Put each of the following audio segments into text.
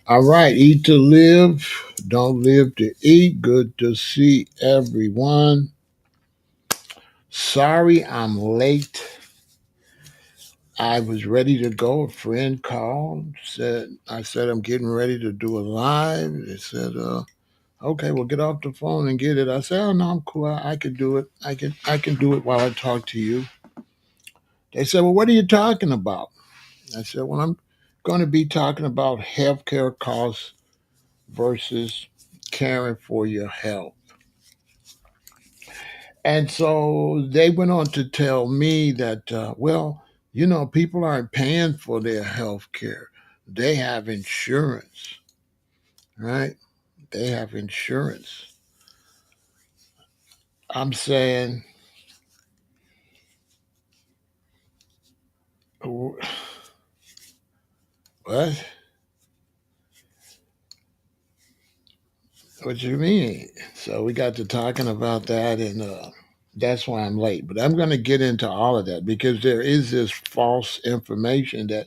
All right, eat to live, don't live to eat. Good to see everyone. Sorry I'm late. I was ready to go. A friend called, I said I'm getting ready to do a live. They said, okay, well get off the phone and get it. I said, oh no, I'm cool. I can do it. I can do it while I talk to you. They said, well, what are you talking about? I said, well, I'm going to be talking about healthcare costs versus caring for your health. And so they went on to tell me that, well, people aren't paying for their health care. They have insurance, right? They have insurance. I'm saying, what? What you mean? So we got to talking about that, and that's why I'm late. But I'm going to get into all of that because there is this false information that,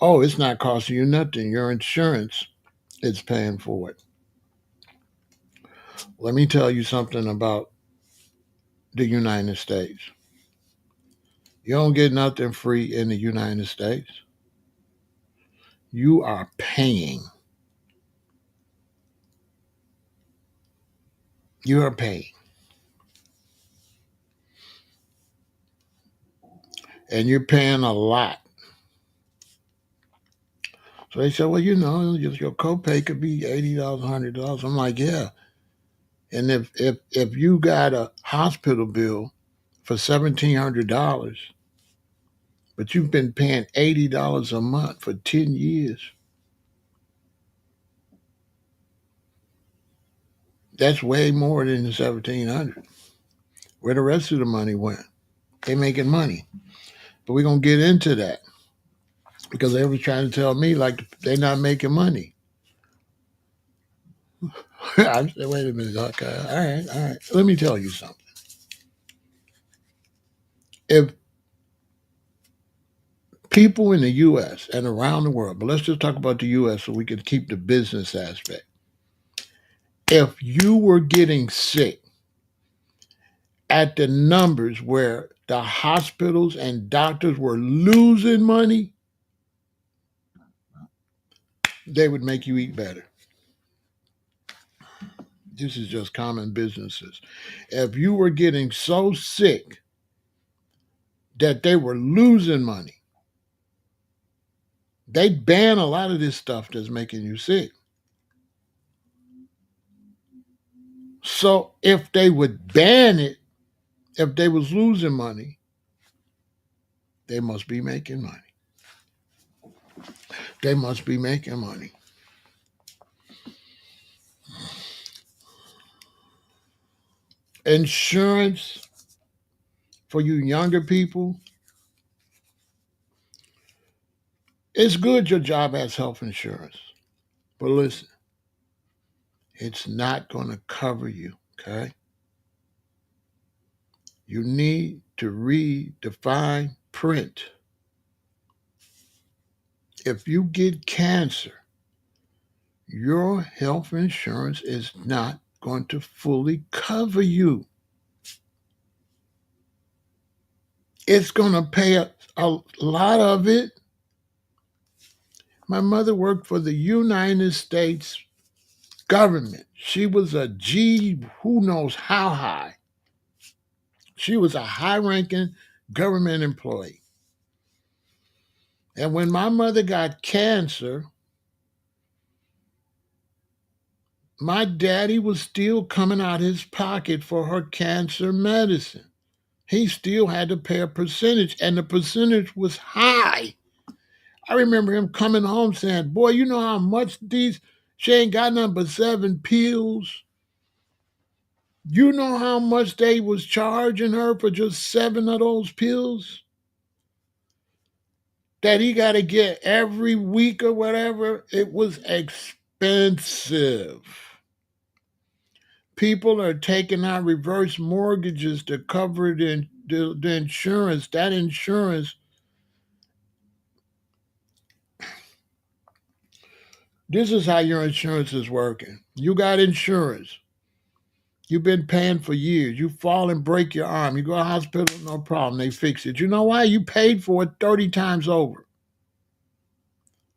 oh, it's not costing you nothing. Your insurance is paying for it. Let me tell you something about the United States. You don't get nothing free in the United States. You are paying. You are paying. And you're paying a lot. So they said, well, your copay could be $80, $100. I'm like, yeah. And if you got a hospital bill for $1,700, but you've been paying $80 a month for 10 years, that's way more than the 1,700. Where the rest of the money went? They making money. But we're gonna get into that because they were trying to tell me like they're not making money. I said, wait a minute, okay, all right. Let me tell you something. If people in the U.S. and around the world, but let's just talk about the U.S. so we can keep the business aspect. If you were getting sick at the numbers where the hospitals and doctors were losing money, they would make you eat better. This is just common businesses. If you were getting so sick that they were losing money, they ban a lot of this stuff that's making you sick. So if they would ban it, if they was losing money, they must be making money. They must be making money. Insurance for you younger people, it's good your job has health insurance. But listen, it's not going to cover you, okay? You need to read the fine print. If you get cancer, your health insurance is not going to fully cover you. It's going to pay a lot of it. My mother worked for the United States government. She was a G, who knows how high. She was a high ranking government employee. And when my mother got cancer, my daddy was still coming out his pocket for her cancer medicine. He still had to pay a percentage, and the percentage was high. I remember him coming home saying, boy, you know how much she ain't got nothing but 7 pills. You know how much they was charging her for just 7 of those pills that he got to get every week or whatever? It was expensive. People are taking out reverse mortgages to cover the insurance. That insurance, This is how your insurance is working. You got insurance. You've been paying for years. You fall and break your arm. You go to the hospital, no problem. They fix it. You know why? You paid for it 30 times over.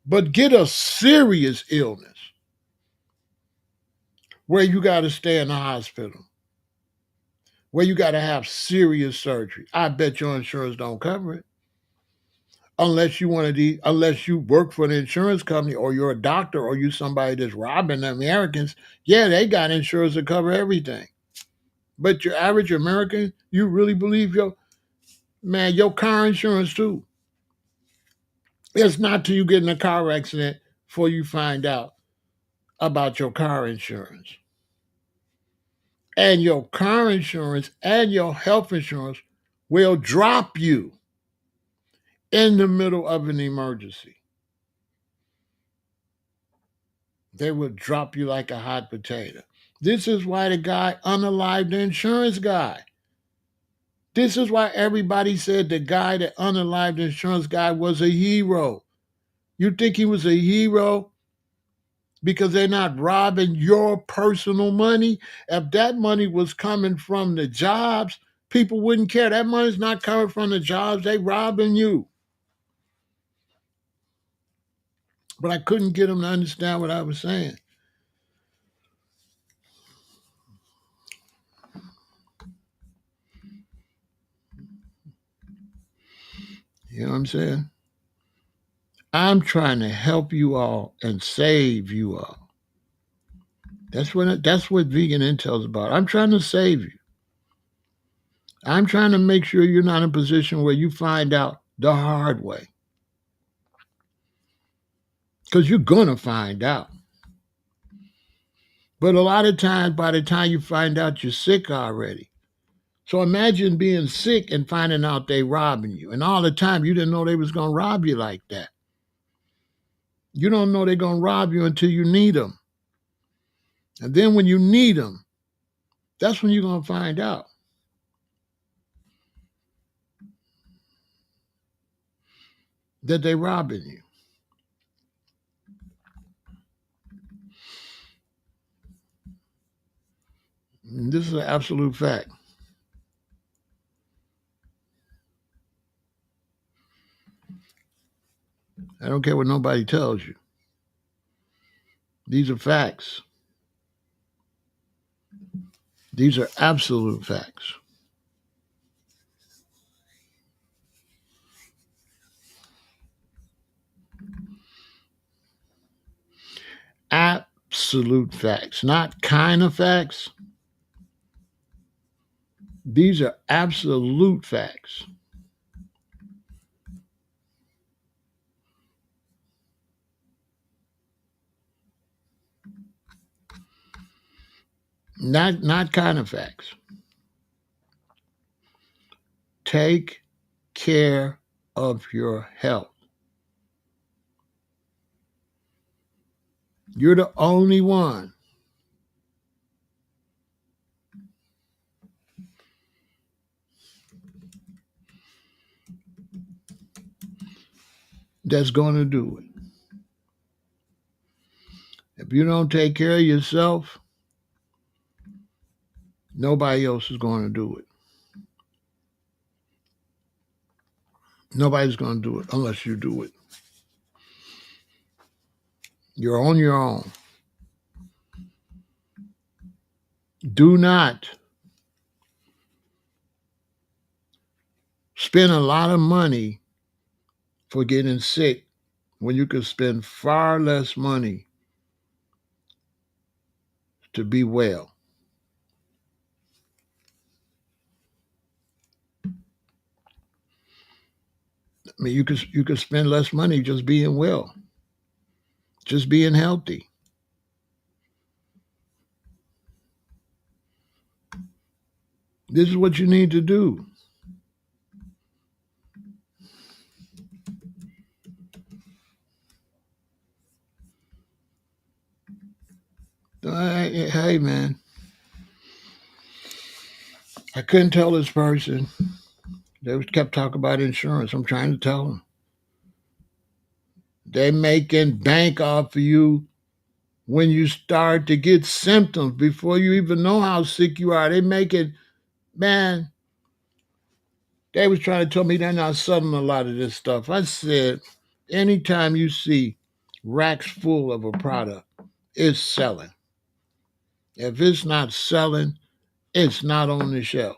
But get a serious illness where you got to stay in the hospital, where you got to have serious surgery. I bet your insurance don't cover it. Unless you work for the insurance company or you're a doctor or you somebody that's robbing the Americans, yeah, they got insurance to cover everything. But your average American, you really believe your car insurance too. It's not till you get in a car accident before you find out about your car insurance. And your car insurance and your health insurance will drop you in the middle of an emergency. They will drop you like a hot potato. This is why the guy unalived the insurance guy. This is why everybody said the guy that unalived the insurance guy was a hero. You think he was a hero because they're not robbing your personal money? If that money was coming from the jobs, people wouldn't care. That money's not coming from the jobs. They robbing you. But I couldn't get them to understand what I was saying. You know what I'm saying? I'm trying to help you all and save you all. That's what Vegan Intel is about. I'm trying to save you. I'm trying to make sure you're not in a position where you find out the hard way. Because you're going to find out. But a lot of times, by the time you find out, you're sick already. So imagine being sick and finding out they robbing you. And all the time, you didn't know they was going to rob you like that. You don't know they're going to rob you until you need them. And then when you need them, that's when you're going to find out. That they robbing you. And this is an absolute fact. I don't care what nobody tells you. These are facts. These are absolute facts. Absolute facts, not kind of facts. These are absolute facts. Not kind of facts. Take care of your health. You're the only one that's going to do it. If you don't take care of yourself, nobody else is going to do it. Nobody's going to do it unless you do it. You're on your own. Do not spend a lot of money for getting sick when you could spend far less money to be well. I mean, you could spend less money just being well, just being healthy. This is what you need to do. Hey, man, I couldn't tell this person. They kept talking about insurance. I'm trying to tell them. They're making bank off of you when you start to get symptoms before you even know how sick you are. They make it, man, they was trying to tell me they're not selling a lot of this stuff. I said, anytime you see racks full of a product, it's selling. If it's not selling, it's not on the shelf.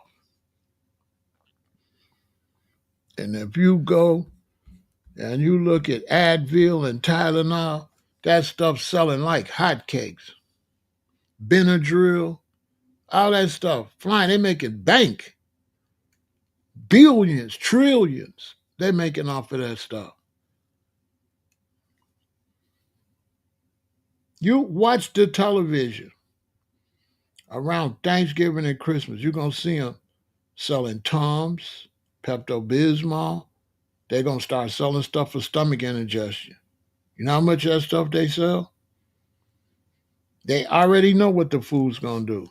And if you go and you look at Advil and Tylenol, that stuff's selling like hotcakes. Benadryl, all that stuff, flying, they making bank. Billions, trillions, they making off of that stuff. You watch the television around Thanksgiving and Christmas, you're going to see them selling Tums, Pepto-Bismol. They're going to start selling stuff for stomach indigestion. You know how much of that stuff they sell? They already know what the food's going to do.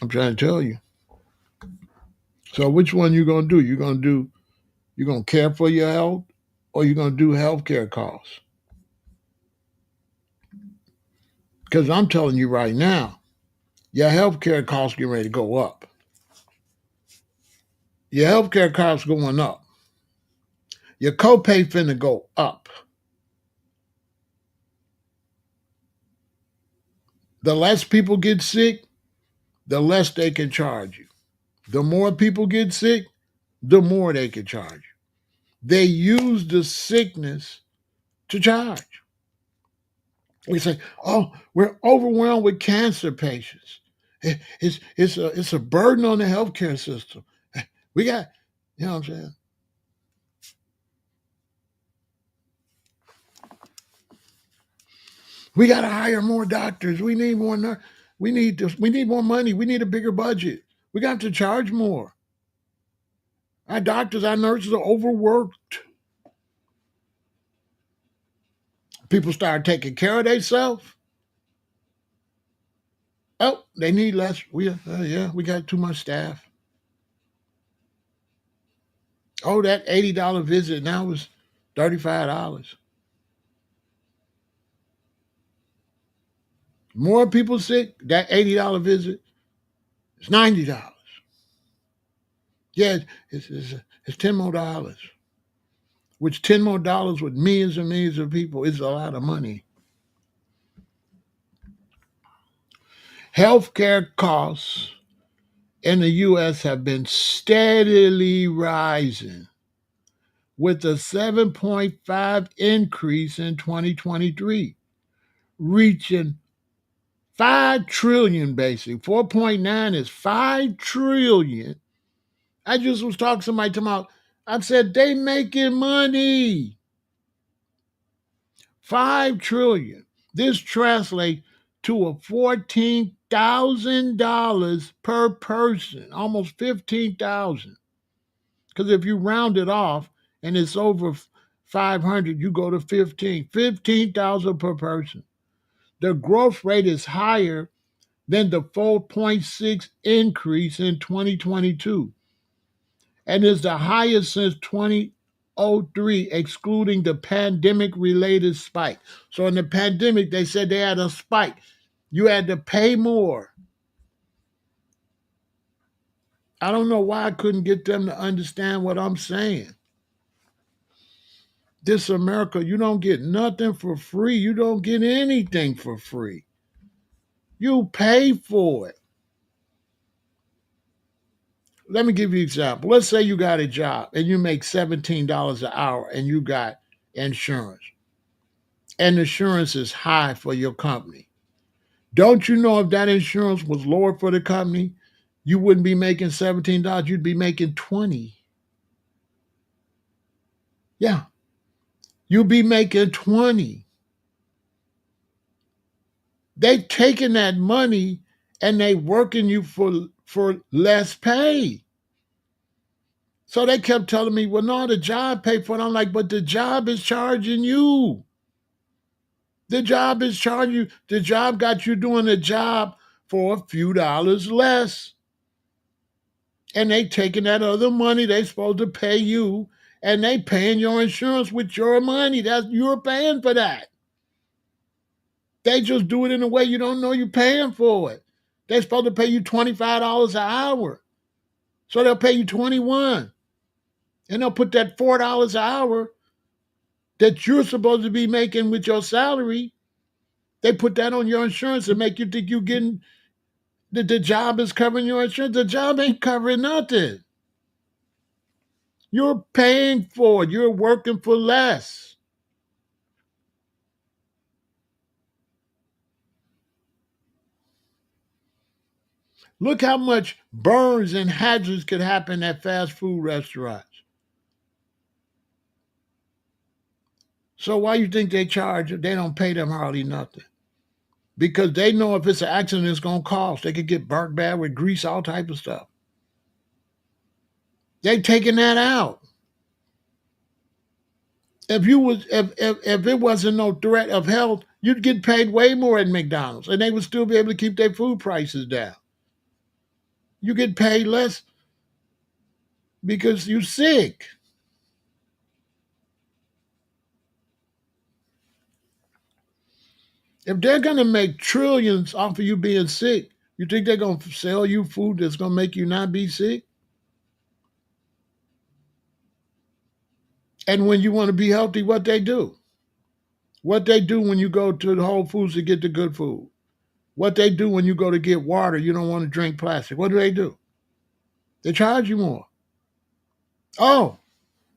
I'm trying to tell you. So which one you going to do? You're going to care for your health, or you're going to do healthcare costs? Because I'm telling you right now, your healthcare costs get ready to go up. Your healthcare costs going up. Your copay finna go up. The less people get sick, the less they can charge you. The more people get sick, the more they can charge you. They use the sickness to charge. We say, "Oh, we're overwhelmed with cancer patients. It's a burden on the healthcare system. We got, you know what I'm saying? We got to hire more doctors. We need more nurses. We need more money. We need a bigger budget. We got to charge more. Our doctors, our nurses are overworked. People start taking care of themselves. Oh, they need less. We got too much staff. Oh, that $80 visit now is $35. More people sick, that $80 visit is $90. Yeah, it's 10 more dollars, which 10 more dollars with millions and millions of people is a lot of money. Healthcare costs in the U.S. have been steadily rising, with a 7.5 increase in 2023, reaching 5 trillion basically. 4.9 is 5 trillion. I just was talking to somebody about, I said, they making money. 5 trillion. This translates to a $14,000 per person, almost 15,000. Because if you round it off and it's over 500, you go to 15,000 per person. The growth rate is higher than the 4.6 increase in 2022, and is the highest since 2003, excluding the pandemic-related spike. So in the pandemic, they said they had a spike. You had to pay more. I don't know why I couldn't get them to understand what I'm saying. This America, you don't get nothing for free. You don't get anything for free. You pay for it. Let me give you an example. Let's say you got a job and you make $17 an hour and you got insurance. And insurance is high for your company. Don't you know if that insurance was lower for the company, you wouldn't be making $17, you'd be making 20. Yeah, you'd be making 20. They taking that money and they working you for less pay. So they kept telling me, well, no, the job paid for it. I'm like, but the job is charging you. The job is charging you. The job got you doing a job for a few dollars less. And they taking that other money they supposed to pay you, and they paying your insurance with your money. That's you're paying for that. They just do it in a way you don't know you're paying for it. They're supposed to pay you $25 an hour. So they'll pay you 21. And they'll put that $4 an hour that you're supposed to be making with your salary. They put that on your insurance and make you think you're getting that the job is covering your insurance. The job ain't covering nothing. You're paying for it. You're working for less. Look how much burns and hazards could happen at fast food restaurants. So why you think they charge? They don't pay them hardly nothing. Because they know if it's an accident, it's gonna cost. They could get burnt bad with grease, all type of stuff. They taking that out. If it wasn't no threat of health, you'd get paid way more at McDonald's, and they would still be able to keep their food prices down. You get paid less because you're sick. If they're gonna make trillions off of you being sick, you think they're gonna sell you food that's gonna make you not be sick? And when you want to be healthy, what they do? What they do when you go to the Whole Foods to get the good food? What they do when you go to get water, you don't want to drink plastic. What do? They charge you more. Oh,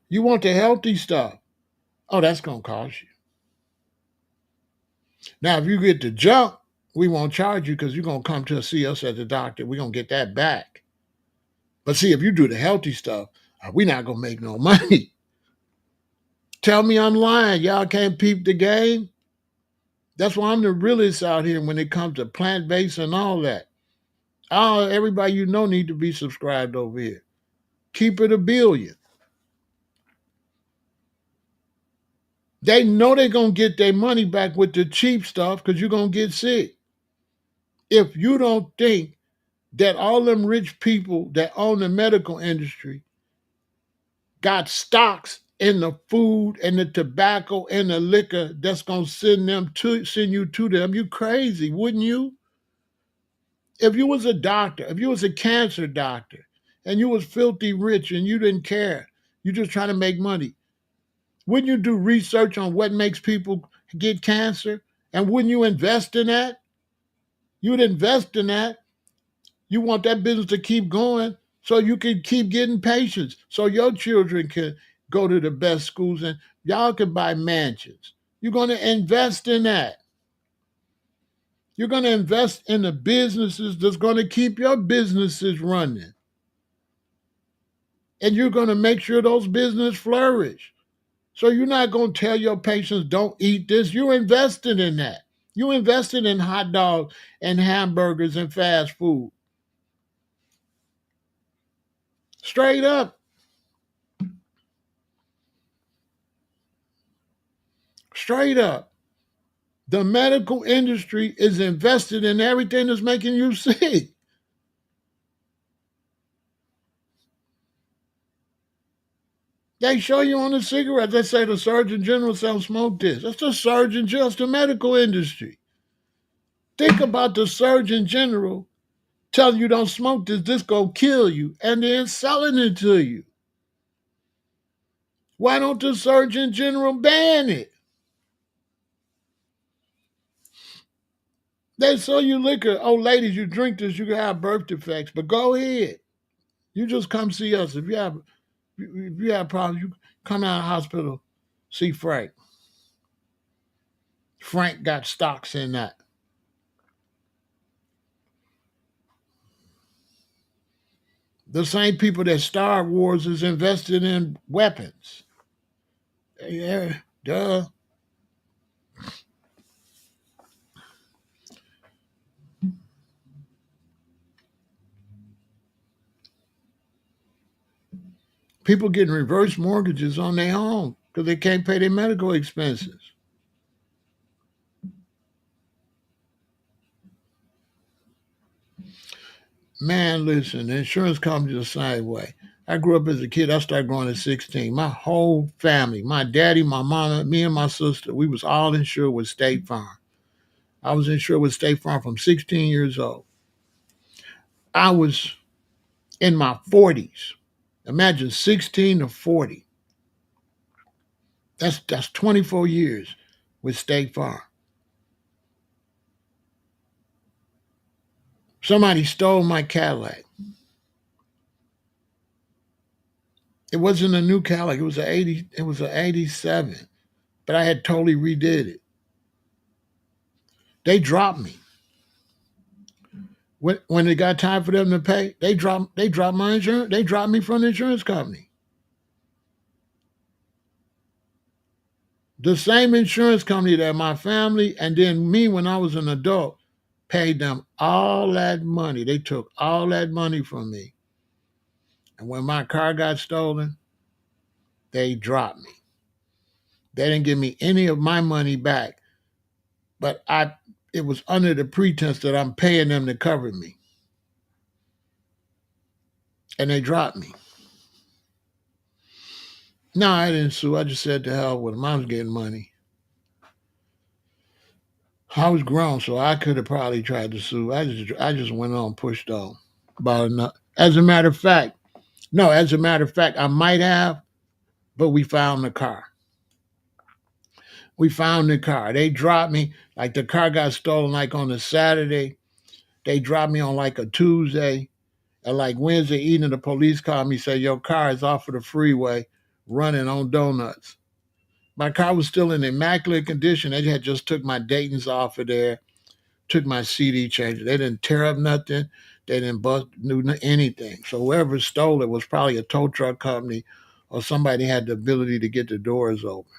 you want the healthy stuff. Oh, that's going to cost you. Now, if you get the junk, we won't charge you because you're going to come to see us at the doctor. We're going to get that back. But see, if you do the healthy stuff, we're not going to make no money. Tell me I'm lying. Y'all can't peep the game. That's why I'm the realest out here when it comes to plant-based and all that. Everybody you know need to be subscribed over here. Keep it a billion. They know they're going to get their money back with the cheap stuff because you're going to get sick. If you don't think that all them rich people that own the medical industry got stocks in the food and the tobacco and the liquor that's going to send you to them, you crazy, wouldn't you? If you was a doctor, if you was a cancer doctor and you was filthy rich and you didn't care, you just trying to make money, wouldn't you do research on what makes people get cancer? And wouldn't you invest in that? You would invest in that. You want that business to keep going so you can keep getting patients, so your children can go to the best schools and y'all can buy mansions. You're going to invest in that. You're going to invest in the businesses that's going to keep your businesses running. And you're going to make sure those businesses flourish. So you're not going to tell your patients, don't eat this. You're investing in that. You invested in hot dogs and hamburgers and fast food. Straight up. Straight up. The medical industry is invested in everything that's making you sick. They show you on the cigarettes. They say the Surgeon General don't smoke this. That's the Surgeon General, it's the medical industry. Think about the Surgeon General telling you don't smoke this, this gonna kill you, and then selling it to you. Why don't the Surgeon General ban it? They sell you liquor. Oh, ladies, you drink this, you can have birth defects, but go ahead. You just come see us. If you have problems, you come out of the hospital, see Frank. Frank got stocks in that. The same people that Star Wars is invested in weapons. Yeah, duh. People getting reverse mortgages on their home because they can't pay their medical expenses. Man, listen, the insurance company the same way. I grew up as a kid. I started growing at 16. My whole family, my daddy, my mama, me and my sister, we was all insured with State Farm. I was insured with State Farm from 16 years old. I was in my 40s. Imagine 16 to 40. That's 24 years with State Farm. Somebody stole my Cadillac. It wasn't a new Cadillac. It was a 80. It was an 87. But I had totally redid it. They dropped me. When it got time for them to pay, they dropped my insurance. They dropped me from the insurance company. The same insurance company that my family and then me when I was an adult paid them all that money. They took all that money from me. And when my car got stolen, they dropped me. They didn't give me any of my money back, but it was under the pretense that I'm paying them to cover me. And they dropped me. No, I didn't sue. I just said to hell with them. I was getting money. I was grown, so I could have probably tried to sue. I just went on, pushed on. About enough. As a matter of fact, no, as a matter of fact, I might have, but we found the car. We found the car. They dropped me. Like the car got stolen like on a Saturday. They dropped me on like a Tuesday. And like Wednesday evening, the police called me, said, your car is off of the freeway running on donuts. My car was still in immaculate condition. They had just took my Dayton's off of there, took my CD changer. They didn't tear up nothing. They didn't bust anything. So whoever stole it was probably a tow truck company or somebody had the ability to get the doors open.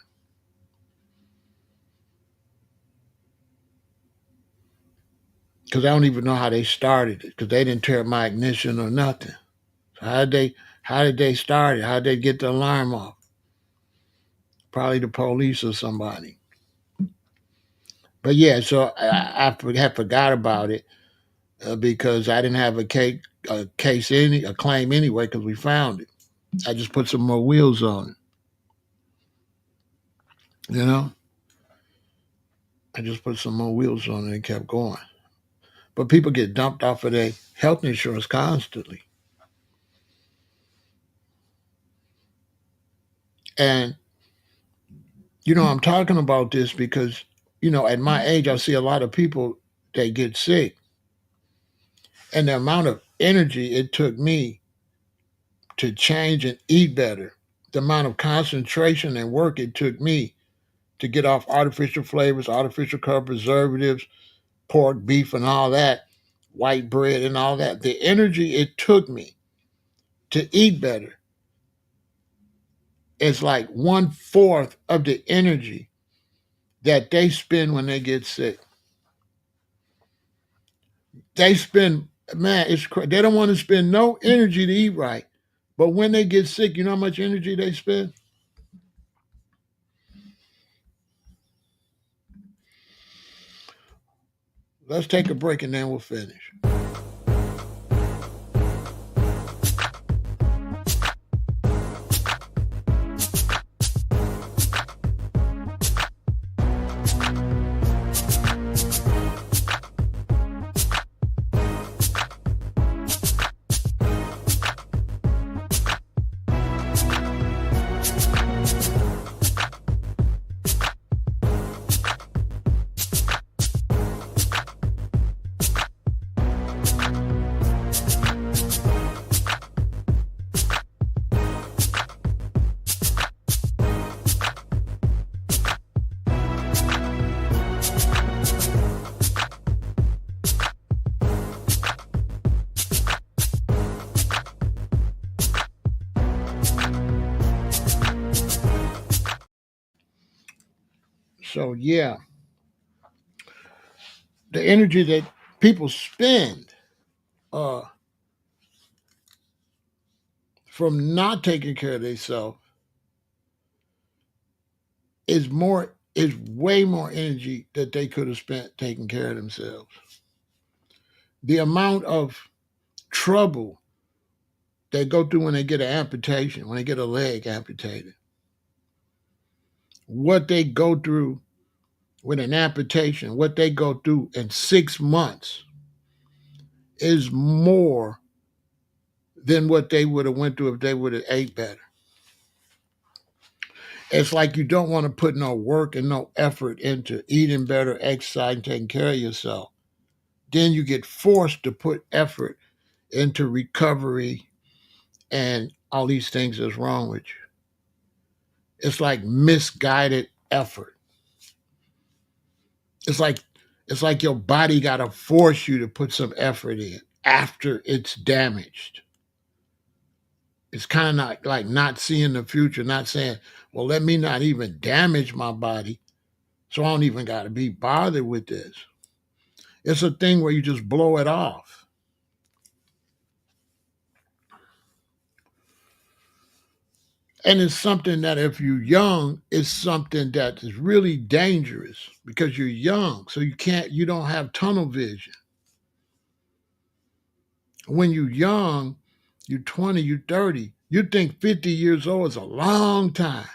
Because I don't even know how they started it because they didn't tear up my ignition or nothing. So how did they start it? How did they get the alarm off? Probably the police or somebody. But yeah, so I had forgot about it because I didn't have a claim anyway because we found it. I just put some more wheels on it, you know. I just put some more wheels on it and kept going. But people get dumped off of their health insurance constantly, and I'm talking about this because at my age I see a lot of people that get sick, and the amount of energy it took me to change and eat better, the amount of concentration and work it took me to get off artificial flavors, artificial color preservatives, pork, beef, and all that, white bread and all that. The energy it took me to eat better is like 1/4 of the energy that they spend when they get sick. They spend, man, they don't want to spend no energy to eat right. But when they get sick, you know how much energy they spend? Let's take a break and then we'll finish. So yeah, the energy that people spend uh, from not taking care of themselves is way more energy that they could have spent taking care of themselves. The amount of trouble they go through when they get an amputation, when they get a leg amputated. What they go through with an amputation, what they go through in 6 months is more than what they would have went through if they would have ate better. It's like you don't want to put no work and no effort into eating better, exercising, taking care of yourself. Then you get forced to put effort into recovery and all these things that's wrong with you. It's like misguided effort. It's like your body got to force you to put some effort in after it's damaged. It's kind of not like not seeing the future, not saying, well, let me not even damage my body so I don't even got to be bothered with this. It's a thing where you just blow it off. And it's something that if you're young, it's something that is really dangerous because you're young. So you don't have tunnel vision. When you're young, you're 20, you're 30, you think 50 years old is a long time.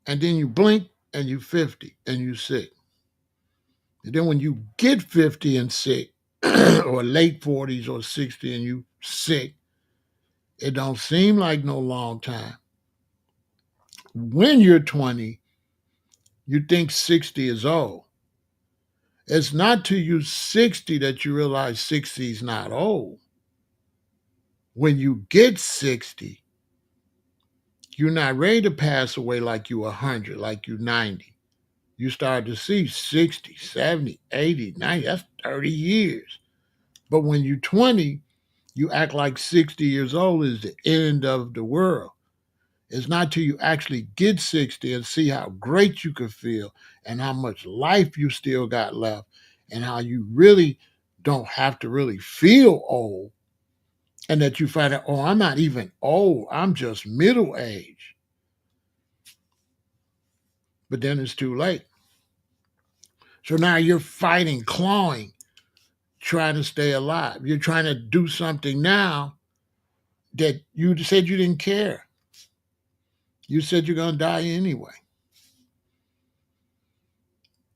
And then you blink and you're 50 and you're sick. And then when you get 50 and sick, or late 40s or 60 and you sick, it don't seem like no long time. When you're 20, you think 60 is old. It's not till you're 60 that you realize 60 is not old. When you get 60, you're not ready to pass away like you're 100, like you're 90. You start to see 60, 70, 80, 90, that's 30 years. But when you're 20, you act like 60 years old is the end of the world. It's not till you actually get 60 and see how great you could feel and how much life you still got left and how you really don't have to really feel old, and that you find out, oh, I'm not even old, I'm just middle age. But then it's too late. So now you're fighting, clawing, trying to stay alive. You're trying to do something now that you said you didn't care. You said you're going to die anyway.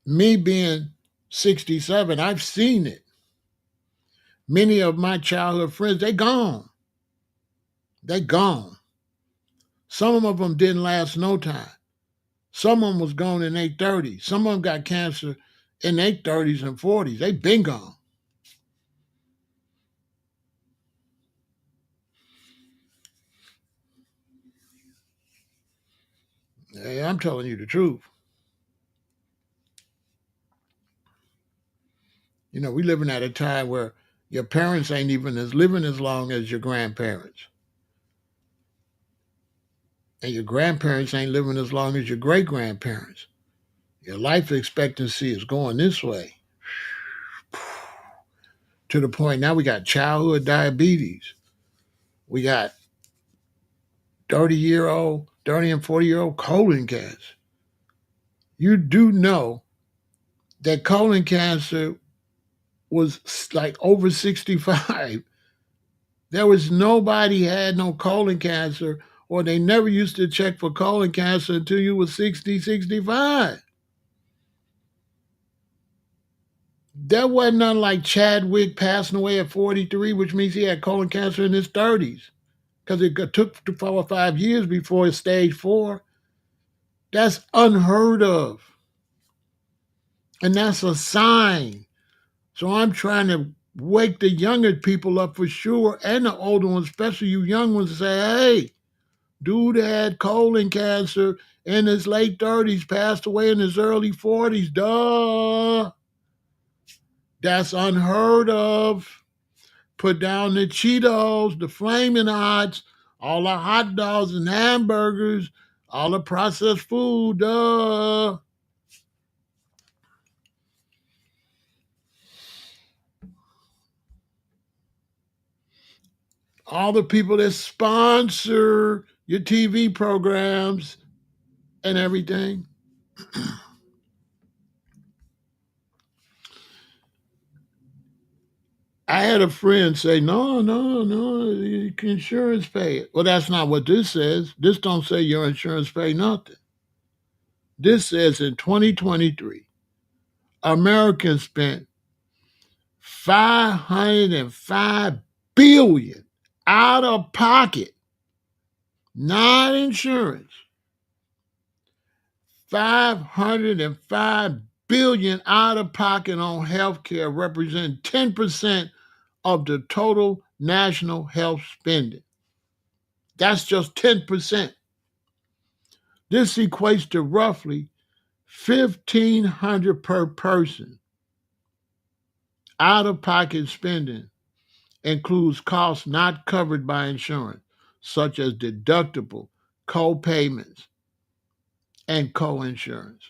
Me being 67, I've seen it. Many of my childhood friends, they gone. They gone. Some of them didn't last no time. Some of them was gone in their 30s. Some of them got cancer in their 30s and 40s. They been gone. Hey, I'm telling you the truth. You know, we living at a time where your parents ain't even living as long as your grandparents. And your grandparents ain't living as long as your great grandparents. Your life expectancy is going this way. To the point now we got childhood diabetes. We got 30 and 40-year-old colon cancer. You do know that colon cancer was like over 65. There was nobody had no colon cancer, or they never used to check for colon cancer until you were 60, 65. There wasn't none like Chadwick passing away at 43, which means he had colon cancer in his 30s because it took 4 or 5 years before stage 4. That's unheard of. And that's a sign. So I'm trying to wake the younger people up for sure, and the older ones, especially you young ones, to say, hey, dude had colon cancer in his late 30s, passed away in his early 40s. Duh. That's unheard of. Put down the Cheetos, the Flaming Hots, all the hot dogs and hamburgers, all the processed food. Duh. All the people that sponsor your TV programs and everything. I had a friend say, no, no, no, your insurance pay it. Well, that's not what this says. This don't say your insurance pay nothing. This says in 2023, Americans spent $505 billion out of pocket, not insurance. $505 billion out of pocket on healthcare, representing 10% of the total national health spending. That's just 10%. This equates to roughly $1,500 per person. Out of pocket spending includes costs not covered by insurance, such as deductible, co-payments, and co-insurance.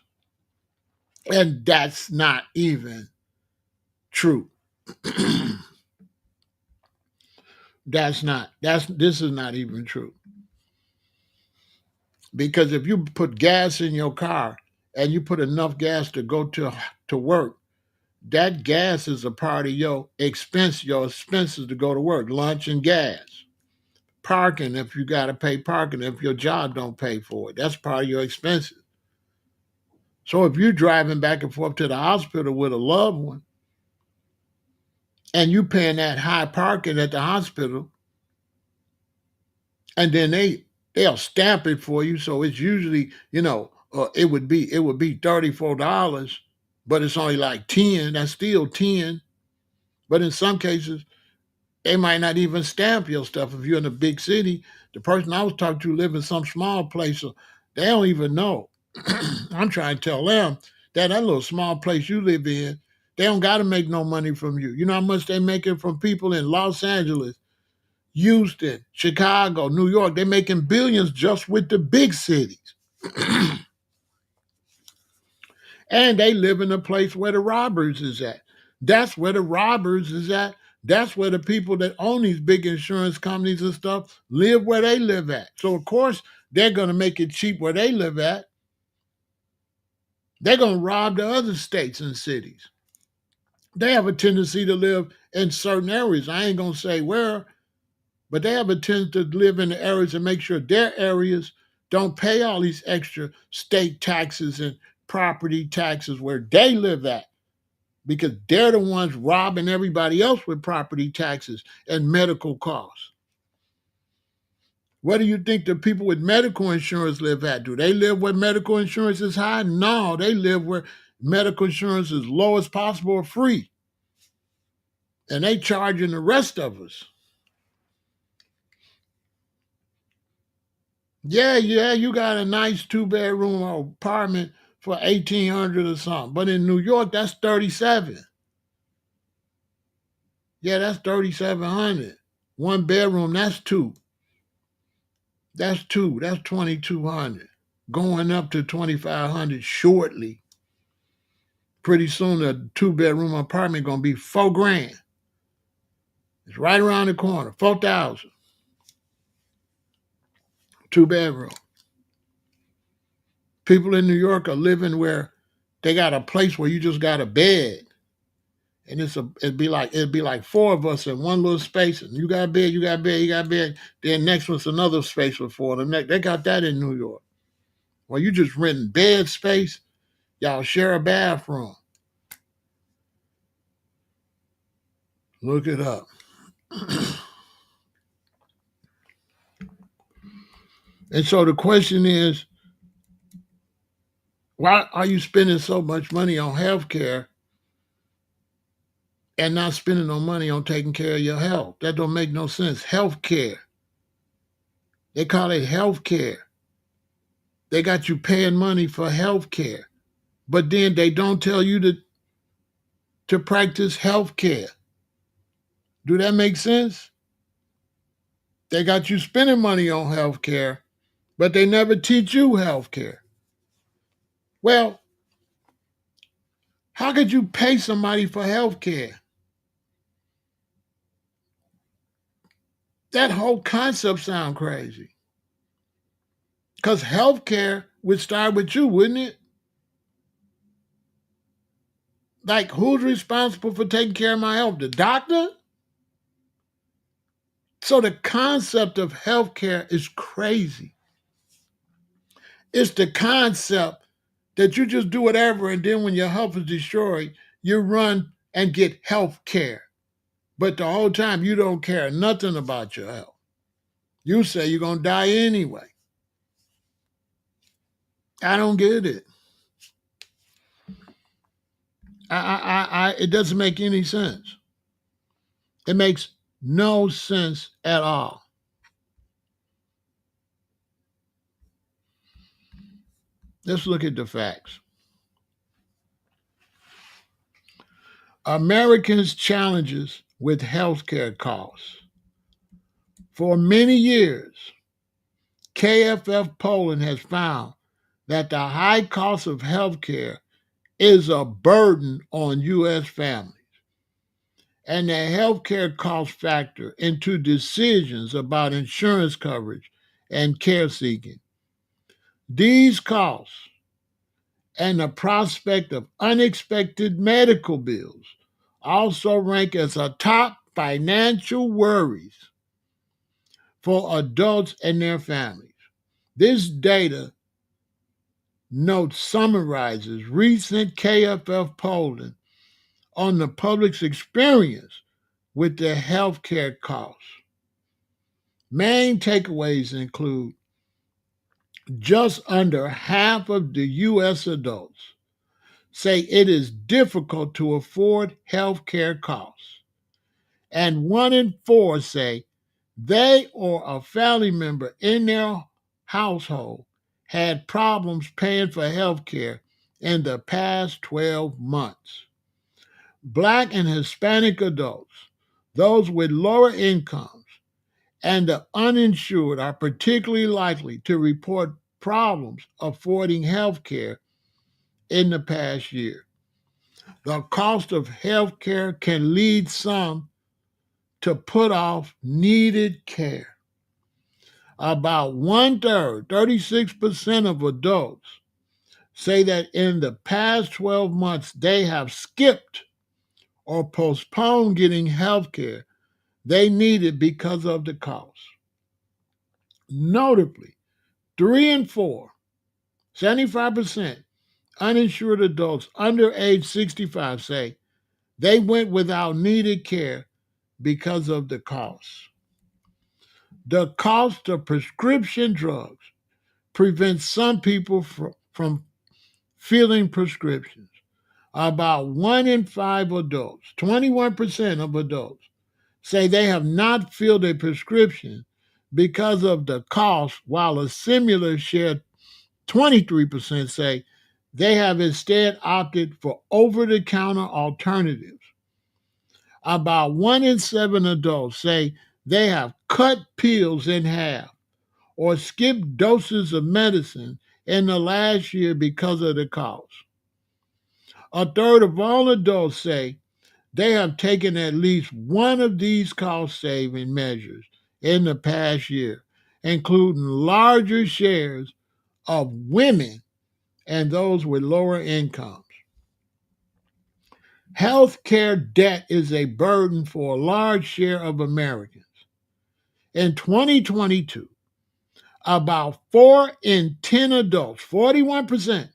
And that's not even true. This is not even true. Because if you put gas in your car and you put enough gas to go to work, that gas is a part of your expenses to go to work, lunch and gas. Parking, if you got to pay parking, if your job don't pay for it, that's part of your expenses. So if you're driving back and forth to the hospital with a loved one and you paying that high parking at the hospital, and then they'll stamp it for you, so it's usually it would be $34, but it's only like 10. That's still 10. But in some cases, they might not even stamp your stuff. If you're in a big city, the person I was talking to live in some small place, so they don't even know. I'm trying to tell them that little small place you live in, they don't got to make no money from you. You know how much they making from people in Los Angeles, Houston, Chicago, New York? They're making billions just with the big cities. And they live in a place where the robbers is at. That's where the robbers is at. That's where the people that own these big insurance companies and stuff live where they live at. So, of course, they're going to make it cheap where they live at. They're going to rob the other states and cities. They have a tendency to live in certain areas. I ain't going to say where, but they have a tendency to live in the areas and make sure their areas don't pay all these extra state taxes and property taxes where they live at, because they're the ones robbing everybody else with property taxes and medical costs. Where do you think the people with medical insurance live at? Do they live where medical insurance is high? No, they live where medical insurance is low as possible or free. And they charging the rest of us. Yeah, you got a nice 2-bedroom apartment for $1,800 or something. But in New York, that's $37. Yeah, that's $3,700. 1 bedroom, that's two. That's $2,200. Going up to $2,500 shortly. Pretty soon, a 2-bedroom apartment gonna be $4,000. It's right around the corner. 4,000. 2-bedroom. People in New York are living where they got a place where you just got a bed. And it'd be like four of us in one little space, and you got a bed, you got a bed, you got a bed. Then next one's another space for four of them. They got that in New York. Well, you just renting bed space, y'all share a bathroom. Look it up. And so the question is, why are you spending so much money on healthcare and not spending no money on taking care of your health? That don't make no sense. Healthcare. They call it healthcare. They got you paying money for healthcare, but then they don't tell you to practice healthcare. Do that make sense? They got you spending money on healthcare, but they never teach you healthcare. Well, how could you pay somebody for healthcare? That whole concept sounds crazy. Because healthcare would start with you, wouldn't it? Like, who's responsible for taking care of my health? The doctor? So the concept of healthcare is crazy. It's the concept that you just do whatever, and then when your health is destroyed, you run and get health care. But the whole time you don't care nothing about your health. You say you're going to die anyway. I don't get it. It doesn't make any sense. It makes no sense at all. Let's look at the facts. Americans' challenges with healthcare costs. For many years, KFF polling has found that the high cost of healthcare is a burden on U.S. families, and the healthcare costs factor into decisions about insurance coverage and care seeking. These costs and the prospect of unexpected medical bills also rank as a top financial worries for adults and their families. This data note summarizes recent KFF polling on the public's experience with the healthcare costs. Main takeaways include just under half of the U.S. adults say it is difficult to afford healthcare costs, and 1 in 4 say they or a family member in their household had problems paying for healthcare in the past 12 months. Black and Hispanic adults, those with lower incomes, and the uninsured are particularly likely to report problems affording health care in the past year. The cost of health care can lead some to put off needed care. About 1/3, 36% of adults, say that in the past 12 months they have skipped or postponed getting health care they needed because of the cost. Notably, 3 in 4, 75%, uninsured adults under age 65 say they went without needed care because of the cost. The cost of prescription drugs prevents some people from filling prescriptions. About 1 in 5 adults, 21% of adults, say they have not filled a prescription because of the cost, while a similar share, 23%, say they have instead opted for over-the-counter alternatives. About 1 in 7 adults say they have cut pills in half or skipped doses of medicine in the last year because of the cost. A third of all adults say they have taken at least one of these cost-saving measures in the past year, including larger shares of women and those with lower incomes. Healthcare debt is a burden for a large share of Americans. In 2022, about 4 in 10 adults, 41%,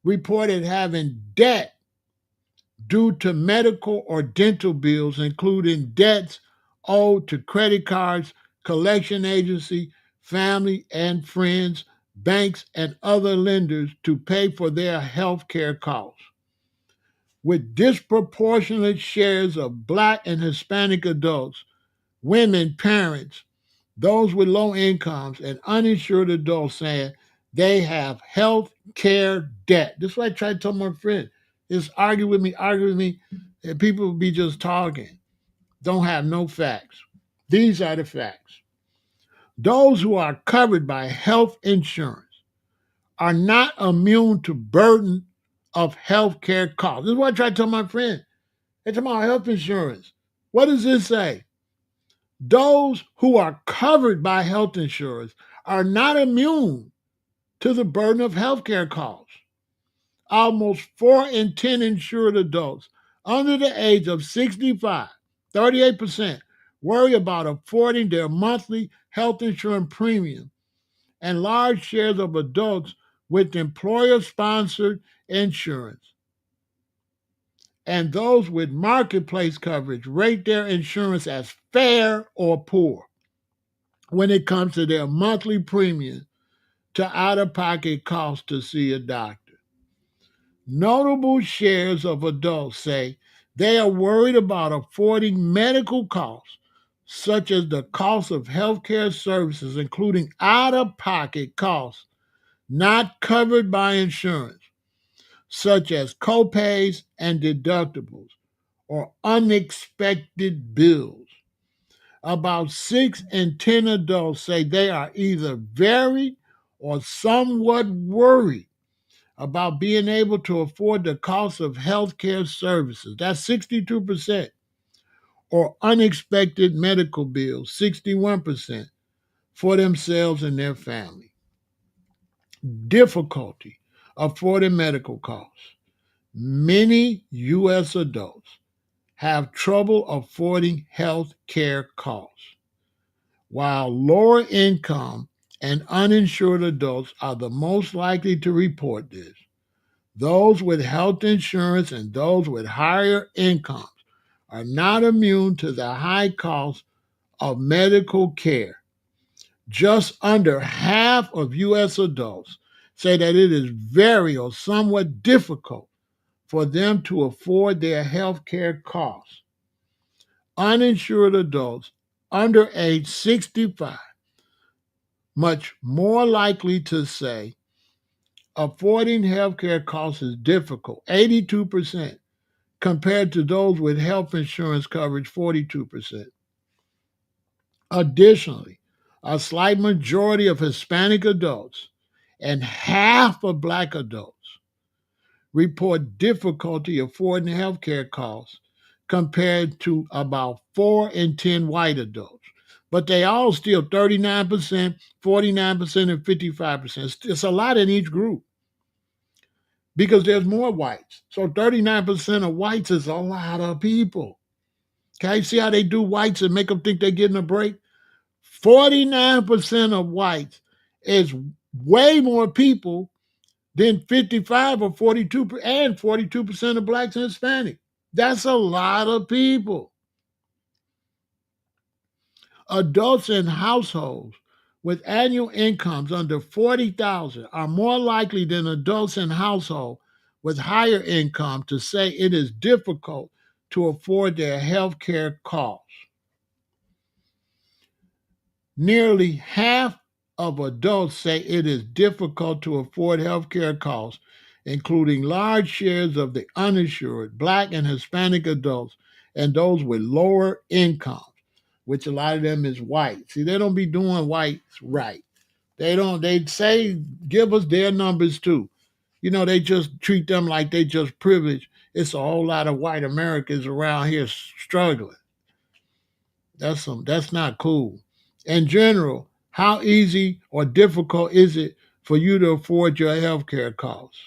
reported having debt due to medical or dental bills, including debts owed to credit cards, collection agency, family and friends, banks, and other lenders to pay for their health care costs. With disproportionate shares of Black and Hispanic adults, women, parents, those with low incomes, and uninsured adults saying they have health care debt. This is what I try to tell my friend. Just argue with me, and people will be just talking. Don't have no facts. These are the facts. Those who are covered by health insurance are not immune to burden of health care costs. This is what I try to tell my friend. They talk about health insurance. What does this say? Those who are covered by health insurance are not immune to the burden of healthcare costs. Almost 4 in 10 insured adults under the age of 65, 38%, worry about affording their monthly health insurance premium, and large shares of adults with employer-sponsored insurance and those with marketplace coverage rate their insurance as fair or poor when it comes to their monthly premium to out-of-pocket costs to see a doctor. Notable shares of adults say they are worried about affording medical costs, such as the cost of healthcare services, including out-of-pocket costs not covered by insurance, such as copays and deductibles or unexpected bills. About 6 in 10 adults say they are either very or somewhat worried about being able to afford the cost of healthcare services. That's 62%. Or unexpected medical bills, 61%, for themselves and their family. Difficulty affording medical costs. Many U.S. adults have trouble affording health care costs, while lower income and uninsured adults are the most likely to report this. Those with health insurance and those with higher incomes are not immune to the high cost of medical care. Just under half of U.S. adults say that it is very or somewhat difficult for them to afford their health care costs. Uninsured adults under age 65 much more likely to say affording health care costs is difficult, 82%, compared to those with health insurance coverage, 42%. Additionally, a slight majority of Hispanic adults and half of Black adults report difficulty affording health care costs compared to about 4 in 10 white adults. But they all still 39%, 49%, and 55%. It's a lot in each group because there's more whites. So 39% of whites is a lot of people. Okay, see how they do whites and make them think they're getting a break? 49% of whites is way more people than 55 or 42 and 42% of Blacks and Hispanic. That's a lot of people. Adults in households with annual incomes under 40,000 are more likely than adults in households with higher income to say it is difficult to afford their health care costs. Nearly half of adults say it is difficult to afford health care costs, including large shares of the uninsured, Black and Hispanic adults, and those with lower incomes, which a lot of them is white. See, they don't be doing whites right. They say, give us their numbers too. You know, they just treat them like they just privileged. It's a whole lot of white Americans around here struggling. That's not cool. In general, how easy or difficult is it for you to afford your health care costs?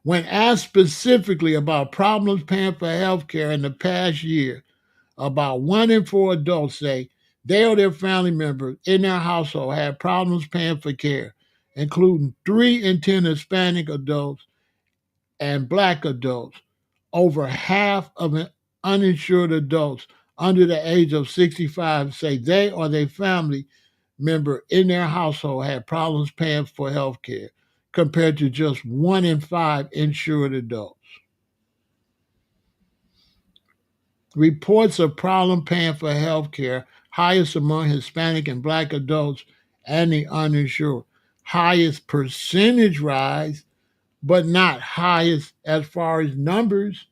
When asked specifically about problems paying for health care in the past year, about 1 in 4 adults say they or their family members in their household had problems paying for care, including 3 in 10 Hispanic adults and Black adults. Over half of uninsured adults under the age of 65 say they or their family member in their household had problems paying for health care, compared to just 1 in 5 insured adults. Reports of problem paying for health care highest among Hispanic and Black adults and the uninsured. Highest percentage rise, but not highest as far as numbers.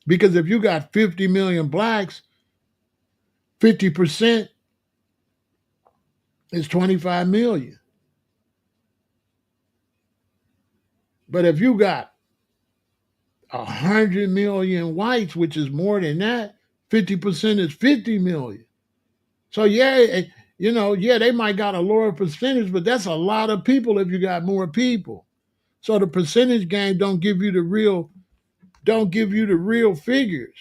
Because if you got 50 million Blacks, 50% is 25 million. But if you got 100 million whites, which is more than that, 50% is 50 million. So yeah, they might got a lower percentage, but that's a lot of people if you got more people. So the percentage game don't give you the real don't give you the real figures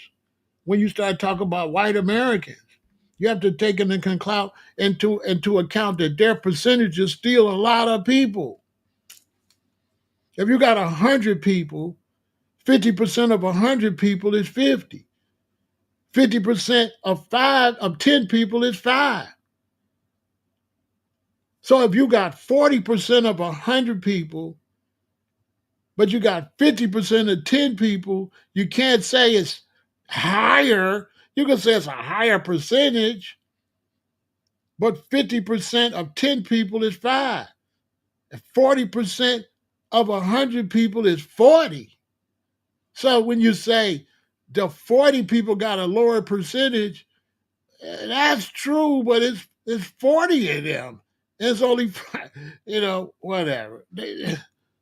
when you start talking about white Americans. You have to take into account that their percentage is still a lot of people. If you got 100 people, 50% of 100 people is 50. 50% of 10 people is 5. So if you got 40% of 100 people, but you got 50% of 10 people, you can't say it's higher. You can say it's a higher percentage, but 50% of 10 people is 5. And 40% of 100 people is 40. So when you say the 40 people got a lower percentage, that's true, but it's 40 of them. It's only, whatever.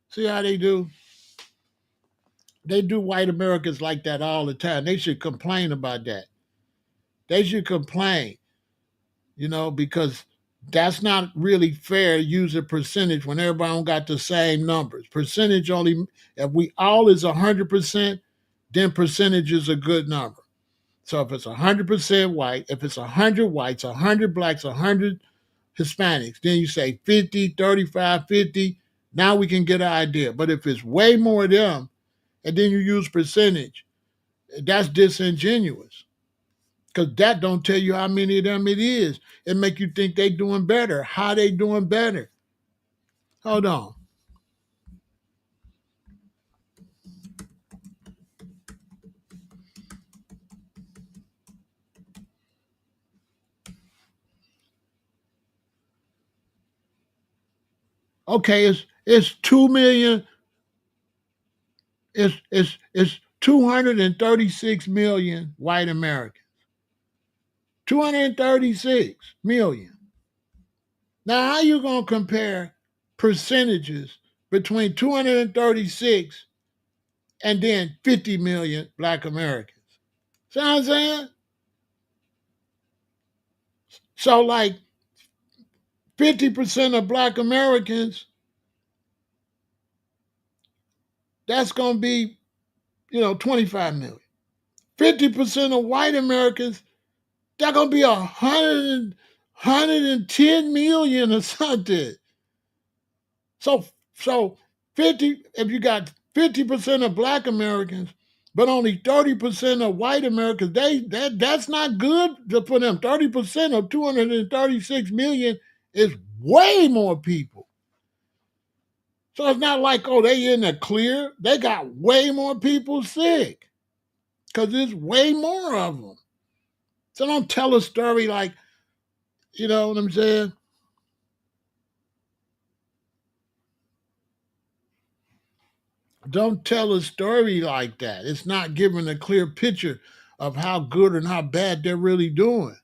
See how they do? They do white Americans like that all the time. They should complain about that. They should complain, because that's not really fair. Use a percentage when everybody don't got the same numbers. Percentage only, if we all is 100%, then percentage is a good number. So if it's 100% white, if it's 100 whites, 100 blacks, 100 Hispanics, then you say 50, 35, 50. Now we can get an idea. But if it's way more of them, and then you use percentage, that's disingenuous. Because that don't tell you how many of them it is. It make you think they doing better. How they doing better? Hold on. Okay, it's 2 million. It's 236 million white Americans. 236 million. Now, how you gonna compare percentages between 236 and then 50 million black Americans? See what I'm saying? So like 50% of black Americans, that's gonna be, 25 million. 50% of white Americans, that's gonna be 110 million or something. So 50, if you got 50% of black Americans, but only 30% of white Americans, that's not good for them. 30% of 236 million is way more people. So it's not like, oh, they in the clear. They got way more people sick because there's way more of them. So don't tell a story like, you know what I'm saying? Don't tell a story like that. It's not giving a clear picture of how good and how bad they're really doing.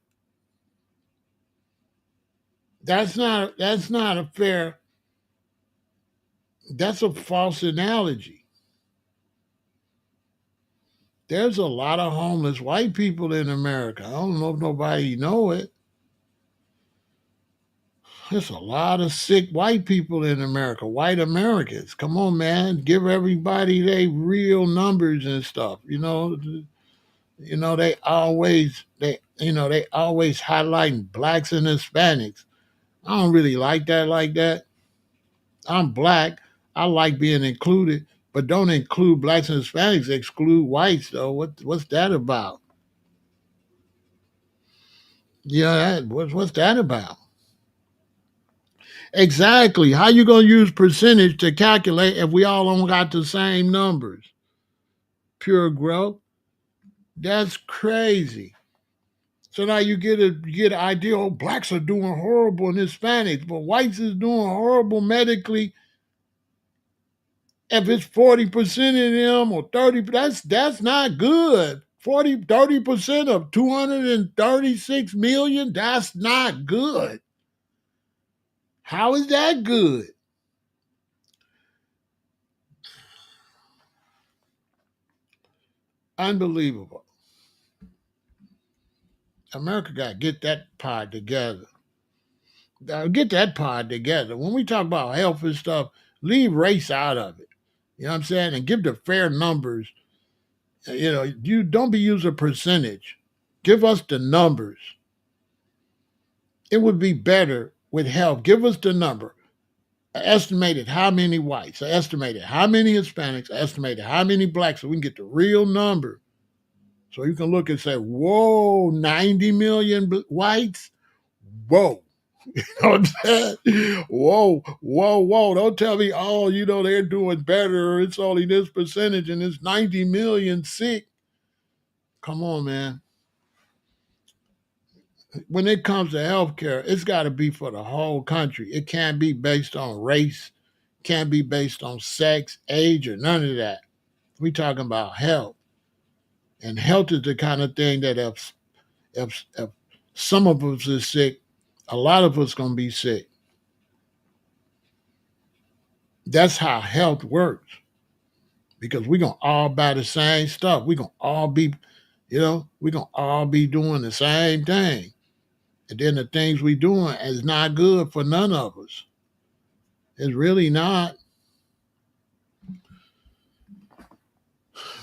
That's not a fair, that's a false analogy. There's a lot of homeless white people in America. I don't know if nobody know it. There's a lot of sick white people in America, white Americans. Come on, man, give everybody their real numbers and stuff. They always highlighting blacks and Hispanics. I don't really like that like that. I'm black. I like being included, but don't include blacks and Hispanics. Exclude whites though. What's that about? Yeah, what's that about? Exactly. How you gonna use percentage to calculate if we all don't got the same numbers? Pure growth. That's crazy. So now you get an idea. Oh, blacks are doing horrible in Hispanics, but whites is doing horrible medically. If it's 40% of them or 30, that's not good. 30% of 236 million, that's not good. How is that good? Unbelievable. America got to get that pod together. Get that pod together. When we talk about health and stuff, leave race out of it. You know what I'm saying? And give the fair numbers You don't be using a percentage. Give us the numbers. It would be better with health. Give us the number. I estimated how many whites. I estimated how many Hispanics. I estimated how many blacks, so we can get the real number. So you can look and say, whoa, 90 million whites? Whoa. You know what I'm saying? Whoa, whoa, whoa. Don't tell me, oh, they're doing better. It's only this percentage and it's 90 million sick. Come on, man. When it comes to healthcare, it's got to be for the whole country. It can't be based on race, can't be based on sex, age, or none of that. We talking about health. And health is the kind of thing that if some of us is sick, a lot of us going to be sick. That's how health works. Because we're going to all buy the same stuff. We're going to all be, we're going to all be doing the same thing. And then the things we doing is not good for none of us. It's really not.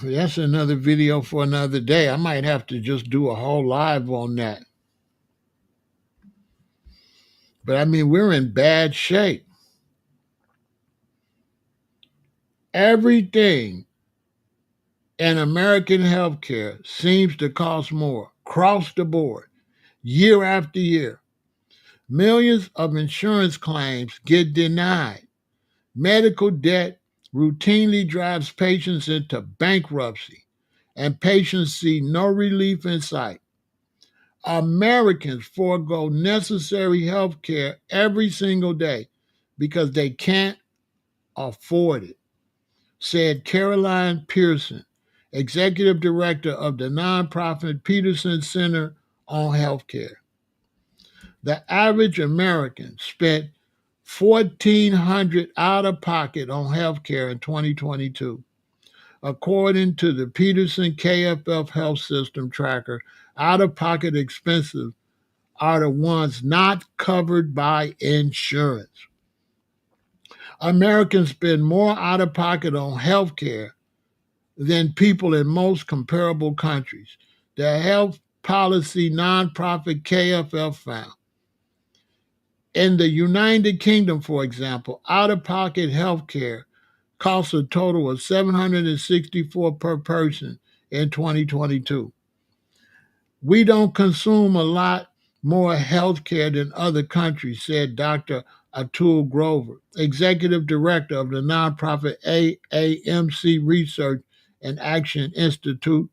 That's another video for another day. I might have to just do a whole live on that. But I mean, we're in bad shape. Everything in American healthcare seems to cost more across the board, year after year. Millions of insurance claims get denied. Medical debt routinely drives patients into bankruptcy, and patients see no relief in sight. Americans forego necessary health care every single day because they can't afford it, said Caroline Pearson, executive director of the nonprofit Peterson Center on Healthcare. The average American spent $1,400 out of pocket on healthcare in 2022. According to the Peterson KFF Health System Tracker, out of pocket expenses are the ones not covered by insurance. Americans spend more out of pocket on health care than people in most comparable countries. The health policy nonprofit KFF found. In the United Kingdom, for example, out of pocket health care costs a total of $764 per person in 2022. We don't consume a lot more health care than other countries, said Dr. Atul Grover, executive director of the nonprofit AAMC Research and Action Institute.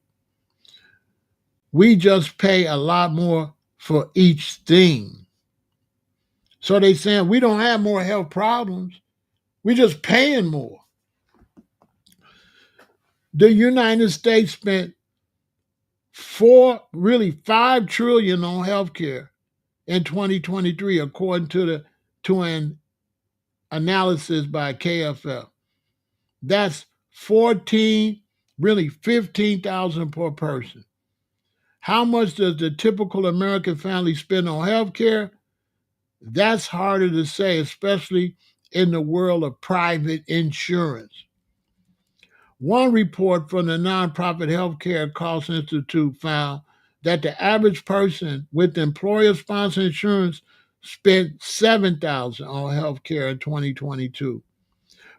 We just pay a lot more for each thing. So they saying we don't have more health problems. We're just paying more. The United States spent $5 trillion on healthcare in 2023, according to an analysis by KFF. That's 15,000 per person. How much does the typical American family spend on healthcare? That's harder to say, especially in the world of private insurance. One report from the nonprofit Healthcare Cost Institute found that the average person with employer-sponsored insurance spent $7,000 on healthcare in 2022.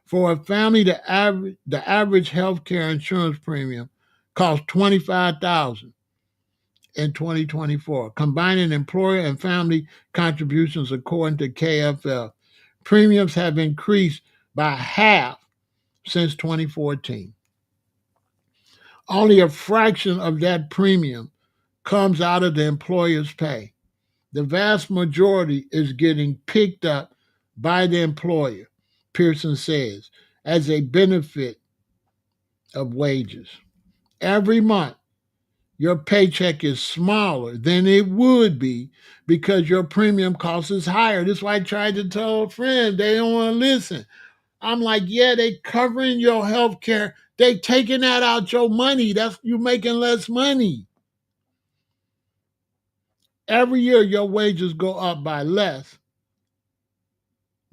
For a family, the average healthcare insurance premium cost $25,000 in 2024, combining employer and family contributions according to KFF. Premiums have increased by half since 2014. Only a fraction of that premium comes out of the employer's pay. The vast majority is getting picked up by the employer, Pearson says, as a benefit of wages. Every month, your paycheck is smaller than it would be because your premium cost is higher. That's why I tried to tell a friend, they don't want to listen. I'm like, yeah, they covering your health care. They taking that out your money. That's you making less money. Every year your wages go up by less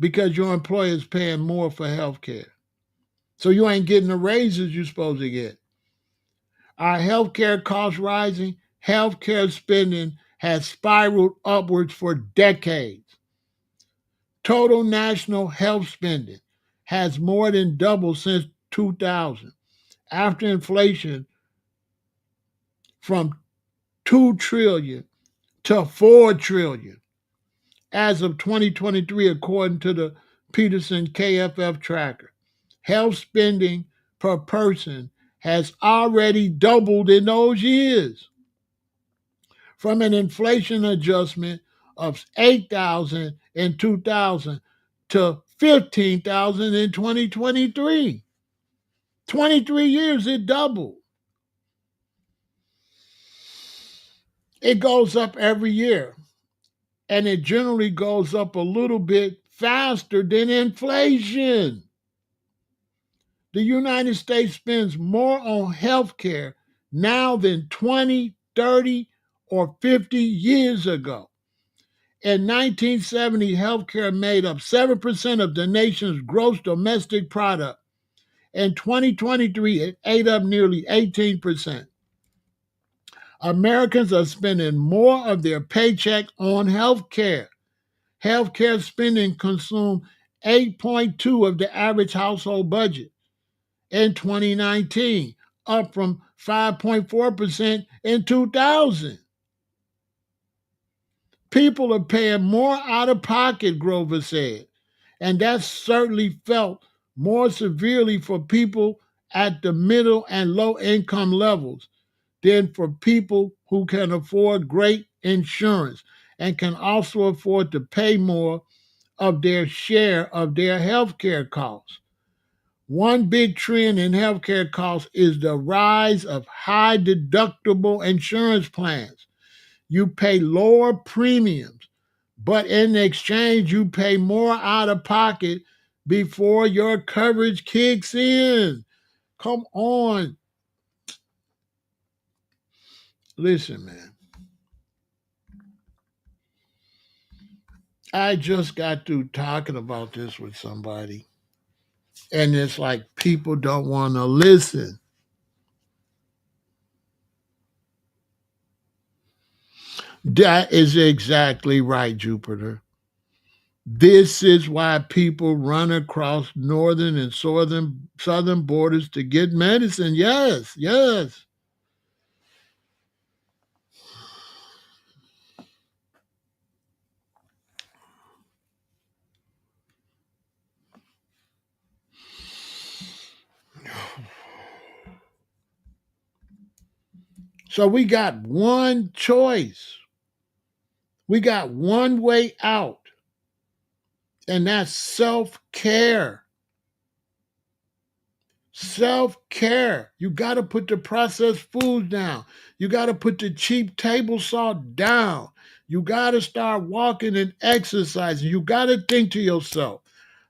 because your employer is paying more for health care. So you ain't getting the raises you're supposed to get. Our healthcare costs rising. Healthcare spending has spiraled upwards for decades. Total national health spending has more than doubled since 2000, after inflation from 2 trillion to 4 trillion as of 2023, according to the Peterson KFF tracker. Health spending per person has already doubled in those years, from an inflation adjustment of 8,000 in 2000 to 15,000 in 2023. 23 years, it doubled. It goes up every year, and it generally goes up a little bit faster than inflation. The United States spends more on health care now than 20, 30, or 50 years ago. In 1970, healthcare made up 7% of the nation's gross domestic product. In 2023, it ate up nearly 18%. Americans are spending more of their paycheck on healthcare. Healthcare spending consumed 8.2 of the average household budget in 2019, up from 5.4% in 2000. People are paying more out of pocket, Grover said, and that's certainly felt more severely for people at the middle and low income levels than for people who can afford great insurance and can also afford to pay more of their share of their healthcare costs. One big trend in healthcare costs is the rise of high deductible insurance plans. You pay lower premiums, but in exchange, you pay more out of pocket before your coverage kicks in. Come on. Listen, man. I just got through talking about this with somebody, and it's like people don't want to listen. That is exactly right, Jupiter. This is why people run across northern and southern borders to get medicine. Yes, yes. So we got one choice. We got one way out, and that's self care. Self care. You got to put the processed foods down. You got to put the cheap table salt down. You got to start walking and exercising. You got to think to yourself,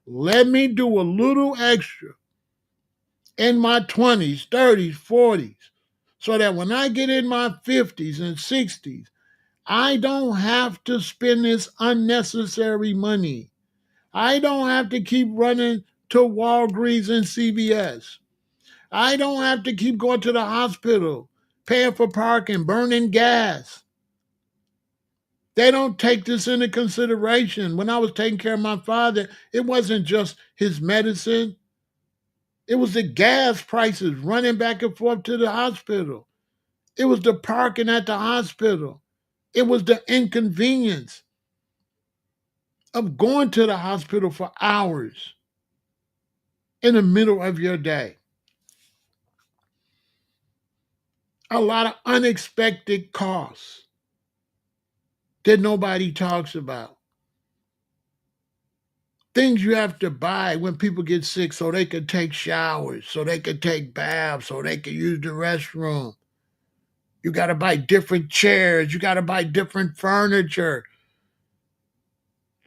let me do a little extra in my 20s, 30s, 40s, so that when I get in my 50s and 60s, I don't have to spend this unnecessary money. I don't have to keep running to Walgreens and CVS. I don't have to keep going to the hospital, paying for parking, burning gas. They don't take this into consideration. When I was taking care of my father, it wasn't just his medicine, it was the gas prices running back and forth to the hospital. It was the parking at the hospital. It was the inconvenience of going to the hospital for hours in the middle of your day. A lot of unexpected costs that nobody talks about. Things you have to buy when people get sick so they can take showers, so they can take baths, so they can use the restroom. You got to buy different chairs. You got to buy different furniture.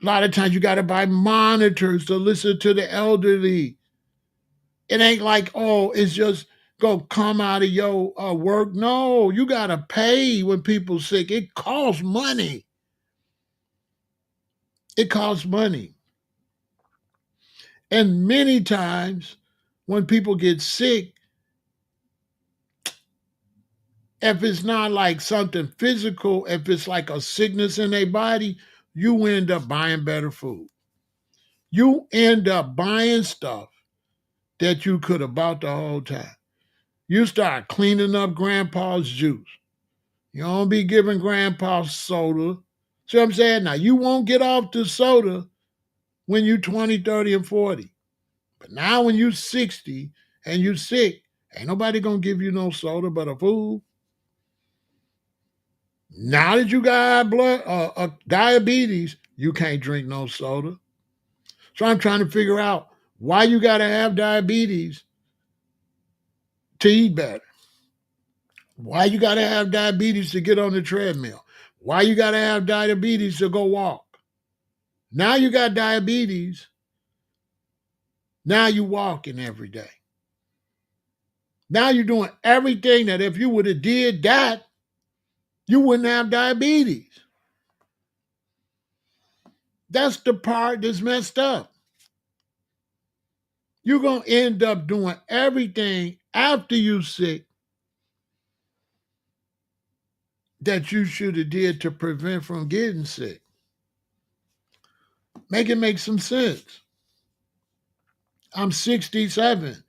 A lot of times you got to buy monitors to listen to the elderly. It ain't like, oh, it's just go come out of your work. No, you got to pay when people sick. It costs money. It costs money. And many times when people get sick, If it's not like something physical, if it's like a sickness in their body, you end up buying better food. You end up buying stuff that you could have bought the whole time. You start cleaning up grandpa's juice. You don't be giving grandpa soda. See what I'm saying? Now, you won't get off the soda when you 20, 30, and 40. But now when you 60 and you sick, ain't nobody gonna give you no soda but a fool. Now that you got diabetes, you can't drink no soda. So I'm trying to figure out why you got to have diabetes to eat better. Why you got to have diabetes to get on the treadmill? Why you got to have diabetes to go walk? Now you got diabetes. Now you walking every day. Now you're doing everything that if you would have did that, you wouldn't have diabetes. That's the part that's messed up. You're going to end up doing everything after you sick that you should have did to prevent from getting sick. Make it make some sense. I'm 67.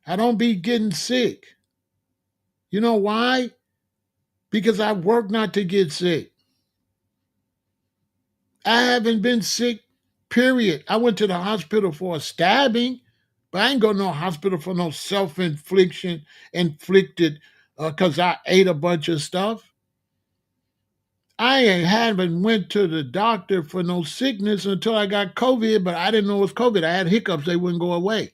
I don't be getting sick. You know why? Because I work not to get sick. I haven't been sick, period. I went to the hospital for a stabbing, but I ain't go to no hospital for no inflicted, because I ate a bunch of stuff. I haven't went to the doctor for no sickness until I got COVID, but I didn't know it was COVID. I had hiccups, they wouldn't go away.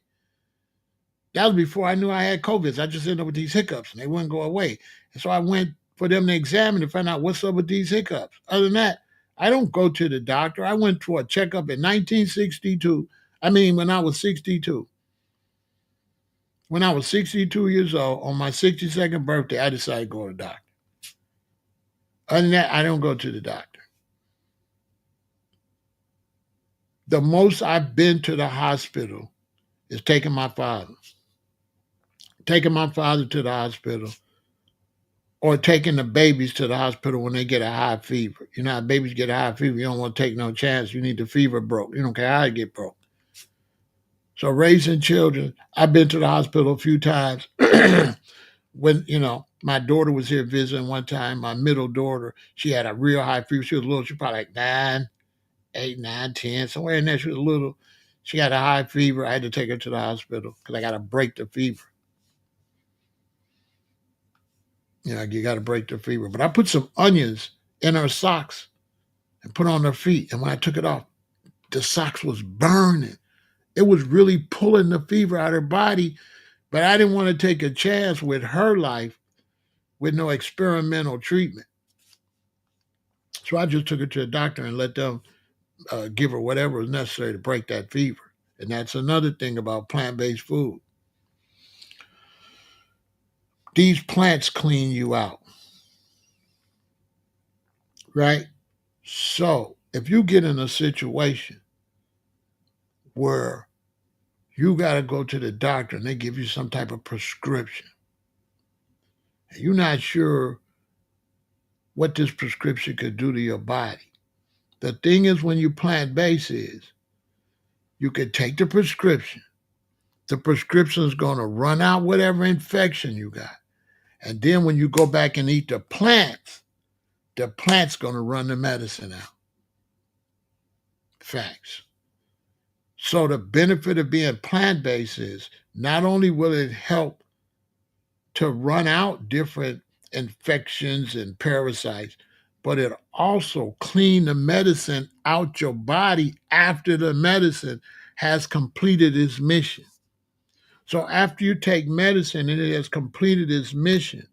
That was before I knew I had COVID. I just ended up with these hiccups and they wouldn't go away. And so I went for them to examine to find out what's up with these hiccups. Other than that, I don't go to the doctor. I went for a checkup in 1962. When I was 62. When I was 62 years old, on my 62nd birthday, I decided to go to the doctor. Other than that, I don't go to the doctor. The most I've been to the hospital is taking my father. Taking my father to the hospital or taking the babies to the hospital when they get a high fever. You know how babies get a high fever, you don't want to take no chance. You need the fever broke. You don't care how it get broke. So raising children, I've been to the hospital a few times. When, my daughter was here visiting one time, my middle daughter, she had a real high fever. She was little. She was probably like 9, 8, 9, 10, somewhere in there. She was little. She had a high fever. I had to take her to the hospital because I got to break the fever. You got to break the fever. But I put some onions in her socks and put on her feet. And when I took it off, the socks was burning. It was really pulling the fever out of her body. But I didn't want to take a chance with her life with no experimental treatment. So I just took her to the doctor and let them give her whatever was necessary to break that fever. And that's another thing about plant-based food. These plants clean you out, right? So if you get in a situation where you got to go to the doctor and they give you some type of prescription, and you're not sure what this prescription could do to your body. The thing is, when you plant-based is, you could take the prescription. The prescription is going to run out whatever infection you got. And then when you go back and eat the plant's going to run the medicine out. Facts. So the benefit of being plant-based is not only will it help to run out different infections and parasites, but it also clean the medicine out your body after the medicine has completed its mission. So after you take medicine and it has completed its mission,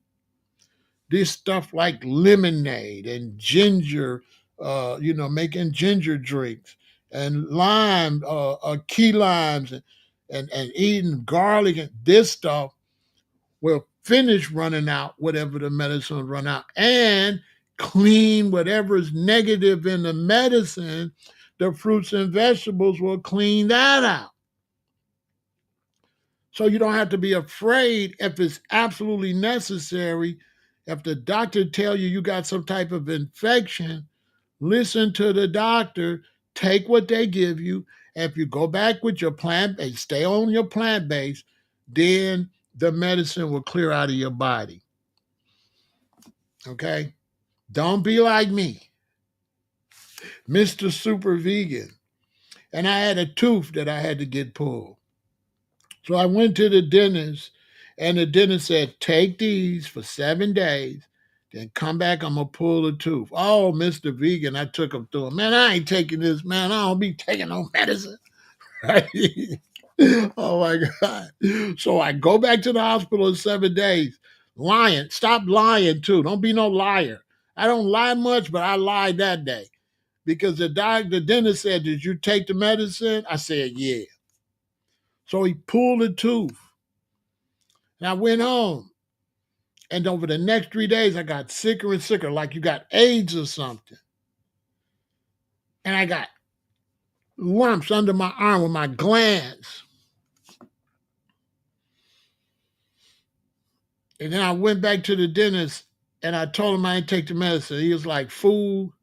this stuff like lemonade and ginger, making ginger drinks and lime, key limes and eating garlic, and this stuff will finish running out whatever the medicine will run out and clean whatever is negative in the medicine. The fruits and vegetables will clean that out. So you don't have to be afraid if it's absolutely necessary. If the doctor tell you you got some type of infection, listen to the doctor, take what they give you. If you go back with your plant base, stay on your plant base, then the medicine will clear out of your body. Okay? Don't be like me, Mr. Super Vegan. And I had a tooth that I had to get pulled. So I went to the dentist, and the dentist said, take these for 7 days, then come back, I'm going to pull the tooth. Oh, Mr. Vegan, I took him through it. Man, I ain't taking this, man. I don't be taking no medicine. Right? Oh, my God. So I go back to the hospital in 7 days. Lying. Stop lying, too. Don't be no liar. I don't lie much, but I lied that day. Because the dentist said, did you take the medicine? I said, yeah. So he pulled the tooth. And I went home. And over the next 3 days, I got sicker and sicker, like you got AIDS or something. And I got lumps under my arm with my glands. And then I went back to the dentist and I told him I didn't take the medicine. He was like, fool,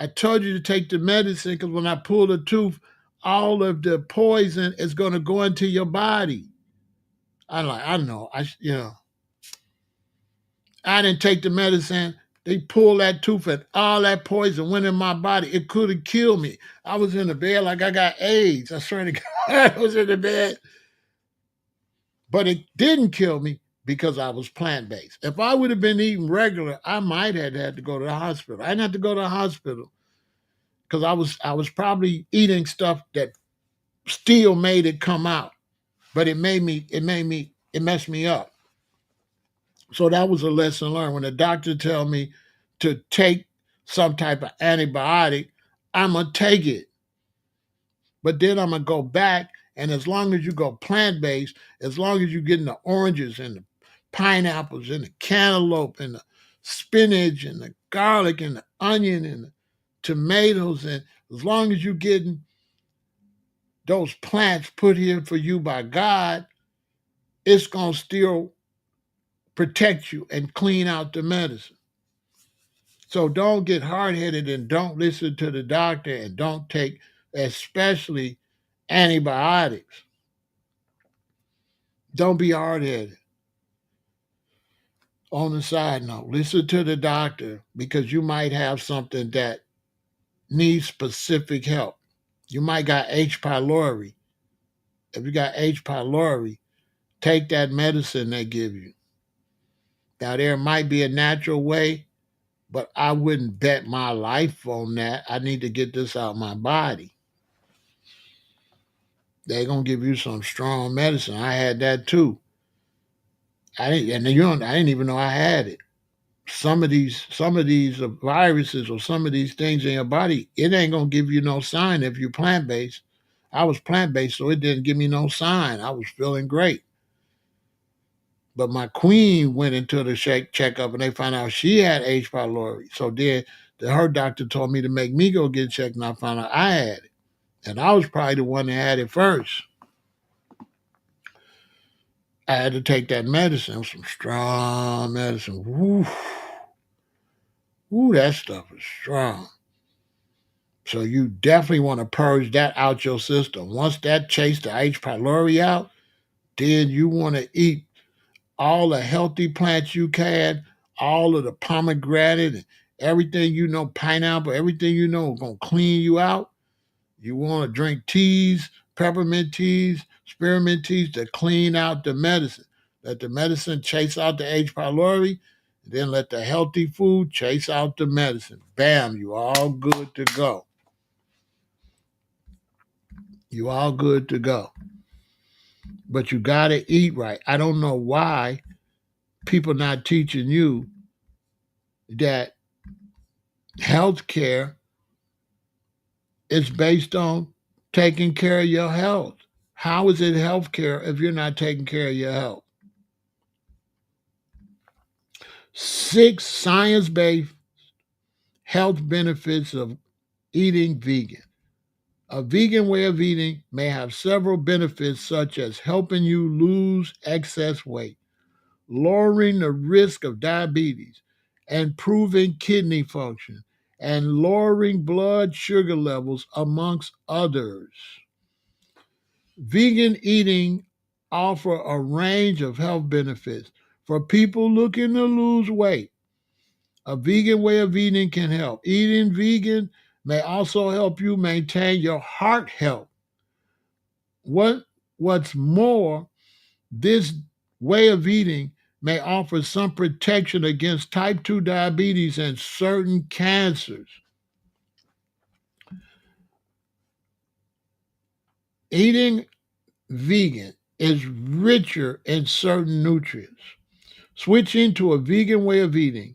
I told you to take the medicine because when I pull the tooth, all of the poison is going to go into your body. I'm like, I know. I didn't take the medicine. They pulled that tooth and all that poison went in my body. It could have killed me. I was in the bed like I got AIDS. I swear to God, I was in the bed. But it didn't kill me because I was plant-based. If I would have been eating regular, I might have had to go to the hospital. I didn't have to go to the hospital because I was probably eating stuff that still made it come out. But it messed me up. So that was a lesson learned. When the doctor tell me to take some type of antibiotic, I'm going to take it. But then I'm going to go back, and as long as you go plant-based, as long as you're getting the oranges and the pineapples and the cantaloupe and the spinach and the garlic and the onion and the tomatoes, and as long as you're getting those plants put here for you by God, it's going to still protect you and clean out the medicine. So don't get hard-headed and don't listen to the doctor and don't take especially antibiotics. Don't be hard-headed. On the side note, listen to the doctor because you might have something that needs specific help. You might got H. pylori. If you got H. pylori, take that medicine they give you. Now, there might be a natural way, but I wouldn't bet my life on that. I need to get this out of my body. They're going to give you some strong medicine. I had that too. I didn't even know I had it. Some of these viruses or some of these things in your body, it ain't going to give you no sign if you're plant-based. I was plant-based, so it didn't give me no sign. I was feeling great. But my queen went into the checkup and they found out she had H. pylori. So then her doctor told me to make me go get checked, and I found out I had it. And I was probably the one that had it first. I had to take that medicine. It was some strong medicine. Woo. Woo, that stuff is strong. So you definitely want to purge that out your system. Once that chased the H. pylori out, then you want to eat all the healthy plants you can, all of the pomegranate and everything pineapple, everything going to clean you out. You want to drink teas, peppermint teas, spearmint teas to clean out the medicine. Let the medicine chase out the H. pylori, then let the healthy food chase out the medicine. Bam, you all good to go. You all good to go. But you got to eat right. I don't know why people not teaching you that healthcare is based on taking care of your health. How is it healthcare if you're not taking care of your health? 6 science-based health benefits of eating vegan. A vegan way of eating may have several benefits, such as helping you lose excess weight, lowering the risk of diabetes, improving kidney function, and lowering blood sugar levels, amongst others. Vegan eating offer a range of health benefits for people looking to lose weight. A vegan way of eating can help. Eating vegan may also help you maintain your heart health. What's more, this way of eating may offer some protection against type 2 diabetes and certain cancers. Eating vegan is richer in certain nutrients. Switching to a vegan way of eating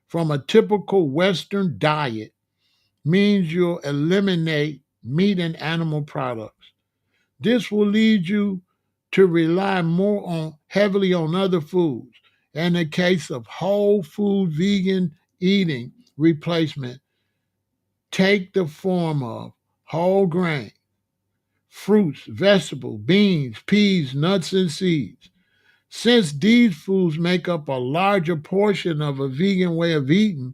from a typical Western diet means you'll eliminate meat and animal products. This will lead you to rely more heavily on other foods. In the case of whole food vegan eating replacement, take the form of whole grain, fruits, vegetables, beans, peas, nuts, and seeds. Since these foods make up a larger portion of a vegan way of eating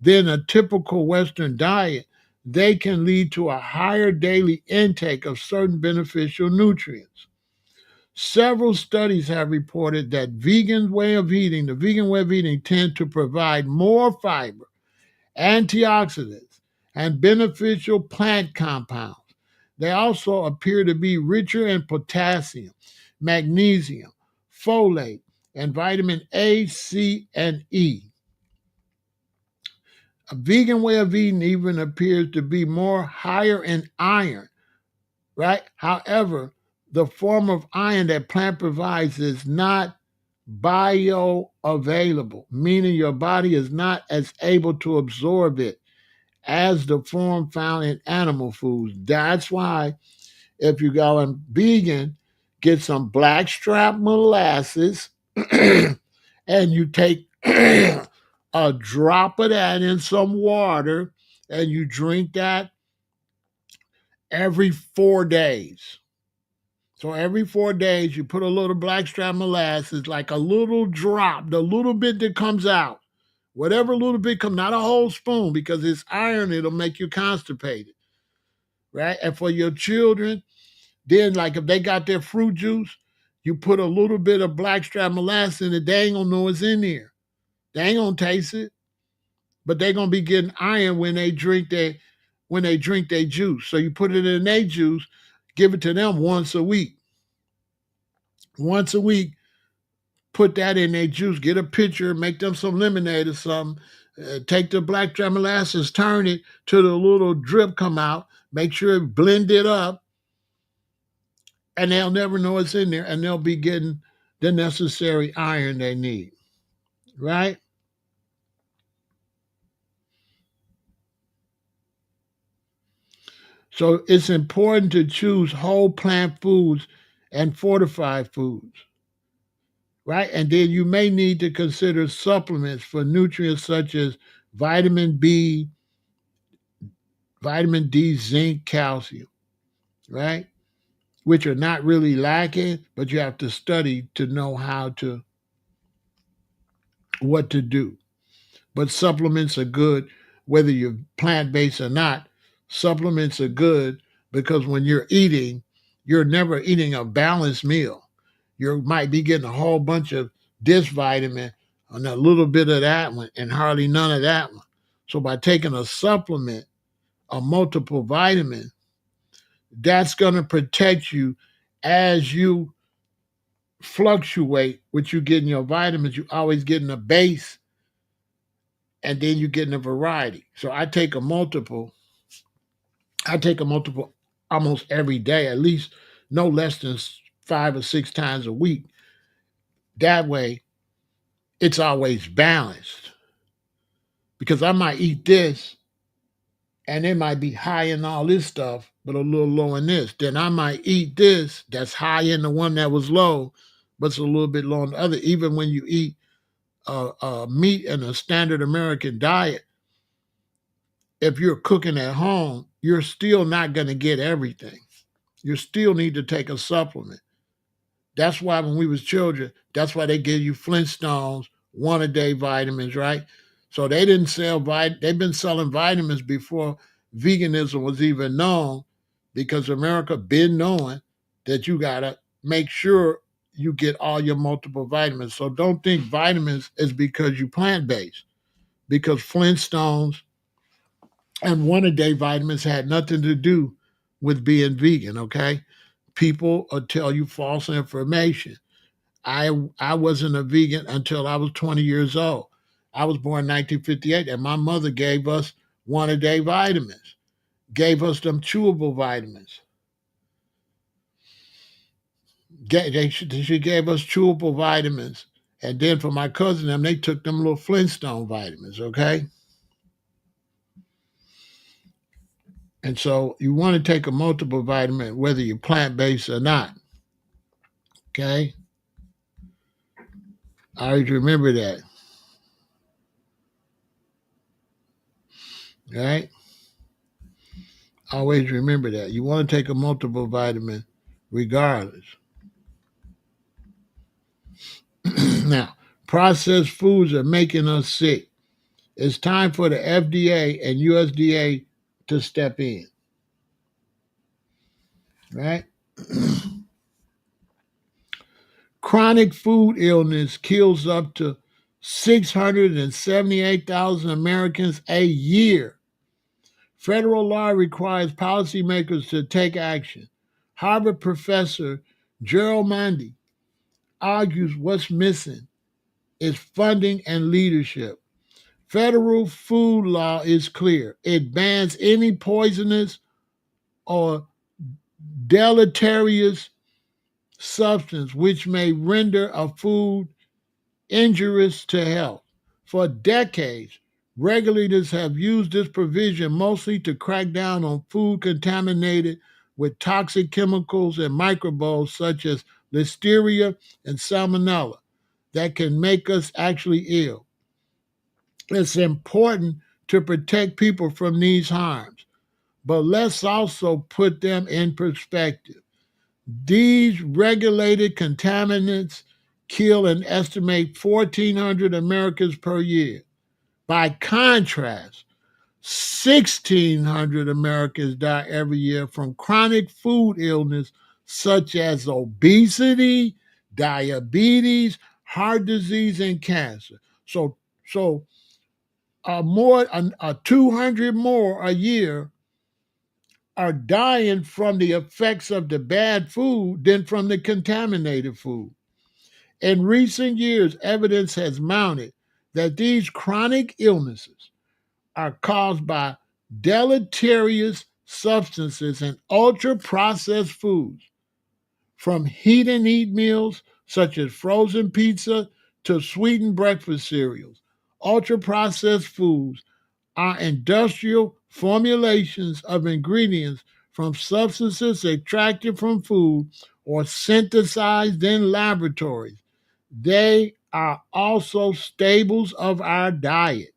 than a typical Western diet, they can lead to a higher daily intake of certain beneficial nutrients. Several studies have reported that the vegan way of eating tend to provide more fiber, antioxidants, and beneficial plant compounds. They also appear to be richer in potassium, magnesium, folate, and vitamin A, C, and E. A vegan way of eating even appears to be more higher in iron, right? However, the form of iron that plant provides is not bioavailable, meaning your body is not as able to absorb it as the form found in animal foods. That's why if you go and vegan, get some blackstrap molasses and you take a drop of that in some water and you drink that every 4 days. So every 4 days, you put a little blackstrap molasses, like a little drop, the little bit that comes out, whatever little bit comes, not a whole spoon, because it's iron, it'll make you constipated, right? And for your children, then like if they got their fruit juice, you put a little bit of blackstrap molasses in it, they ain't gonna know it's in there. They ain't gonna taste it, but they're gonna be getting iron when they drink their juice. So you put it in their juice, give it to them once a week. Once a week, put that in their juice, get a pitcher, make them some lemonade or something, take the blackstrap molasses, turn it till the little drip come out, make sure it blend it up, and they'll never know it's in there, and they'll be getting the necessary iron they need, right? So it's important to choose whole plant foods and fortified foods, right? And then you may need to consider supplements for nutrients such as vitamin B, vitamin D, zinc, calcium, right? Which are not really lacking, but you have to study to know what to do. But supplements are good, whether you're plant based or not. Supplements are good because when you're eating, you're never eating a balanced meal. You might be getting a whole bunch of this vitamin and a little bit of that one and hardly none of that one. So by taking a supplement, a multiple vitamin, that's going to protect you as you fluctuate what you get in your vitamins. You always getting a base and then you getting a variety. So I take a multiple almost every day, at least no less than 5 or 6 times a week. That way, it's always balanced because I might eat this and it might be high in all this stuff, but a little low in this. Then I might eat this that's high in the one that was low, but it's a little bit low in the other. Even when you eat meat in a standard American diet, if you're cooking at home, you're still not going to get everything. You still need to take a supplement That's why when we was children, that's why they give you Flintstones, one a day vitamins, right? So they didn't sell they've been selling vitamins before veganism was even known, because America been knowing that you gotta make sure you get all your multiple vitamins. So don't think vitamins is because you plant-based, because Flintstones and one a day vitamins had nothing to do with being vegan, okay? People will tell you false information. I wasn't a vegan until I was 20 years old. I was born in 1958, and my mother gave us one a day vitamins, gave us them chewable vitamins. She gave us chewable vitamins. And then for my cousin, them, they took them little Flintstone vitamins, okay? And so you want to take a multiple vitamin, whether you're plant based or not, okay? I always remember that, right? Always remember that. You want to take a multiple vitamin regardless. Now, processed foods are making us sick. It's time for the FDA and USDA to step in, right? Chronic food illness kills up to 678,000 Americans a year. Federal law requires policymakers to take action. Harvard professor Gerald Mandy argues what's missing is funding and leadership. Federal food law is clear. It bans any poisonous or deleterious substance which may render a food injurious to health. For decades, regulators have used this provision mostly to crack down on food contaminated with toxic chemicals and microbes such as listeria and salmonella that can make us actually ill. It's important to protect people from these harms, but let's also put them in perspective. These regulated contaminants kill an estimated 1,400 Americans per year. By contrast, 1,600 Americans die every year from chronic food illness such as obesity, diabetes, heart disease, and cancer. So more 200 more a year are dying from the effects of the bad food than from the contaminated food. In recent years, evidence has mounted that these chronic illnesses are caused by deleterious substances in ultra processed foods, from heat and eat meals such as frozen pizza to sweetened breakfast cereals. Ultra processed foods are industrial formulations of ingredients from substances extracted from food or synthesized in laboratories. They are also staples of our diet.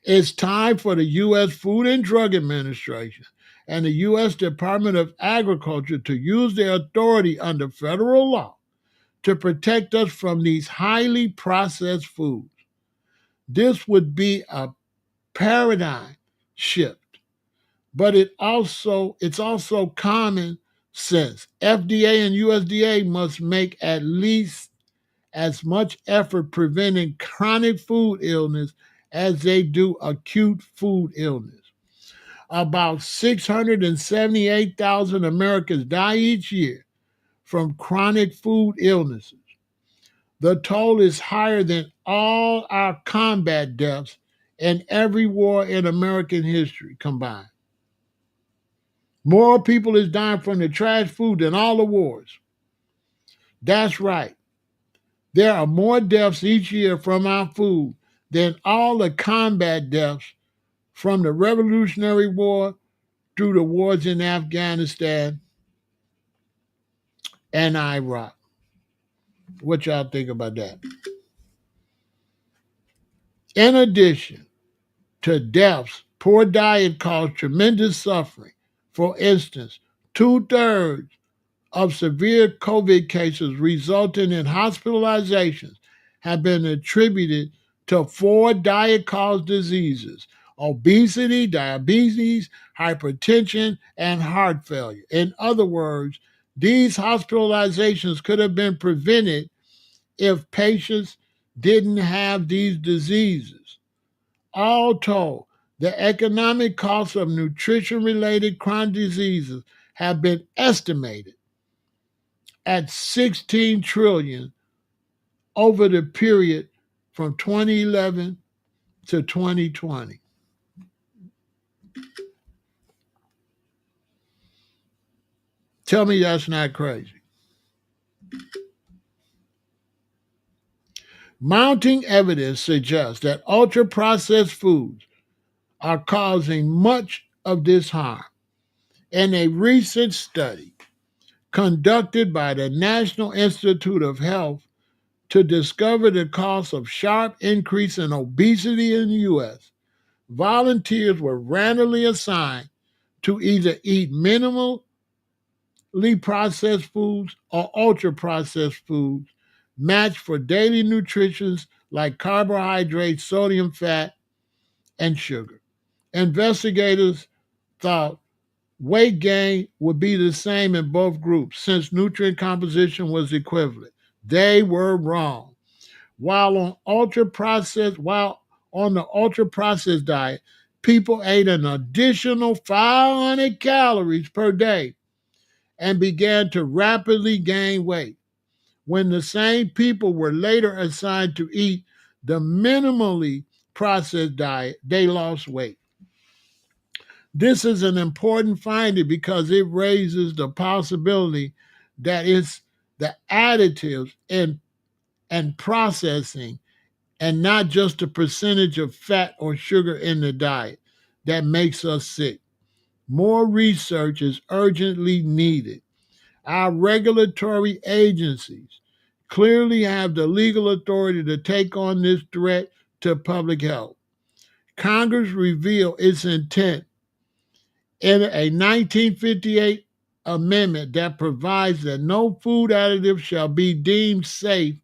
It's time for the U.S. Food and Drug Administration and the U.S. Department of Agriculture to use their authority under federal law to protect us from these highly processed foods. This would be a paradigm shift, but it's also common sense. FDA and USDA must make at least as much effort preventing chronic food illness as they do acute food illness. About 678,000 Americans die each year from chronic food illnesses. The toll is higher than all our combat deaths in every war in American history combined. More people is dying from the trash food than all the wars. That's right. There are more deaths each year from our food than all the combat deaths from the Revolutionary War through the wars in Afghanistan and Iraq. What y'all think about that? In addition to deaths, poor diet caused tremendous suffering. For instance, 2/3 of severe COVID cases resulting in hospitalizations have been attributed to 4 diet-caused diseases: obesity, diabetes, hypertension, and heart failure. In other words, these hospitalizations could have been prevented if patients didn't have these diseases. All told, the economic costs of nutrition-related chronic diseases have been estimated at 16 trillion over the period from 2011 to 2020. Tell me that's not crazy. Mounting evidence suggests that ultra-processed foods are causing much of this harm. In a recent study conducted by the National Institute of Health to discover the cause of sharp increase in obesity in the U.S., volunteers were randomly assigned to either eat minimally processed foods or ultra-processed foods matched for daily nutrition like carbohydrates, sodium, fat, and sugar. Investigators thought weight gain would be the same in both groups since nutrient composition was equivalent. They were wrong. While on the ultra processed diet, people ate an additional 500 calories per day and began to rapidly gain weight. When the same people were later assigned to eat the minimally processed diet, they lost weight. This is an important finding because it raises the possibility that it's the additives and processing and not just the percentage of fat or sugar in the diet that makes us sick. More research is urgently needed. Our regulatory agencies clearly have the legal authority to take on this threat to public health. Congress revealed its intent in a 1958 amendment that provides that no food additive shall be deemed safe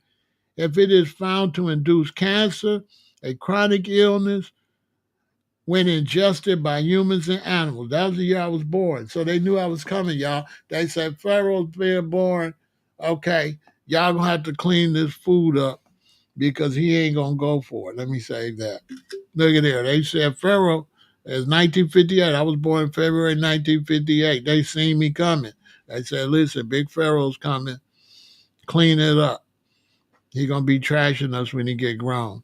if it is found to induce cancer, a chronic illness, when ingested by humans and animals. That was the year I was born. So they knew I was coming, y'all. They said, Pharaoh's being born. Okay, y'all gonna have to clean this food up because he ain't gonna go for it. Let me say that. Look at there. They said Pharaoh is 1958. I was born in February 1958. They seen me coming. They said, listen, Big Pharaoh's coming. Clean it up. He gonna be trashing us when he get grown.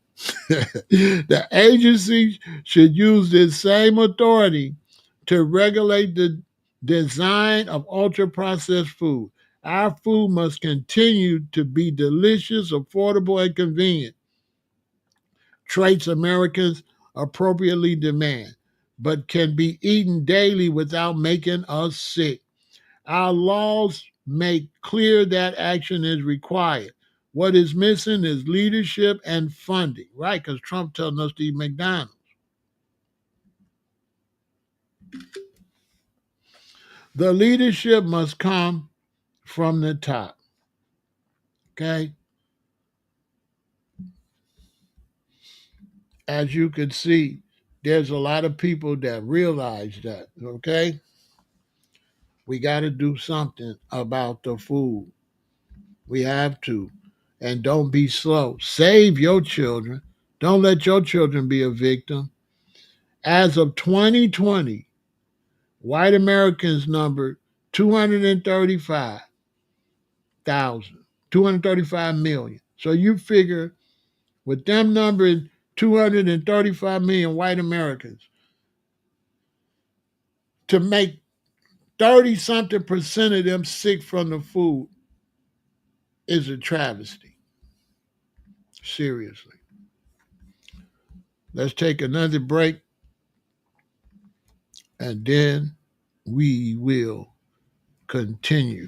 The agency should use this same authority to regulate the design of ultra-processed food. Our food must continue to be delicious, affordable, and convenient, traits Americans appropriately demand, but can be eaten daily without making us sick. Our laws make clear that action is required. What is missing is leadership and funding, right? Because Trump telling us to eat McDonald's. The leadership must come from the top, okay? As you can see, there's a lot of people that realize that, okay? We got to do something about the food. We have to. And don't be slow. Save your children. Don't let your children be a victim. As of 2020, white Americans numbered 235 million. So you figure with them numbering 235 million white Americans, to make 30-something% of them sick from the food is a travesty. Seriously. Let's take another break and then we will continue.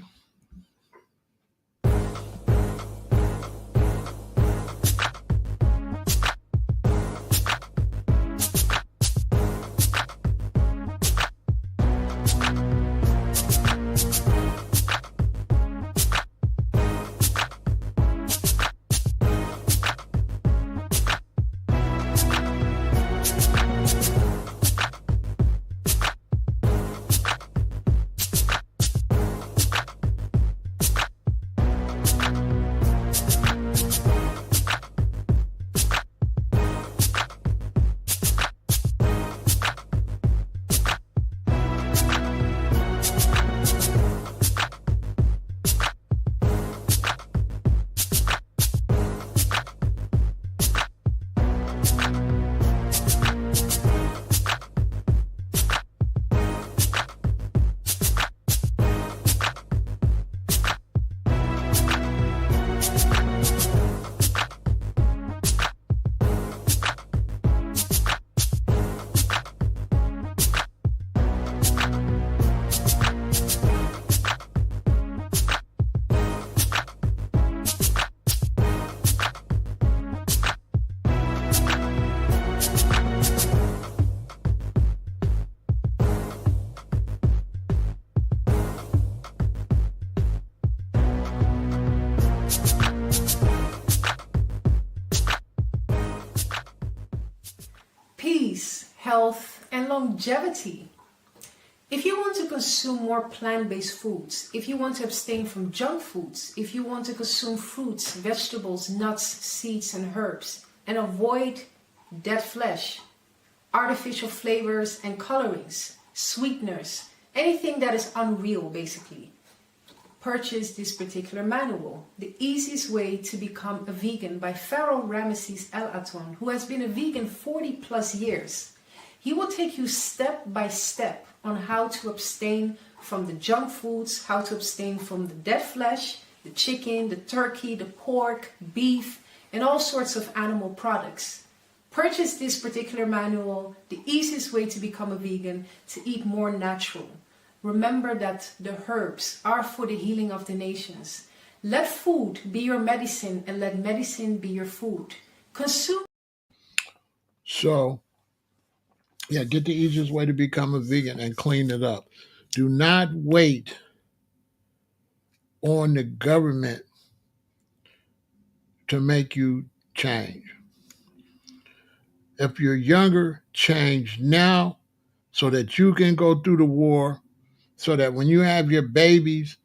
health, and longevity. If you want to consume more plant-based foods, if you want to abstain from junk foods, if you want to consume fruits, vegetables, nuts, seeds, and herbs, and avoid dead flesh, artificial flavors and colorings, sweeteners, anything that is unreal basically, purchase this particular manual, The Easiest Way to Become a Vegan by Pharaoh Ramesses El Aton, who has been a vegan 40 plus years. He will take you step by step on how to abstain from the junk foods, how to abstain from the dead flesh, the chicken, the turkey, the pork, beef, and all sorts of animal products. Purchase this particular manual, The Easiest Way to Become a Vegan, to eat more natural. Remember that the herbs are for the healing of the nations. Let food be your medicine and let medicine be your food. Consume. So, yeah, get the easiest way to become a vegan and clean it up. Do not wait on the government to make you change. If you're younger, change now so that you can go through the war, so that when you have your babies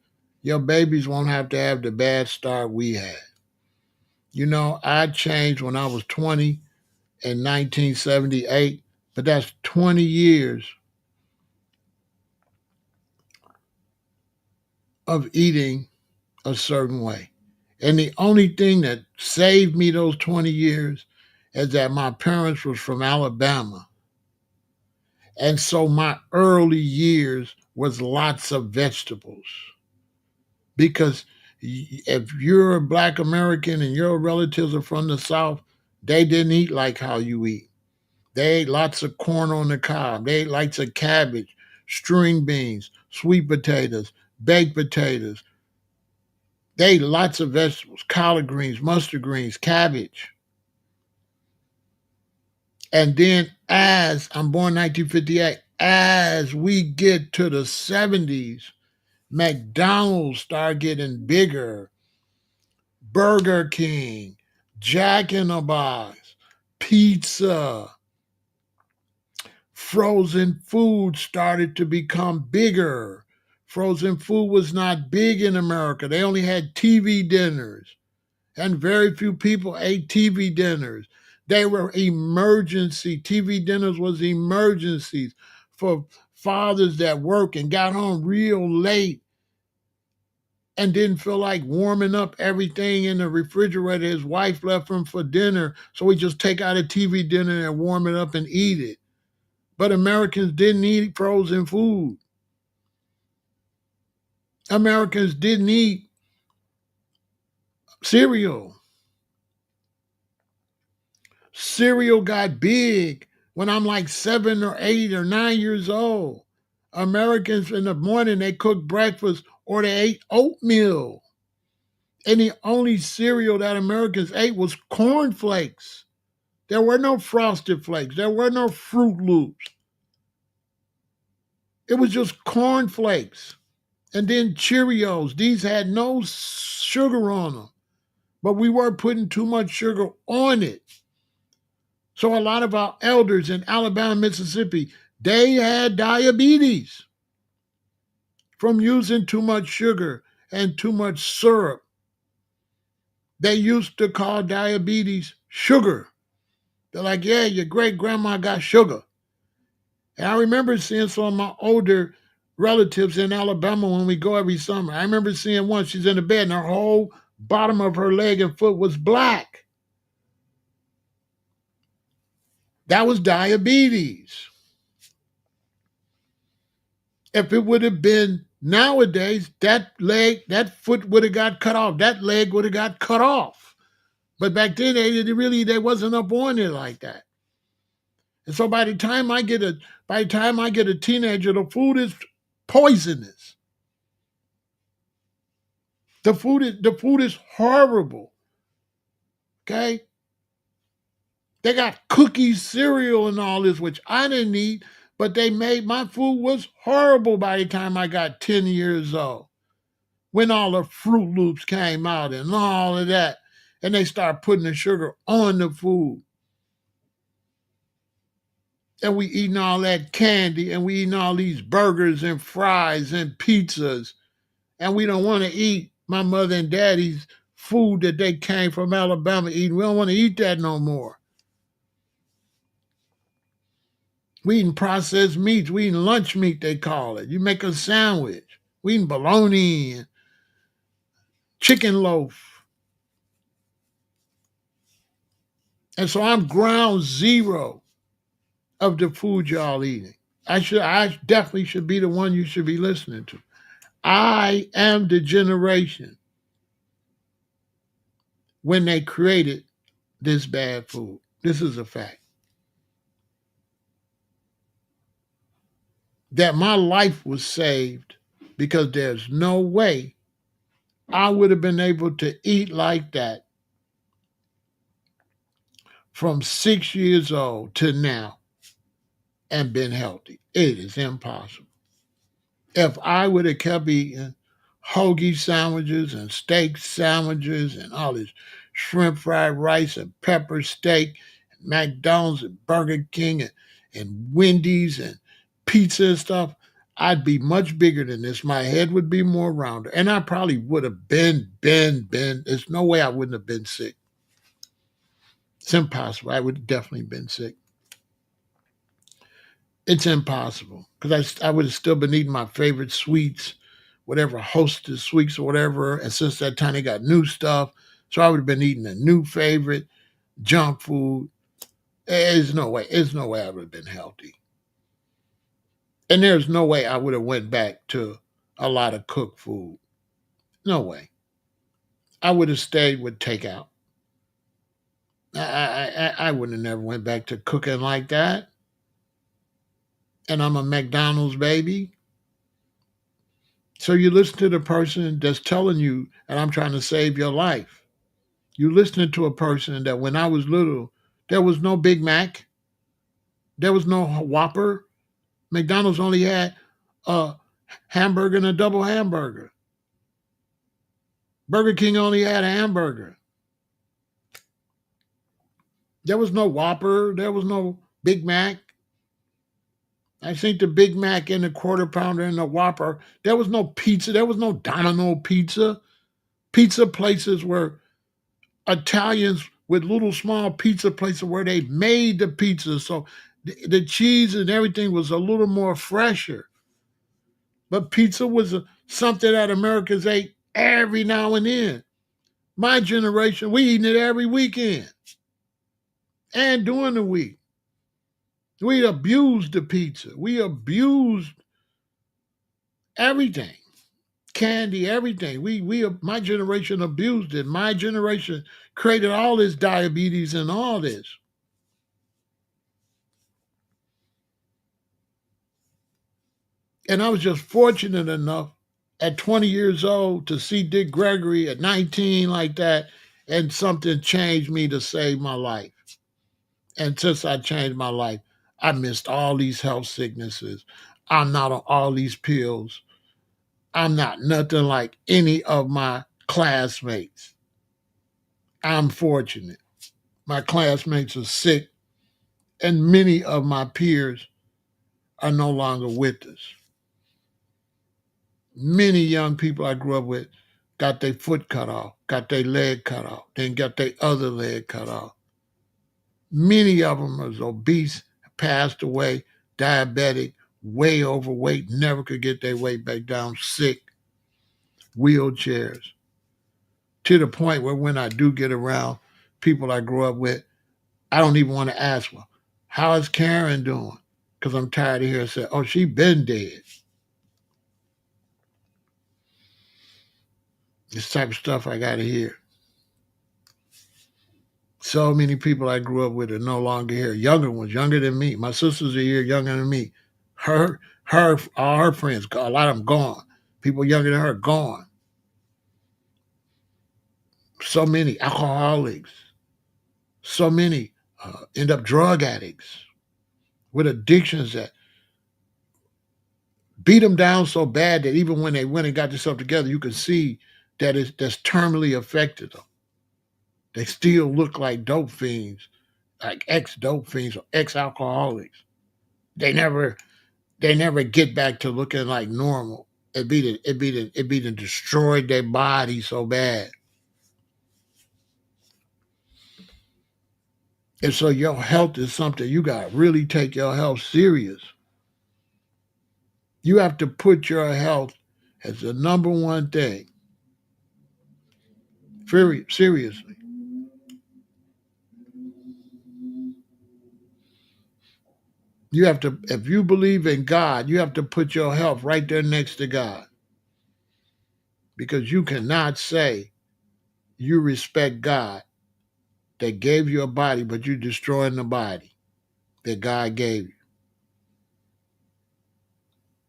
won't have to have the bad start we had. You know, I changed when I was 20 in 1978, but that's 20 years of eating a certain way. And the only thing that saved me those 20 years is that my parents was from Alabama. And so my early years was lots of vegetables. Because if you're a Black American and your relatives are from the South, they didn't eat like how you eat. They ate lots of corn on the cob. They ate lots of cabbage, string beans, sweet potatoes, baked potatoes. They ate lots of vegetables, collard greens, mustard greens, cabbage. And then as I'm born 1958, as we get to the 70s, McDonald's started getting bigger. Burger King, Jack in the Box, pizza, frozen food started to become bigger. Frozen food was not big in America. They only had TV dinners, and very few people ate TV dinners. They were emergency. TV dinners was emergencies for fathers that work and got home real late and didn't feel like warming up everything in the refrigerator his wife left him for dinner. So we just take out a TV dinner and warm it up and eat it. But Americans didn't eat frozen food. Americans didn't eat cereal. Cereal got big when I'm like 7 or 8 or 9 years old. Americans in the morning, they cooked breakfast or they ate oatmeal. And the only cereal that Americans ate was cornflakes. There were no Frosted Flakes. There were no Fruit Loops. It was just cornflakes. And then Cheerios. These had no sugar on them. But we were putting too much sugar on it. So a lot of our elders in Alabama, Mississippi, they had diabetes from using too much sugar and too much syrup. They used to call diabetes sugar. They're like, yeah, your great grandma got sugar. And I remember seeing some of my older relatives in Alabama when we go every summer. I remember seeing one, she's in the bed and her whole bottom of her leg and foot was black. That was diabetes. If it would have been nowadays, that foot would have got cut off. That leg would have got cut off. But back then, they wasn't up on it like that. And so by the time I get a teenager, the food is poisonous. The food is horrible. Okay? They got cookies, cereal, and all this, which I didn't eat, but they made my food was horrible by the time I got 10 years old. When all the Fruit Loops came out and all of that, and they start putting the sugar on the food. And we eating all that candy and we eating all these burgers and fries and pizzas. And we don't want to eat my mother and daddy's food that they came from Alabama eating. We don't want to eat that no more. We eating processed meats. We eating lunch meat, they call it. You make a sandwich. We eating bologna and chicken loaf. And so I'm ground zero of the food y'all eating. I definitely should be the one you should be listening to. I am the generation when they created this bad food. This is a fact. That my life was saved because there's no way I would have been able to eat like that from 6 years old to now and been healthy. It is impossible. If I would have kept eating hoagie sandwiches and steak sandwiches and all this shrimp fried rice and pepper steak, and McDonald's and Burger King and Wendy's and pizza and stuff, I'd be much bigger than this. My head would be more rounder. And I probably would have been. There's no way I wouldn't have been sick. It's impossible. I would have definitely been sick. It's impossible because I would have still been eating my favorite sweets, whatever hostess sweets or whatever. And since that time, they got new stuff. So I would have been eating a new favorite junk food. There's no way. There's no way I would have been healthy. And there's no way I would have went back to a lot of cooked food. No way. I would have stayed with takeout. I would have never went back to cooking like that. And I'm a McDonald's baby. So you listen to the person that's telling you, and I'm trying to save your life. You listening to a person that when I was little, there was no Big Mac, there was no Whopper. McDonald's only had a hamburger and a double hamburger. Burger King only had a hamburger. There was no Whopper, there was no Big Mac. I think the Big Mac and the quarter pounder and the Whopper, there was no pizza, there was no Domino pizza. Pizza places were Italians with little small pizza places where they made the pizza. So the cheese and everything was a little more fresher. But pizza was something that Americans ate every now and then. My generation, we eating it every weekend and during the week. We abused the pizza. We abused everything. Candy, everything. My generation abused it. My generation created all this diabetes and all this. And I was just fortunate enough at 20 years old to see Dick Gregory at 19 like that, and something changed me to save my life. And since I changed my life, I missed all these health sicknesses. I'm not on all these pills. I'm not nothing like any of my classmates. I'm fortunate. My classmates are sick, and many of my peers are no longer with us. Many young people I grew up with got their foot cut off, got their leg cut off, then got their other leg cut off. Many of them was obese, passed away, diabetic, way overweight, never could get their weight back down, sick, wheelchairs. To the point where when I do get around people I grew up with, I don't even want to ask, well, how is Karen doing? Because I'm tired of hearing say, oh, she been dead. This type of stuff I got to hear. So many people I grew up with are no longer here. Younger ones, younger than me. My sister's a year younger than me. All her friends, a lot of them gone. People younger than her, gone. So many alcoholics. So many end up drug addicts with addictions that beat them down so bad that even when they went and got themselves together, you can see that that's terminally affected them. They still look like dope fiends, like ex dope fiends or ex alcoholics. They never they never get back to looking like normal. It be to destroyed their body so bad. And so your health is something you got to really take your health serious. You have to put your health as the number one thing. Seriously. You have to, if you believe in God, you have to put your health right there next to God. Because you cannot say you respect God that gave you a body, but you're destroying the body that God gave you.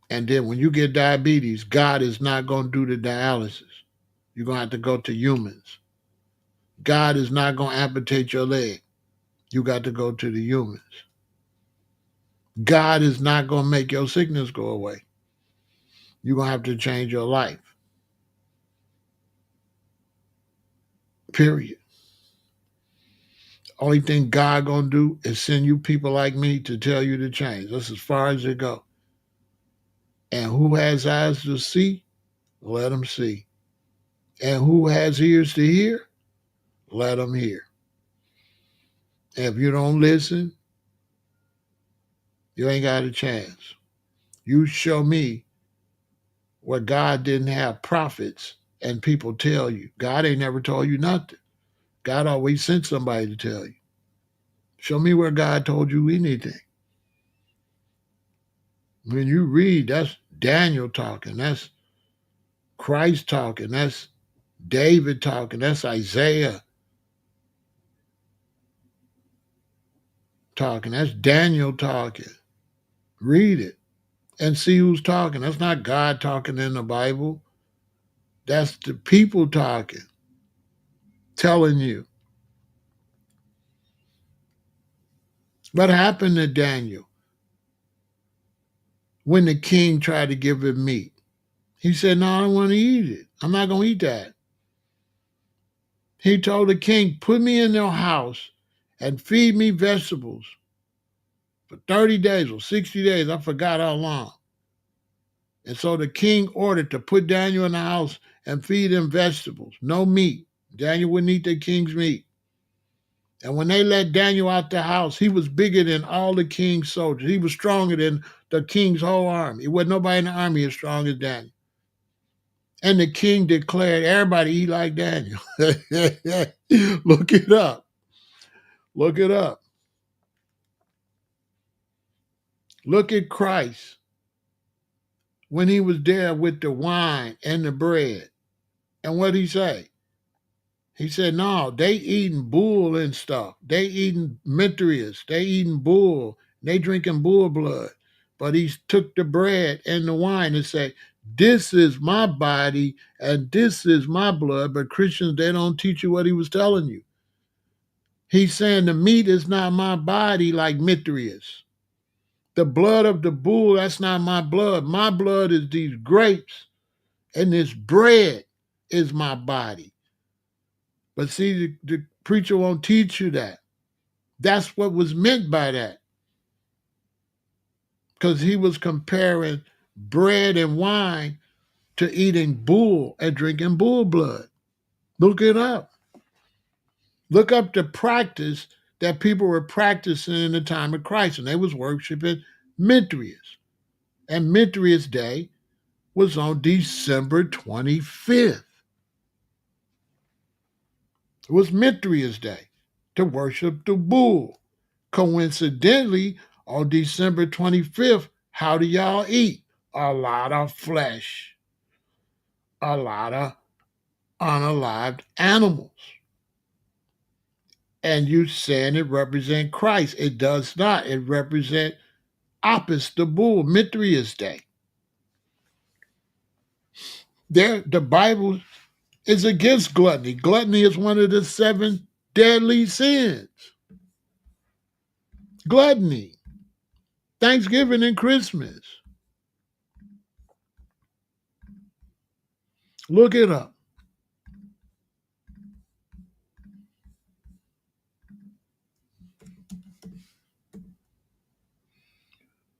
And then when you get diabetes, God is not going to do the dialysis. You're going to have to go to humans. God is not going to amputate your leg. You got to go to the humans. God is not going to make your sickness go away. You're going to have to change your life. Period. Only thing God going to do is send you people like me to tell you to change. That's as far as it goes. And who has eyes to see, let them see. And who has ears to hear, let them hear. And if you don't listen, you ain't got a chance. You show me where God didn't have prophets and people tell you. God ain't never told you nothing. God always sent somebody to tell you. Show me where God told you anything. When you read, that's Daniel talking. That's Christ talking. That's David talking. That's Isaiah talking. That's Daniel talking. Read it and see who's talking. That's not God talking in the Bible. That's the people talking, telling you. What happened to Daniel when the king tried to give him meat? He said, no, I don't want to eat it. I'm not going to eat that. He told the king, put me in your house and feed me vegetables for 30 days or 60 days. I forgot how long. And so the king ordered to put Daniel in the house and feed him vegetables, no meat. Daniel wouldn't eat the king's meat. And when they let Daniel out the house, he was bigger than all the king's soldiers. He was stronger than the king's whole army. It wasn't nobody in the army as strong as Daniel. And the king declared everybody eat like Daniel. Look it up. Look it up. Look at Christ when he was there with the wine and the bread. And what did he say? He said, no, they eating bull and stuff. They eating Mithrius. They eating bull. They drinking bull blood. But he took the bread and the wine and said, this is my body and this is my blood. But Christians, they don't teach you what he was telling you. He's saying the meat is not my body like Mithrius. The blood of the bull, that's not my blood. My blood is these grapes and this bread is my body. But see, the preacher won't teach you that. That's what was meant by that. Because he was comparing bread and wine to eating bull and drinking bull blood. Look it up. Look up the practice that people were practicing in the time of Christ, and they was worshiping Mithrius. And Mithrius Day was on December 25th. It was Mithrius Day to worship the bull. Coincidentally, on December 25th, how do y'all eat? A lot of flesh, a lot of unalived animals. And you saying it represent Christ. It does not. It represent Apis, the bull, Mithrius Day. The Bible is against gluttony. Gluttony is one of the 7 deadly sins. Gluttony. Thanksgiving and Christmas. Look it up.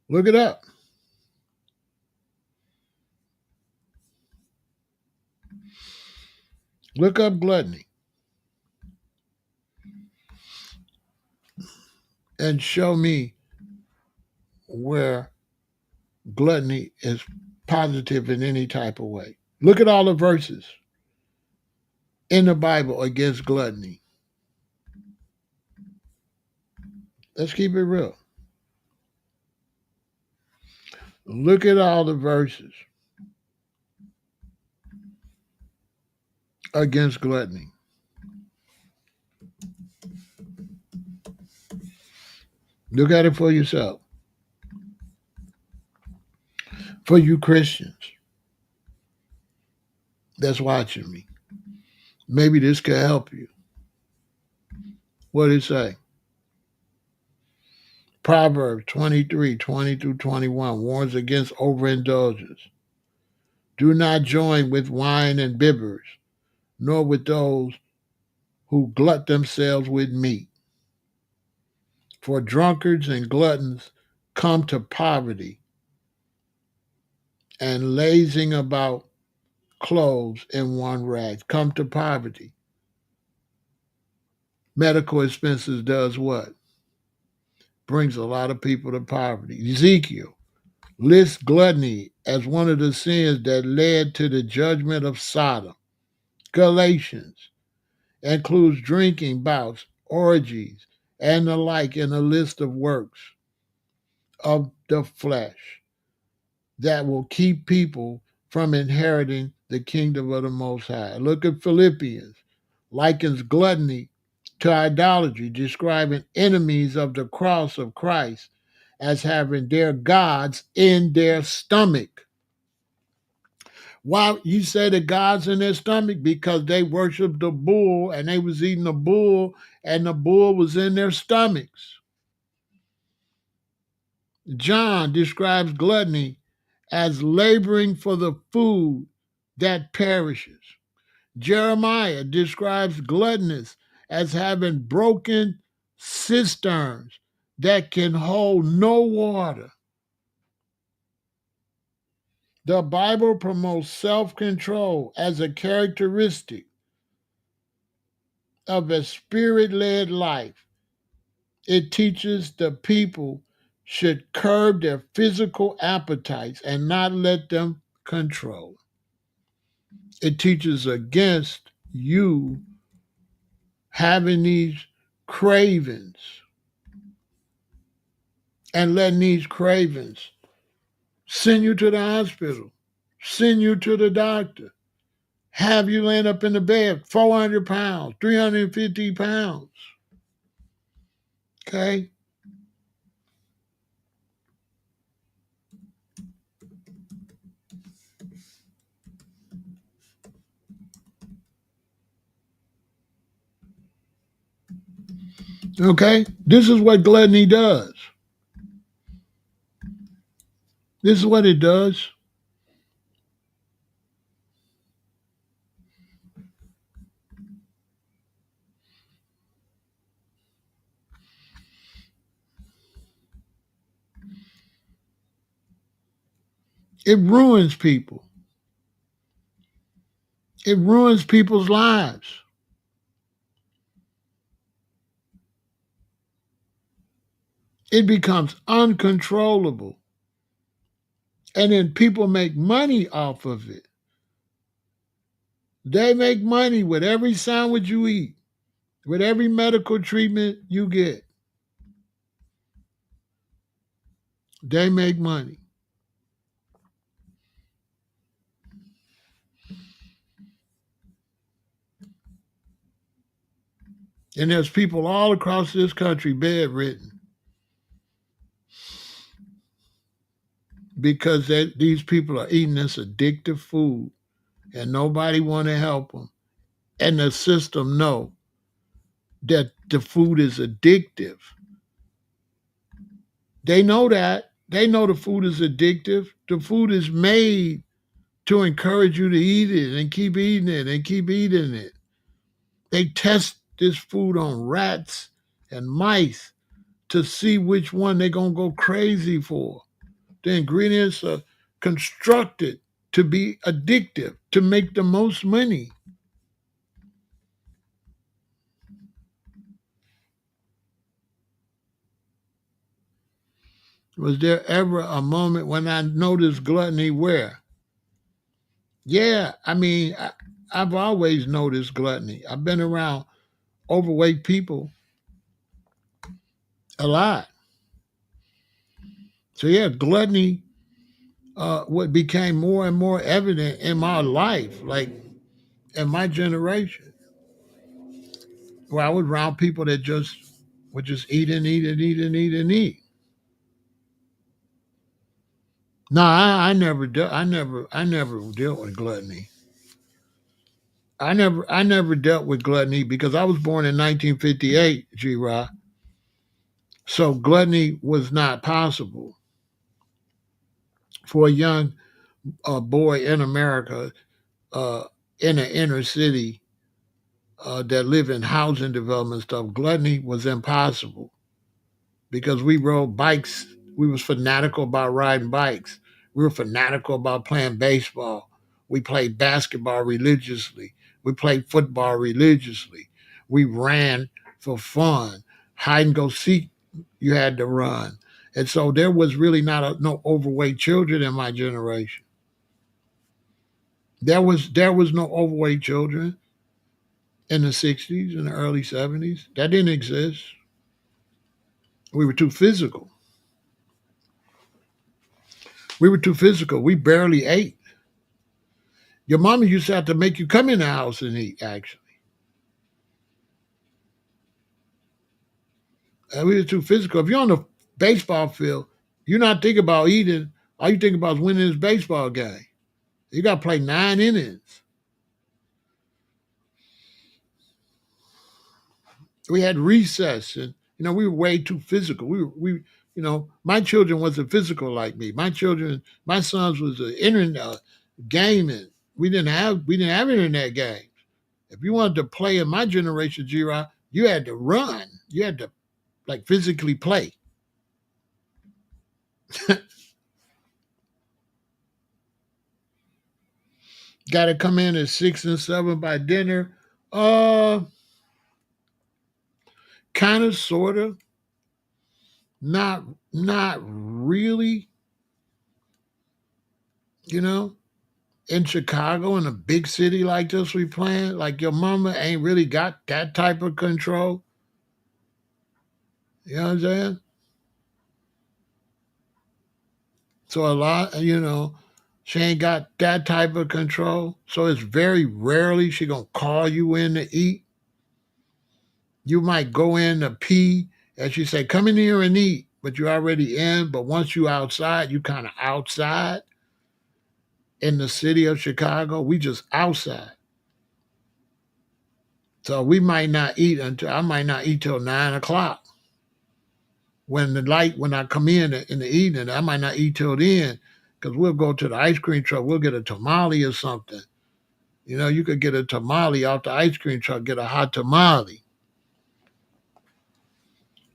Look it up. Look up gluttony and show me where gluttony is positive in any type of way. Look at all the verses in the Bible against gluttony. Let's keep it real. Look at all the verses against gluttony. Look at it for yourself. For you Christians that's watching me, maybe this could help you. What did it say? Proverbs 23:20-21 warns against overindulgence. Do not join with wine and bibbers, nor with those who glut themselves with meat. For drunkards and gluttons come to poverty, and lazing about clothes in one rag come to poverty. Medical expenses does what? Brings a lot of people to poverty. Ezekiel lists gluttony as one of the sins that led to the judgment of Sodom. Galatians includes drinking bouts, orgies, and the like in a list of works of the flesh that will keep people from inheriting the kingdom of the Most High. Look at Philippians, likens gluttony to idolatry, describing enemies of the cross of Christ as having their gods in their stomach. Why you say the gods in their stomach? Because they worshiped the bull and they was eating the bull and the bull was in their stomachs. John describes gluttony as laboring for the food that perishes. Jeremiah describes gluttonous as having broken cisterns that can hold no water. The Bible promotes self-control as a characteristic of a spirit-led life. It teaches the people should curb their physical appetites and not let them control. It teaches against you having these cravings and letting these cravings send you to the hospital, send you to the doctor, have you laying up in the bed 400 pounds, 350 pounds. Okay? Okay? This is what gluttony does. This is what it does. It ruins people. It ruins people's lives. It becomes uncontrollable. And then people make money off of it. They make money with every sandwich you eat, with every medical treatment you get. They make money. And there's people all across this country bedridden because these people are eating this addictive food and nobody want to help them. And the system know that the food is addictive. They know that. They know the food is addictive. The food is made to encourage you to eat it and keep eating it and keep eating it. They test this food on rats and mice to see which one they're going to go crazy for. The ingredients are constructed to be addictive, to make the most money. Was there ever a moment when I noticed gluttony where? Yeah, I mean, I've always noticed gluttony. I've been around overweight people a lot. So yeah, gluttony what became more and more evident in my life, like in my generation, where I was around people that just would just eat and eat and eat and eat and eat. No, I never dealt with gluttony. I never dealt with gluttony because I was born in 1958, G. Rock. So gluttony was not possible for a young boy in America, uh, in an inner city that live in housing development stuff. Gluttony was impossible because we rode bikes. We was fanatical about riding bikes. We were fanatical about playing baseball. We played basketball religiously. We played football religiously. We ran for fun. Hide and go seek, you had to run. And so there was really no overweight children in my generation. There was no overweight children in the 60s and the early 70s. That didn't exist. We were too physical. We were too physical. We barely ate. Your mama used to have to make you come in the house and eat, actually. We were too physical. If you're on the baseball field, you're not thinking about eating. All you think about is winning this baseball game. You got to play 9 innings. We had recess, and we were way too physical. My children wasn't physical like me. My sons was internet gaming. We didn't have internet games. If you wanted to play in my generation, G-Rock, you had to run. You had to like physically play. Got to come in at 6 and 7 by dinner. Uh, Kind of, sort of, not really. You know, in Chicago, in a big city like this, we playing like your mama ain't really got that type of control. You know what I'm saying? So a lot, she ain't got that type of control. So it's very rarely she gonna call you in to eat. You might go in to pee and she say, come in here and eat, but you're already in. But once you outside, you kind of outside in the city of Chicago. We just outside. So I might not eat till 9 o'clock. When I come in the evening, I might not eat till then because we'll go to the ice cream truck. We'll get a tamale or something. You could get a tamale off the ice cream truck, get a hot tamale.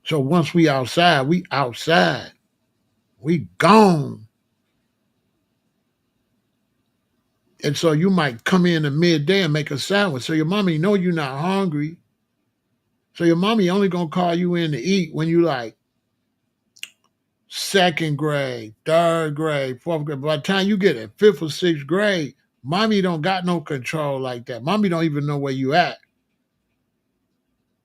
So once we outside, we outside. We gone. And so you might come in at midday and make a sandwich. So your mommy know you're not hungry. So your mommy only gonna call you in to eat when you like second grade, third grade, fourth grade. By the time you get in fifth or sixth grade, mommy don't got no control like that. Mommy don't even know where you at.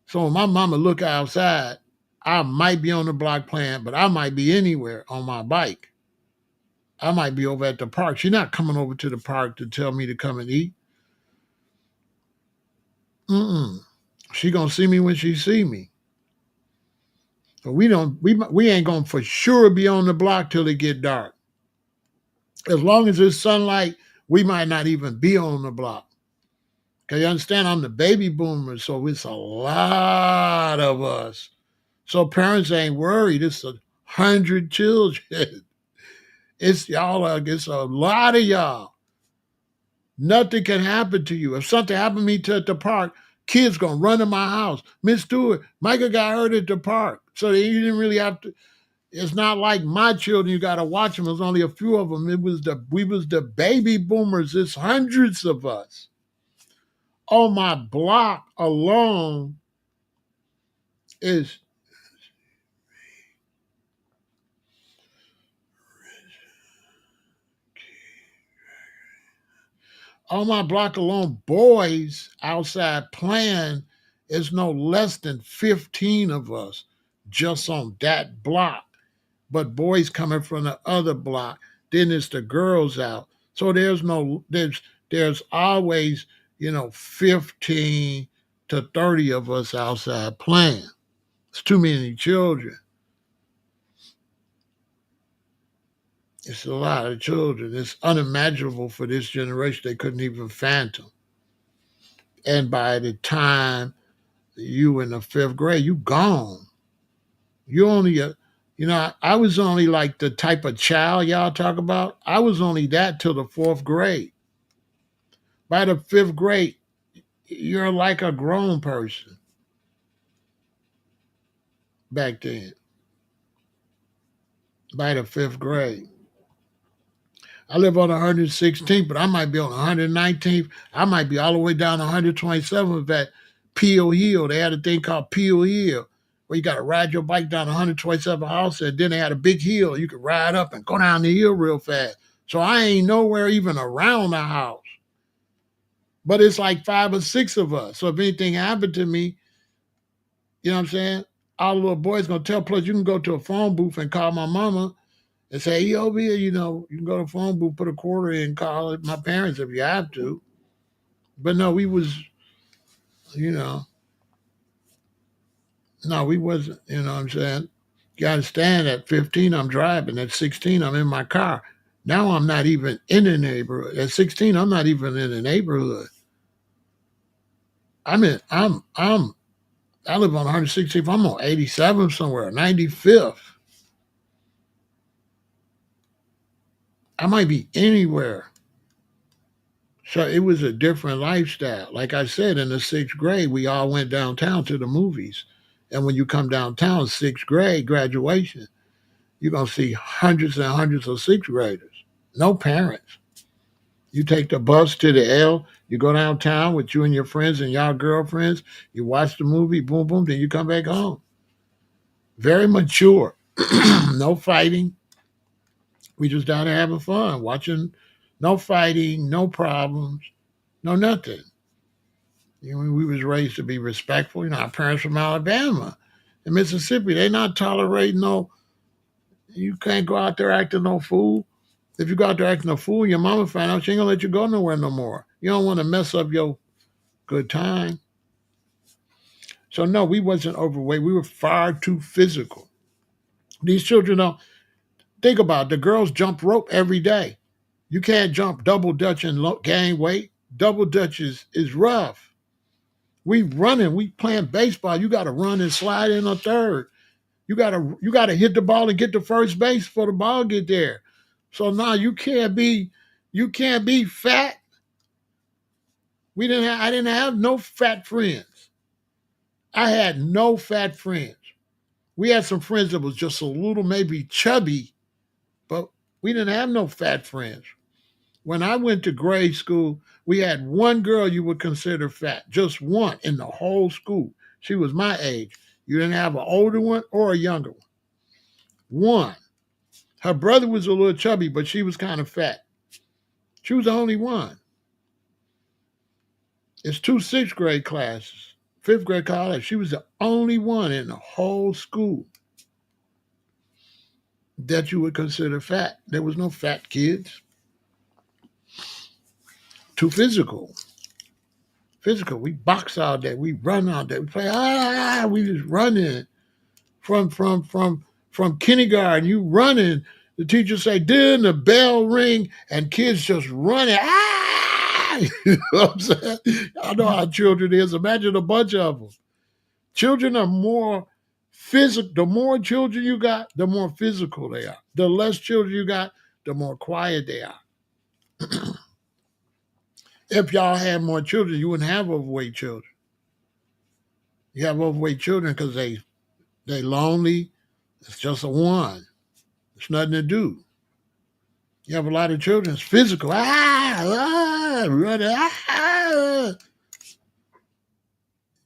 So when my mama look outside, I might be on the block playing, but I might be anywhere on my bike. I might be over at the park. She's not coming over to the park to tell me to come and eat. Mm-mm. She gonna see me when she see me. But we ain't gonna for sure be on the block till it get dark. As long as there's sunlight, we might not even be on the block. Cause you understand, I'm the baby boomer, so it's a lot of us. So parents ain't worried. It's 100 children. It's y'all. It's a lot of y'all. Nothing can happen to you. If something happened to me at the park, kids gonna run to my house. Miss Stewart, Michael got hurt at the park, so you didn't really have to. It's not like my children. You got to watch them. There's only a few of them. We was the baby boomers. It's hundreds of us. On my block alone is on my block alone, boys outside playing is no less than 15 of us just on that block. But boys coming from the other block, then it's the girls out. So there's always, 15 to 30 of us outside playing. It's too many children. It's a lot of children. It's unimaginable for this generation. They couldn't even fathom. And by the time you in the fifth grade, you gone. You only a I was only like the type of child y'all talk about. I was only that till the fourth grade. By the fifth grade, you're like a grown person back then. By the fifth grade. I live on 116th, but I might be on 119th. I might be all the way down to 127th at Peel Hill. They had a thing called Peel Hill where you got to ride your bike down 127th house, and then they had a big hill you could ride up and go down the hill real fast. So I ain't nowhere even around the house. But it's like 5 or 6 of us. So if anything happened to me, you know what I'm saying? All the little boys gonna tell. Plus, you can go to a phone booth and call my mama and say, "Hey, over here, you can go to the phone booth, put a quarter in, call it my parents if you have to." But no, we was, you know, no, we wasn't. You know what I'm saying? You understand? At 15, I'm driving. At 16, I'm in my car. Now I'm not even in the neighborhood. At 16, I'm not even in the neighborhood. I mean, I live on 160th. I'm on 87th somewhere, 95th. I might be anywhere. So it was a different lifestyle. Like I said, in the sixth grade, we all went downtown to the movies. And when you come downtown, sixth grade graduation, you're going to see hundreds and hundreds of sixth graders. No parents. You take the bus to the L, you go downtown with you and your friends and y'all girlfriends, you watch the movie, boom, boom, then you come back home. Very mature. No fighting. We just down there having fun, watching. No fighting, no problems, no nothing. We was raised to be respectful. Our parents from Alabama and Mississippi, they not tolerating no. You can't go out there acting no fool. If you go out there acting a fool, your mama find out, she ain't gonna let you go nowhere no more. You don't want to mess up your good time. So no, we wasn't overweight. We were far too physical. These children don't think about it. The girls jump rope every day. You can't jump double dutch and gain weight. Double dutch is rough. We running, we playing baseball. You got to run and slide in a third. You gotta hit the ball and get to first base before the ball get there. So now you can't be fat. I didn't have no fat friends. I had no fat friends. We had some friends that was just a little maybe chubby, but we didn't have no fat friends. When I went to grade school, we had one girl you would consider fat, just one in the whole school. She was my age. You didn't have an older one or a younger one. One. Her brother was a little chubby, but she was kind of fat. She was the only one. It's 2 6th grade classes, 5th grade college. She was the only one in the whole school that you would consider fat. There was no fat kids. Too physical. Physical. We box all day. We run all day. We play. We just running from kindergarten. You running. The teacher say, "Then the bell ring," and kids just running. You know what I'm saying? I know how children is. Imagine a bunch of them. Children are more physical. The more children you got, the more physical they are. The less children you got, the more quiet they are. If y'all had more children, you wouldn't have overweight children. You have overweight children because they lonely. It's just a one. It's nothing to do. You have a lot of children. It's physical. Run,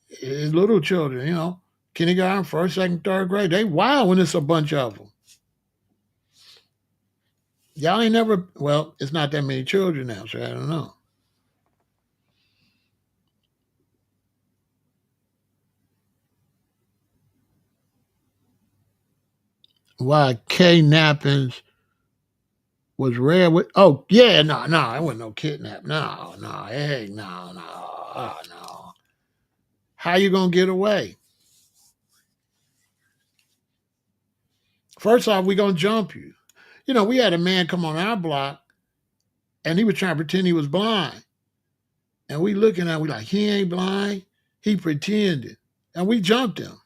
It's little children, kindergarten, first, second, third grade. They wild when it's a bunch of them. Y'all ain't never. Well, it's not that many children now, so I don't know. Why kidnappings was rare with? Oh yeah, no, it wasn't no kidnap. No, hey, no, oh, no. How you gonna get away? First off, we gonna jump you. We had a man come on our block and he was trying to pretend he was blind. And we looking at him, we like, he ain't blind. He pretended. And we jumped him.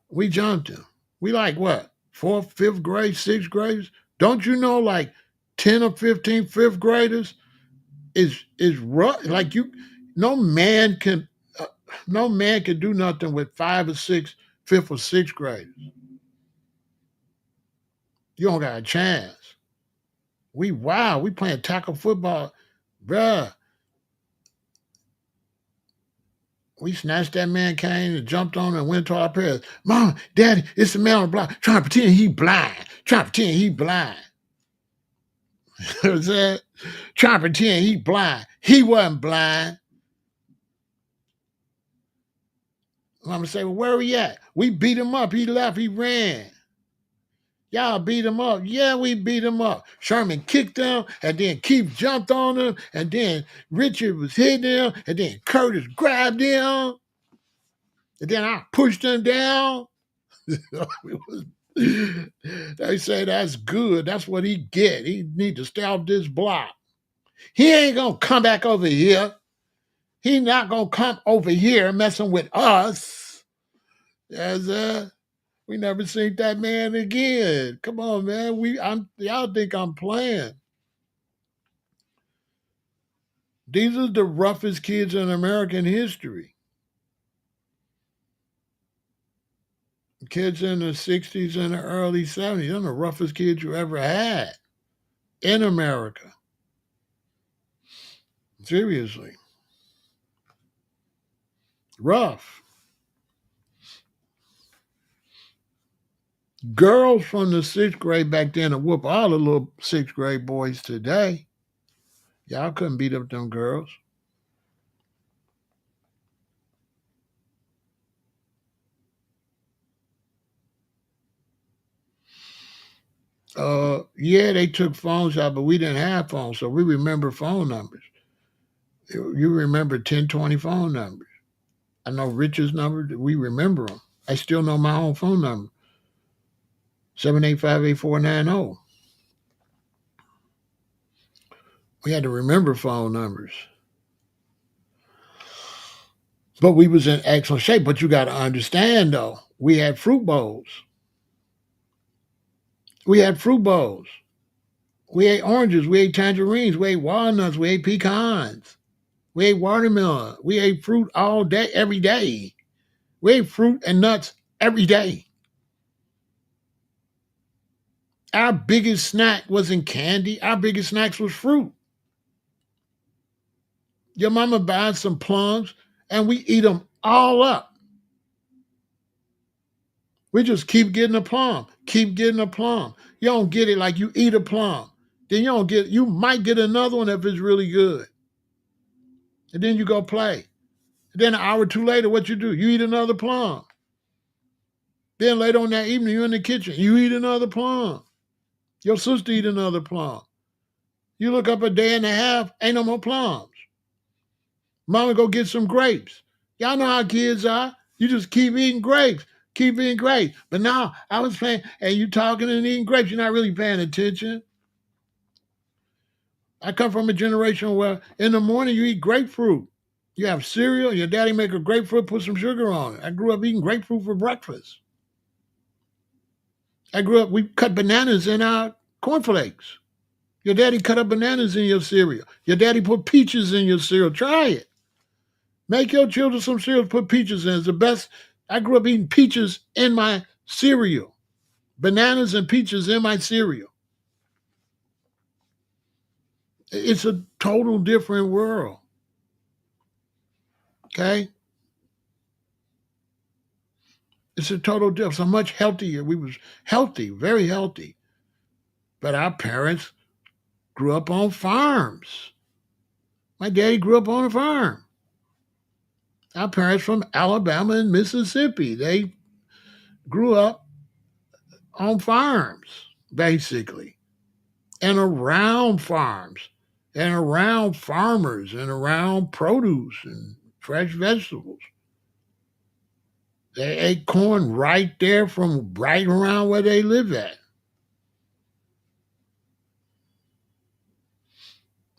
We jumped him. We like what? Fourth, fifth grade, sixth graders? Don't you know like 10 or 15 fifth graders is rough? Like no man can no man can do nothing with five or six, fifth or sixth graders. You don't got a chance. We playing tackle football, bruh. We snatched that man cane and jumped on him and went to our parents. Mom, Daddy, it's the man on the block trying to pretend he blind. Trying to pretend he blind. You know what I'm saying? Trying to pretend he blind. He wasn't blind. Mama say, well, where he at? We beat him up. He left. He ran. Y'all beat him up. Yeah, we beat him up. Sherman kicked him, and then Keith jumped on him, and then Richard was hitting him, and then Curtis grabbed him, and then I pushed him down. They say that's good. That's what he get. He need to stay off this block. He ain't gonna come back over here. He not gonna come over here messing with us. Yes, we never seen that man again. Come on, man. Y'all think I'm playing. These are the roughest kids in American history. Kids in the 60s and the early 70s. They're the roughest kids you ever had in America. Seriously. Rough. Girls from the sixth grade back then to whoop all the little sixth grade boys today. Y'all couldn't beat up them girls. Yeah, they took phones out, but we didn't have phones, so we remember phone numbers. You remember 10, 20 phone numbers. I know Richard's number. We remember them. I still know my own phone number. 785-8490. We had to remember phone numbers. But we was in excellent shape. But you got to understand, though, we had fruit bowls. We had fruit bowls. We ate oranges. We ate tangerines. We ate walnuts. We ate pecans. We ate watermelon. We ate fruit all day, every day. We ate fruit and nuts every day. Our biggest snack wasn't candy. Our biggest snacks was fruit. Your mama buys some plums and we eat them all up. We just keep getting a plum, keep getting a plum. You don't get it like you eat a plum. Then you might get another one if it's really good. And then you go play. And then an hour or two later, what you do? You eat another plum. Then later on that evening, you're in the kitchen. You eat another plum. Your sister eat another plum. You look up a day and a half, ain't no more plums. Mama go get some grapes. Y'all know how kids are. You just keep eating grapes. Keep eating grapes. But now I was playing, and you talking and eating grapes. You're not really paying attention. I come from a generation where in the morning you eat grapefruit. You have cereal, your daddy make a grapefruit, put some sugar on it. I grew up eating grapefruit for breakfast. We cut bananas in our cornflakes. Your daddy cut up bananas in your cereal. Your daddy put peaches in your cereal. Try it. Make your children some cereal, put peaches in. It's the best. I grew up eating peaches in my cereal. Bananas and peaches in my cereal. It's a total different world. Okay? It's a total difference. So much healthier. We was healthy, very healthy. But our parents grew up on farms. My daddy grew up on a farm. Our parents from Alabama and Mississippi, they grew up on farms, basically, and around farms, and around farmers, and around produce and fresh vegetables. They ate corn right there from right around where they live at.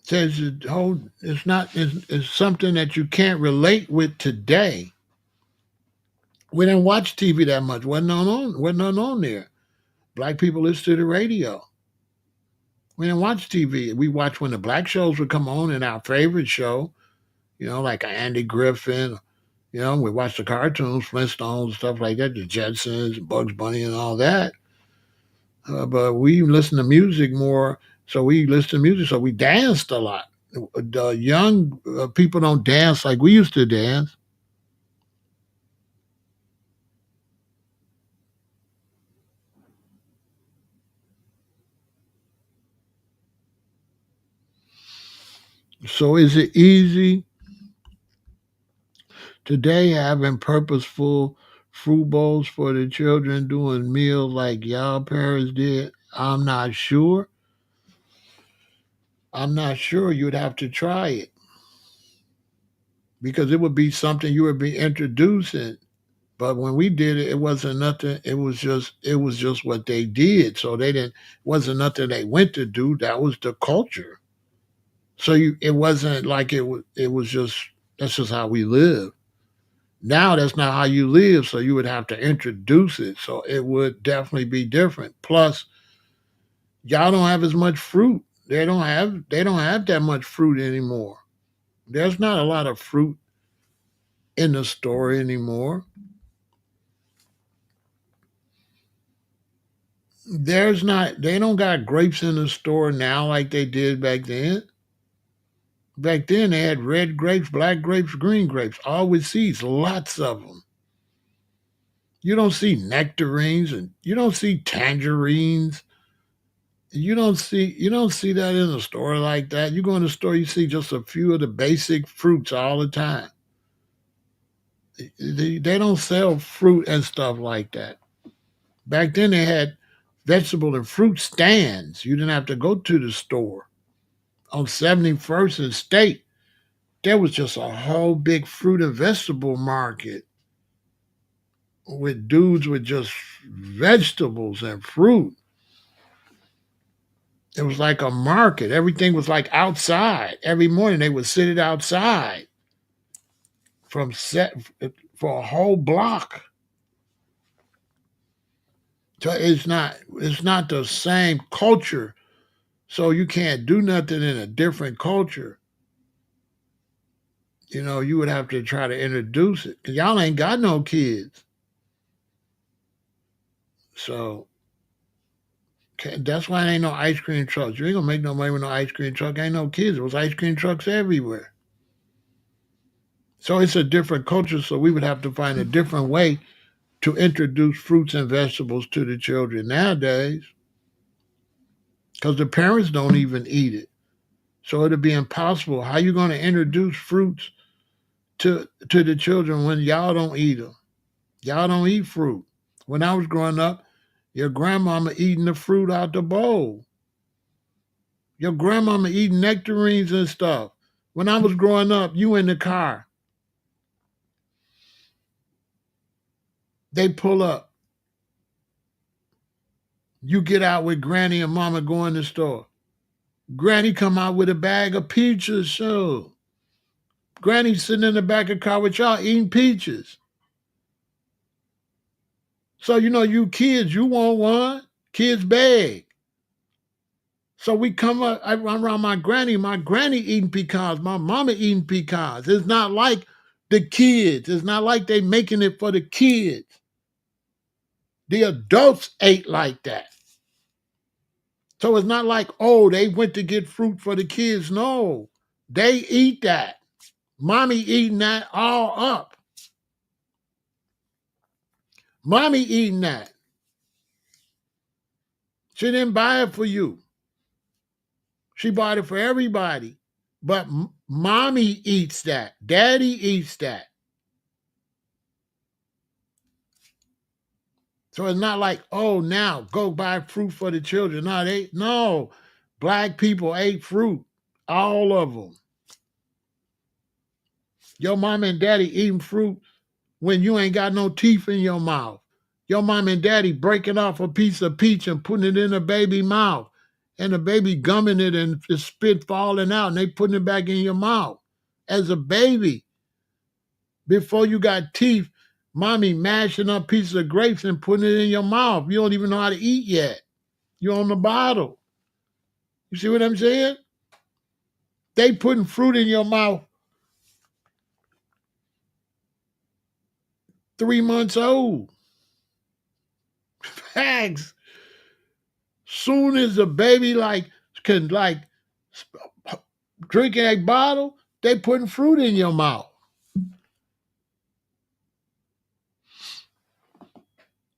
Says the whole it's something that you can't relate with today. We didn't watch TV that much. Wasn't on there. Black people listen to the radio. We didn't watch TV. We watched when the black shows would come on, and our favorite show, like Andy Griffin. We watched the cartoons, Flintstones, stuff like that, the Jetsons, Bugs Bunny, and all that. But we listen to music more, so we listen to music, so we danced a lot. The young people don't dance like we used to dance. So is it easy today having purposeful fruit bowls for the children doing meals like y'all parents did? I'm not sure. I'm not sure. You'd have to try it because it would be something you would be introducing. But when we did it, it wasn't nothing. It was just what they did. So they didn't. Wasn't nothing they went to do. That was the culture. So it wasn't like it was. It was just that's just how we live. Now that's not how you live. So you would have to introduce it. So it would definitely be different. Plus, y'all don't have as much fruit. They don't have that much fruit anymore. There's not a lot of fruit in the store anymore. There's not they don't got grapes in the store now like they did back then. Back then they had red grapes, black grapes, green grapes, all with seeds, lots of them. You don't see nectarines and you don't see tangerines. You don't see that in the store like that. You go in the store, you see just a few of the basic fruits all the time. They don't sell fruit and stuff like that. Back then they had vegetable and fruit stands. You didn't have to go to the store. On 71st and State, there was just a whole big fruit and vegetable market with dudes with just vegetables and fruit. It was like a market. Everything was like outside. Every morning they would sit it outside from set for a whole block. So it's not the same culture. So you can't do nothing in a different culture. You would have to try to introduce it. Cause y'all ain't got no kids. So that's why there ain't no ice cream trucks. You ain't gonna make no money with no ice cream truck. Ain't no kids. There was ice cream trucks everywhere. So it's a different culture. So we would have to find a different way to introduce fruits and vegetables to the children nowadays. Because the parents don't even eat it. So it'd be impossible. How you gonna introduce fruits to the children when y'all don't eat them? Y'all don't eat fruit. When I was growing up, your grandmama eating the fruit out the bowl. Your grandmama eating nectarines and stuff. When I was growing up, you in the car. They pull up. You get out with granny and mama go in the store. Granny come out with a bag of peaches. So granny sitting in the back of the car with y'all eating peaches. So you kids, you want one? Kids beg. So we come up I'm around my granny eating pecans, my mama eating pecans. It's not like the kids. It's not like they making it for the kids. The adults ate like that. So it's not like, oh, they went to get fruit for the kids. No, they eat that. Mommy eating that all up. Mommy eating that. She didn't buy it for you. She bought it for everybody. But mommy eats that. Daddy eats that. So it's not like, oh, now go buy fruit for the children. No. Black people ate fruit. All of them. Your mom and daddy eating fruit when you ain't got no teeth in your mouth. Your mom and daddy breaking off a piece of peach and putting it in a baby mouth. And the baby gumming it and the spit falling out and they putting it back in your mouth. As a baby, before you got teeth, mommy mashing up pieces of grapes and putting it in your mouth. You don't even know how to eat yet. You're on the bottle. You see what I'm saying? They putting fruit in your mouth 3 months old. Facts. Soon as the baby can drink a bottle, they putting fruit in your mouth.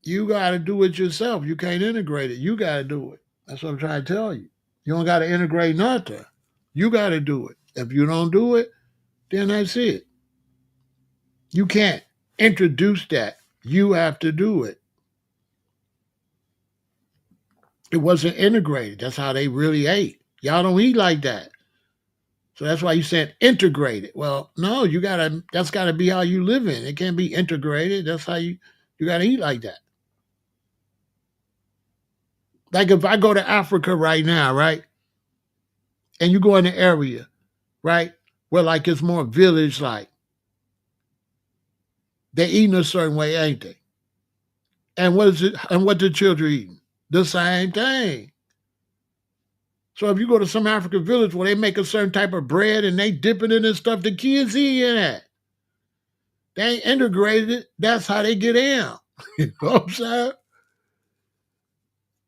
You got to do it yourself. You can't integrate it. You got to do it. That's what I'm trying to tell you. You don't got to integrate nothing. You got to do it. If you don't do it, then that's it. You can't introduce that. You have to do it. It wasn't integrated. That's how they really ate. Y'all don't eat like that. So that's why you said integrated. Well, no, that's gotta be how you live in. It can't be integrated. That's how you gotta eat like that. Like if I go to Africa right now, right? And you go in the area, right? Where like it's more village like. They eating a certain way, ain't they? And what is it? And what the children eating? The same thing. So if you go to some African village where they make a certain type of bread and they dip it in this stuff, the kids eating that. They ain't integrated it. That's how they get in. You know what I'm saying?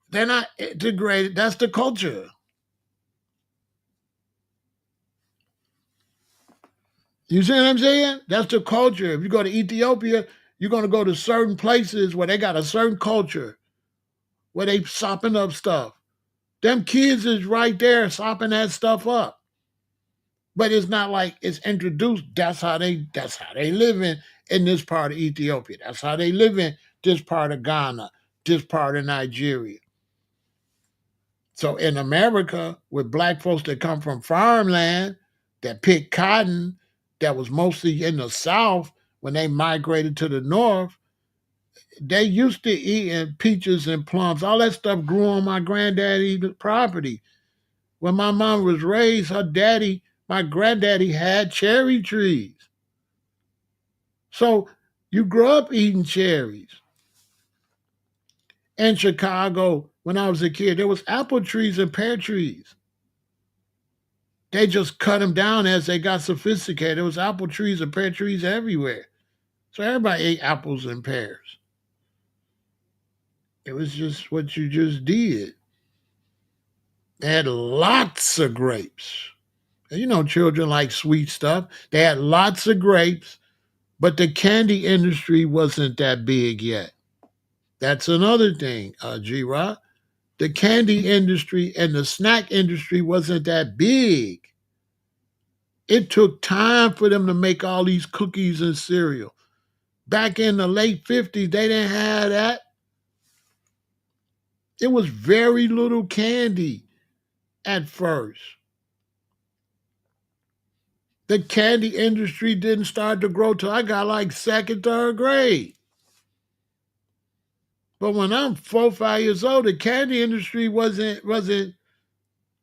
They're not integrated. That's the culture. You see what I'm saying? That's the culture. If you go to Ethiopia, you're going to go to certain places where they got a certain culture, where they sopping up stuff. Them kids is right there sopping that stuff up. But it's not like it's introduced. That's how they live in this part of Ethiopia. That's how they live in this part of Ghana, this part of Nigeria. So in America, with black folks that come from farmland, that pick cotton, that was mostly in the South when they migrated to the North, they used to eating peaches and plums. All that stuff grew on my granddaddy's property. When my mom was raised, my granddaddy had cherry trees. So you grow up eating cherries. In Chicago, when I was a kid, there was apple trees and pear trees. They just cut them down as they got sophisticated. There was apple trees and pear trees everywhere. So everybody ate apples and pears. It was just what you just did. They had lots of grapes. And you know, children like sweet stuff. They had lots of grapes, but the candy industry wasn't that big yet. That's another thing, G-Rock. The candy industry and the snack industry wasn't that big. It took time for them to make all these cookies and cereal. Back in the late 50s, they didn't have that. It was very little candy at first. The candy industry didn't start to grow till I got like second, third grade. But when I'm 4, 5 years old, the candy industry wasn't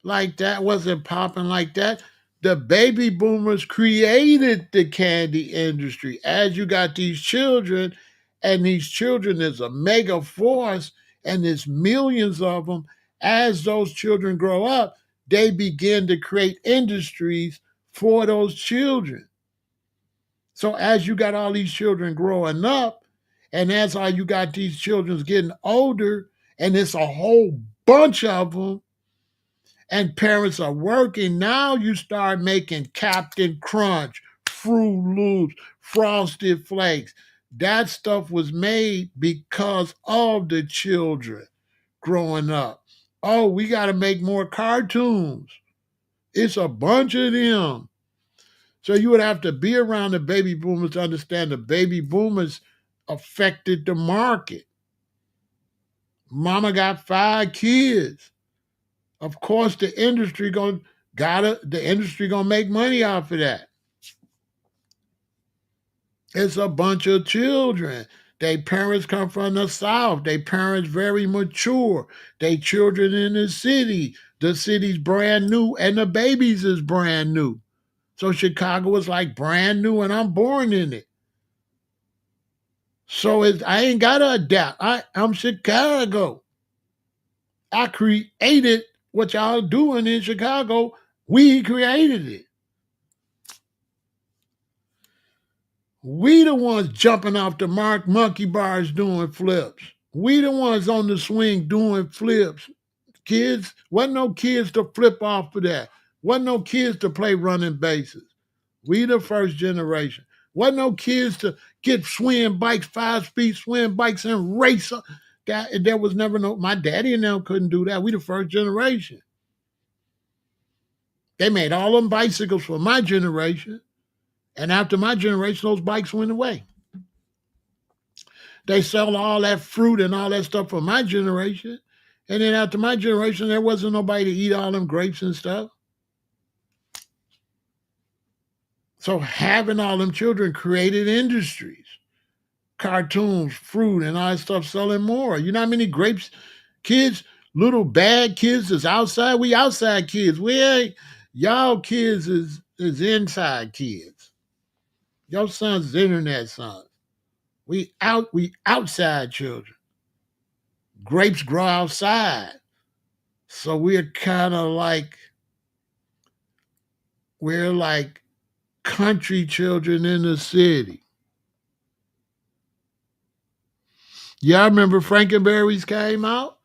like that, wasn't popping like that. The baby boomers created the candy industry. As you got these children, and these children is a mega force, and there's millions of them. As those children grow up, they begin to create industries for those children. So as you got all these children growing up, And that's how you got these children getting older, and it's a whole bunch of them, and parents are working. Now you start making Captain Crunch, Fruit Loops, Frosted Flakes. That stuff was made because of the children growing up. Oh, we got to make more cartoons. It's a bunch of them. So you would have to be around the baby boomers to understand the baby boomers affected the market. Mama got 5 kids. Of course, the industry gonna make money off of that. It's a bunch of children. They parents come from the South. They parents very mature. They children in the city. The city's brand new, and the babies is brand new. So Chicago is like brand new, and I'm born in it. So I ain't gotta adapt. I'm Chicago. I created what y'all doing in Chicago. We created it. We the ones jumping off the monkey bars doing flips. We the ones on the swing doing flips. Kids, wasn't no kids to flip off of that. Wasn't no kids to play running bases. We the first generation. Wasn't no kids to get swing bikes, 5-speed swing bikes, and race. That there was never no. My daddy and them couldn't do that. We the first generation. They made all them bicycles for my generation, and after my generation, those bikes went away. They sell all that fruit and all that stuff for my generation, and then after my generation, there wasn't nobody to eat all them grapes and stuff. So having all them children created industries, cartoons, fruit, and all that stuff selling more. You know how many grapes kids, little bad kids is outside? We outside kids. We ain't y'all kids is inside kids. Your son's internet son. We outside children. Grapes grow outside. So we're like country children in the city. Yeah, I remember Frankenberries came out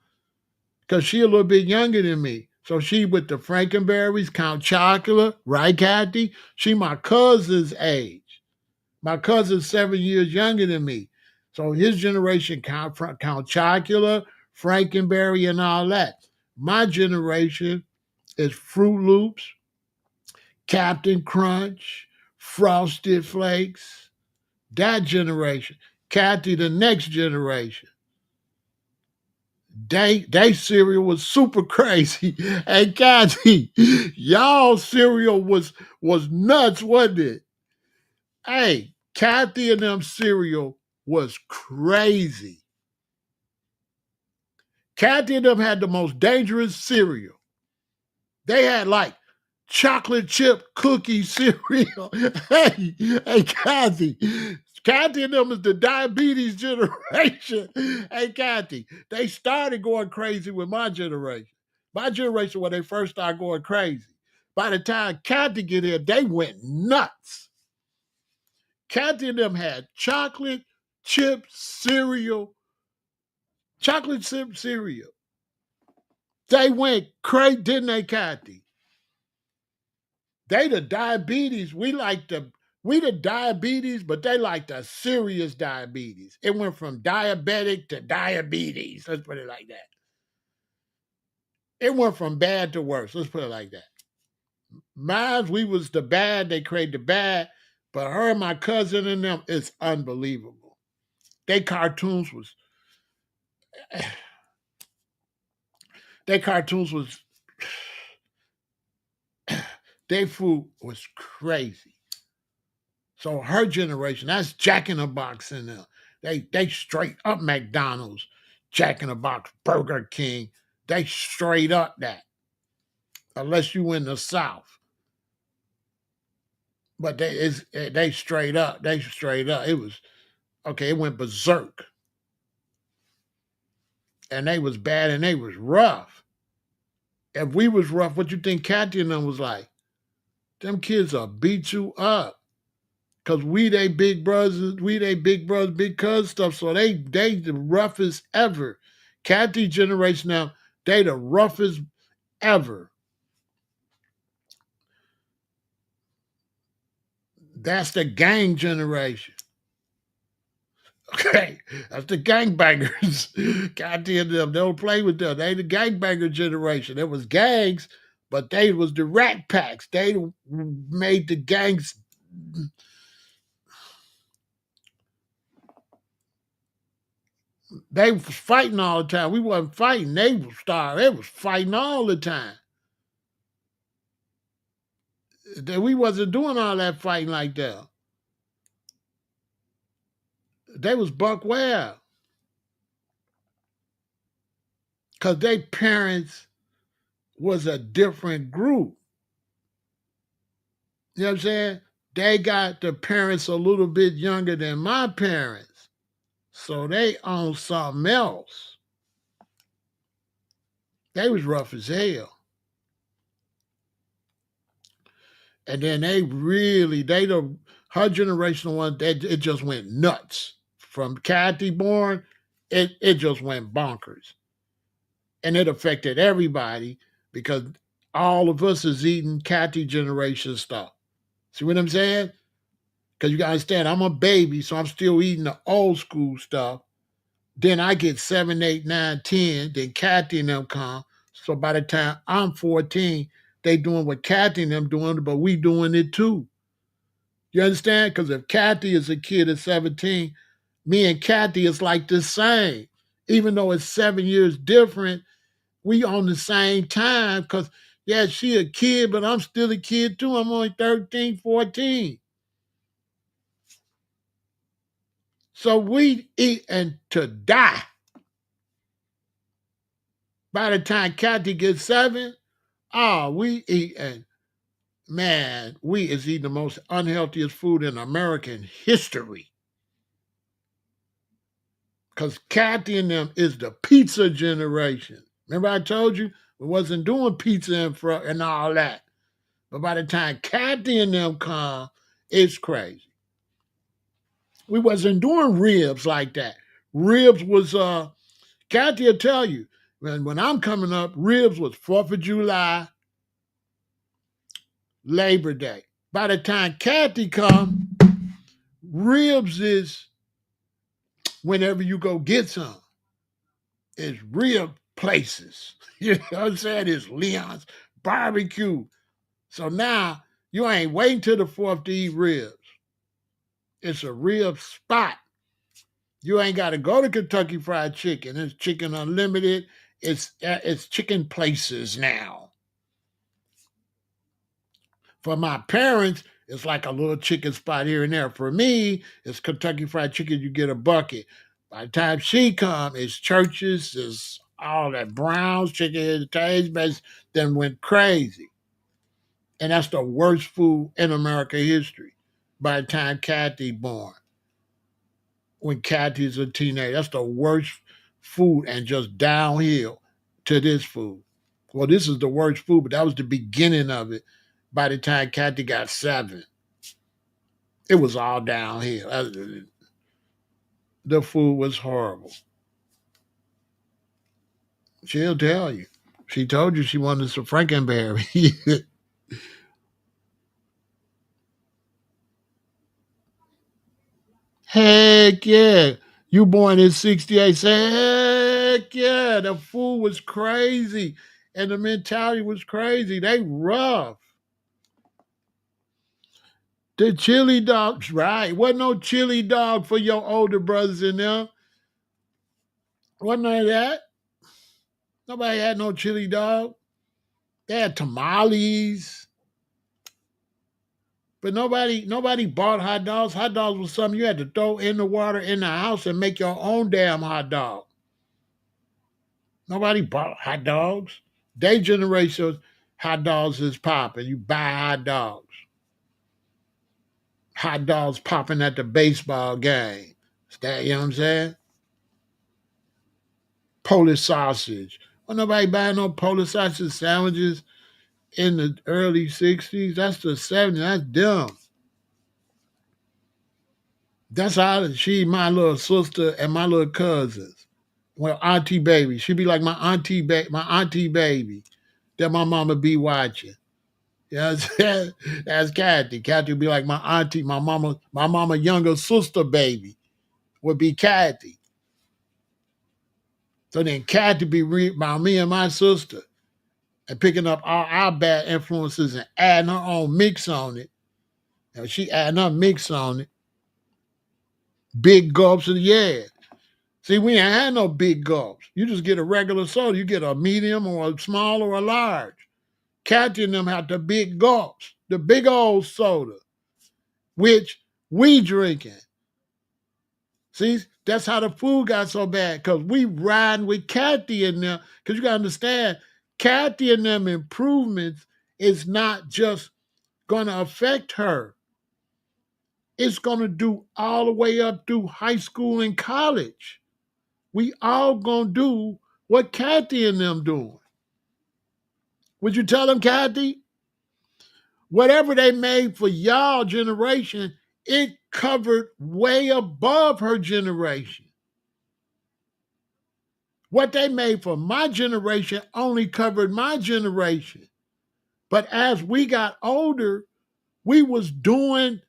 because she a little bit younger than me. So she with the Frankenberries, Count Chocula, right, Kathy? She my cousin's age. My cousin's 7 years younger than me. So his generation, Count Chocula, Frankenberry, and all that. My generation is Fruit Loops, Captain Crunch, Frosted Flakes. That generation. Kathy, the next generation. They cereal was super crazy. And Kathy, y'all cereal was nuts, wasn't it? Hey, Kathy and them cereal was crazy. Kathy and them had the most dangerous cereal. They had like chocolate chip cookie cereal. Hey, Kathy. Kathy and them is the diabetes generation. Hey, Kathy, they started going crazy with my generation. My generation, when they first started going crazy. By the time Kathy get here, they went nuts. Kathy and them had chocolate chip cereal. They went crazy, didn't they, Kathy? They the diabetes. We the diabetes, but they like the serious diabetes. It went from diabetic to diabetes. Let's put it like that. It went from bad to worse. Let's put it like that. Mine, we was the bad. They created the bad, but her and my cousin and them, it's unbelievable. They cartoons was, they cartoons was, their food was crazy. So her generation, that's Jack in the Box in there. They straight up McDonald's, Jack in the Box, Burger King. They straight up that. Unless you in the South. But they straight up. They straight up. It was okay, it went berserk. And they was bad and they was rough. If we was rough, what you think Kathy and them was like? Them kids will beat you up. Cause we they big brothers, big cuz stuff. So they the roughest ever. Kathy generation now, they the roughest ever. That's the gang generation. Okay, that's the gangbangers. Goddamn them, they don't play with them. They the gangbanger generation. It was gangs, but they was the rat packs. They made the gangs. They was fighting all the time. We wasn't fighting. They was starving. They was fighting all the time. We wasn't doing all that fighting like that. They was buck wild because their parents was a different group. You know what I'm saying? They got the parents a little bit younger than my parents. So they on something else. They was rough as hell. And then her generation one, it just went nuts. From Kathy born, it just went bonkers. And it affected everybody because all of us is eating Kathy generation stuff. See what I'm saying? Because you gotta understand, I'm a baby, so I'm still eating the old school stuff. Then I get 7, 8, 9, 10. Then Kathy and them come. So by the time I'm 14, they doing what Kathy and them doing, but we doing it too. You understand? Because if Kathy is a kid at 17, me and Kathy is like the same. Even though it's 7 years different, we on the same time because, yeah, she a kid, but I'm still a kid too. I'm only 13, 14. So we eat and to die. By the time Kathy gets 7, we eat and man, we is eating the most unhealthiest food in American history. Because Kathy and them is the pizza generation. Remember I told you we wasn't doing pizza and all that. But by the time Kathy and them come, it's crazy. We wasn't doing ribs like that. Ribs was Kathy will tell you, when I'm coming up, ribs was 4th of July, Labor Day. By the time Kathy come, ribs is whenever you go get some. It's rib places. You know what I'm saying? It's Leon's barbecue. So now you ain't waiting till the 4th to eat ribs. It's a rib spot. You ain't got to go to Kentucky Fried Chicken. It's Chicken Unlimited. It's chicken places now. For my parents, it's like a little chicken spot here and there. For me, it's Kentucky Fried Chicken. You get a bucket. By the time she come, it's churches, it's all that Browns chicken, taste base, then went crazy. And that's the worst food in American history. By the time Kathy born, when Kathy's a teenager, that's the worst food and just downhill to this food. Well, this is the worst food, but that was the beginning of it. By the time Kathy got 7, it was all downhill. The food was horrible. She'll tell you. She told you she wanted some Frankenberry. Heck yeah. You born in 68. Say, heck yeah. The food was crazy. And the mentality was crazy. They rough. The chili dogs, right? Wasn't no chili dog for your older brothers in there. Wasn't none of that. Nobody had no chili dog. They had tamales. But nobody bought hot dogs. Hot dogs was something you had to throw in the water in the house and make your own damn hot dog. Nobody bought hot dogs. They generation hot dogs is popping. You buy hot dogs. Hot dogs popping at the baseball game. That, you know what I'm saying? Polish sausage. Well, nobody buying no Polish sausage sandwiches in the early 60s. That's the 70s. That's dumb. That's how she, my little sister, and my little cousins. Well, auntie baby. She be like my auntie baby that my mama be watching. You know what I'm saying? That's Kathy. Kathy would be like my auntie, my mama younger sister baby would be Kathy. So then Kathy be about me and my sister and picking up all our bad influences and adding her own mix on it. And she adding her mix on it. Big gulps of yeah. See, we ain't had no big gulps. You just get a regular soda. You get a medium or a small or a large. Kathy and them had the big gulps, the big old soda, which we drinking. See, that's how the food got so bad, because we riding with Kathy and them. Because you got to understand, Kathy and them improvements is not just going to affect her. It's going to do all the way up through high school and college. We all going to do what Kathy and them doing. Would you tell them, Kathy? Whatever they made for y'all generation, it covered way above her generation. What they made for my generation only covered my generation. But as we got older, we was doing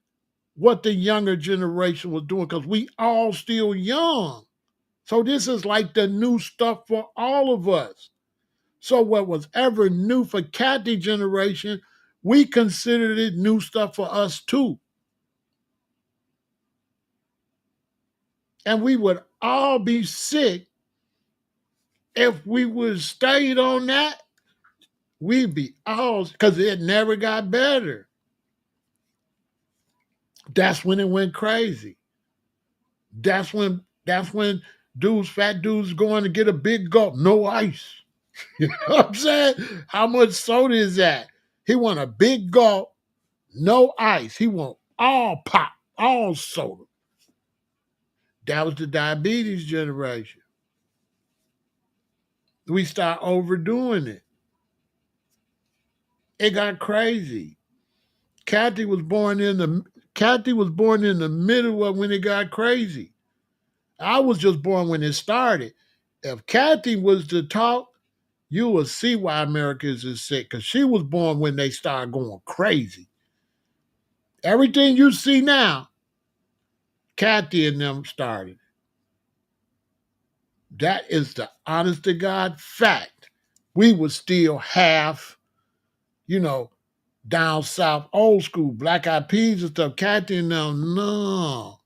what the younger generation was doing because we all still young. So this is like the new stuff for all of us. So what was ever new for Kathy generation, we considered it new stuff for us too. And we would all be sick if we would stayed on that. We'd be all, because it never got better. That's when it went crazy. That's when fat dudes going to get a big gulp, no ice. You know what I'm saying? How much soda is that? He want a big gulp, no ice. He want all pop, all soda. That was the diabetes generation. We start overdoing it. It got crazy. Kathy was born in the middle of when it got crazy. I was just born when it started. If Kathy was to talk, you will see why America is sick, because she was born when they started going crazy. Everything you see now, Kathy and them started. That is the honest to God fact. We was still half, you know, down south, old school, Black Eyed Peas and stuff. Kathy and them, no.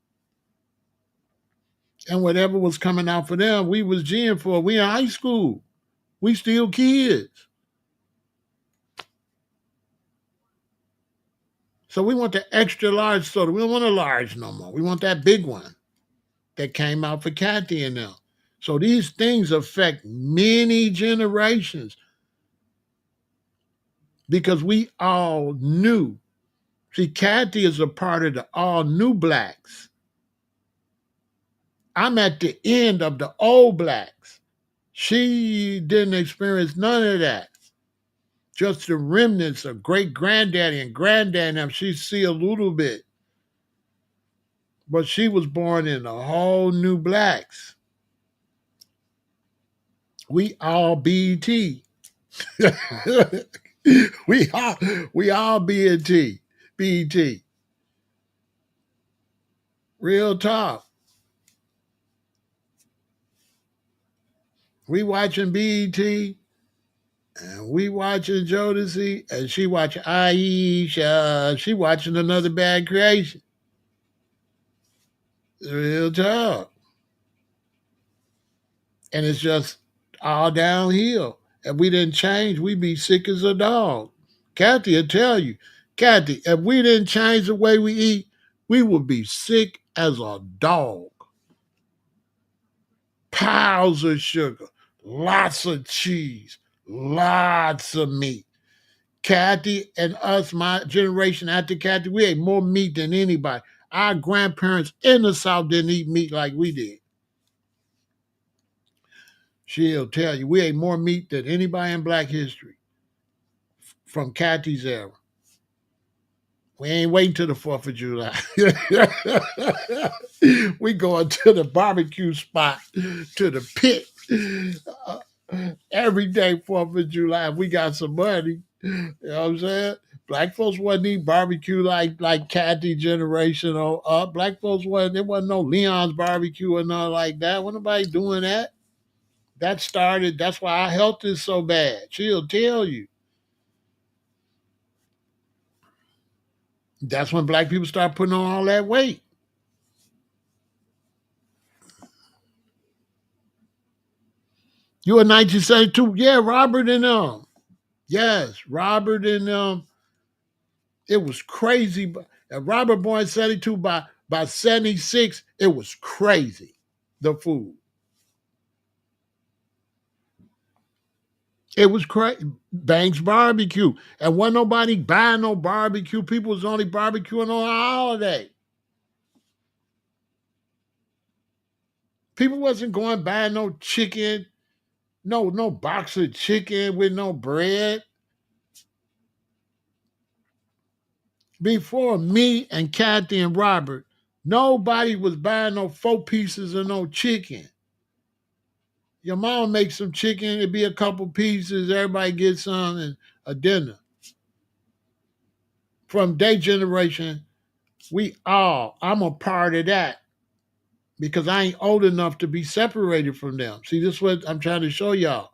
And whatever was coming out for them, we was geeing for. We in high school. We still kids. So we want the extra large soda. We don't want a large no more. We want that big one that came out for Kathy and them. So these things affect many generations because we all knew. See, Kathy is a part of the all new blacks. I'm at the end of the old blacks. She didn't experience none of that. Just the remnants of great granddaddy and granddaddy. Now she see a little bit. But she was born in a whole new blacks. We all BT. we all we all BT. BT. Real talk. We watching BT and we watching Jodeci and she watching Aisha. She watching Another Bad Creation. Real talk. And it's just all downhill. If we didn't change, we'd be sick as a dog. Kathy will tell you, Kathy, if we didn't change the way we eat, we would be sick as a dog. Piles of sugar, lots of cheese, lots of meat. Kathy and us, my generation after Kathy, we ate more meat than anybody. Our grandparents in the South didn't eat meat like we did. She'll tell you, we ate more meat than anybody in Black history from Kathy's era. We ain't waiting till the 4th of July. We going to the barbecue spot, to the pit. Uh, every day, 4th of July, we got some money. You know what I'm saying? Black folks wasn't eating barbecue like Kathy generation or up. Black folks wasn't, there wasn't no Leon's barbecue or nothing like that. Wasn't nobody doing that. That started, that's why our health is so bad. She'll tell you. That's when black people start putting on all that weight. You in 1972? Yeah, Robert and Yes, Robert and it was crazy. And Robert born in 72, by 76, it was crazy. The food. It was crazy. Banks barbecue. And wasn't nobody buying no barbecue. People was only barbecuing on a holiday. People wasn't going buying no chicken, no box of chicken with no bread. Before me and Kathy and Robert, nobody was buying no 4 pieces of no chicken. Your mom makes some chicken, it'd be a couple pieces, everybody gets some and a dinner. From their generation, I'm a part of that because I ain't old enough to be separated from them. See, this is what I'm trying to show y'all.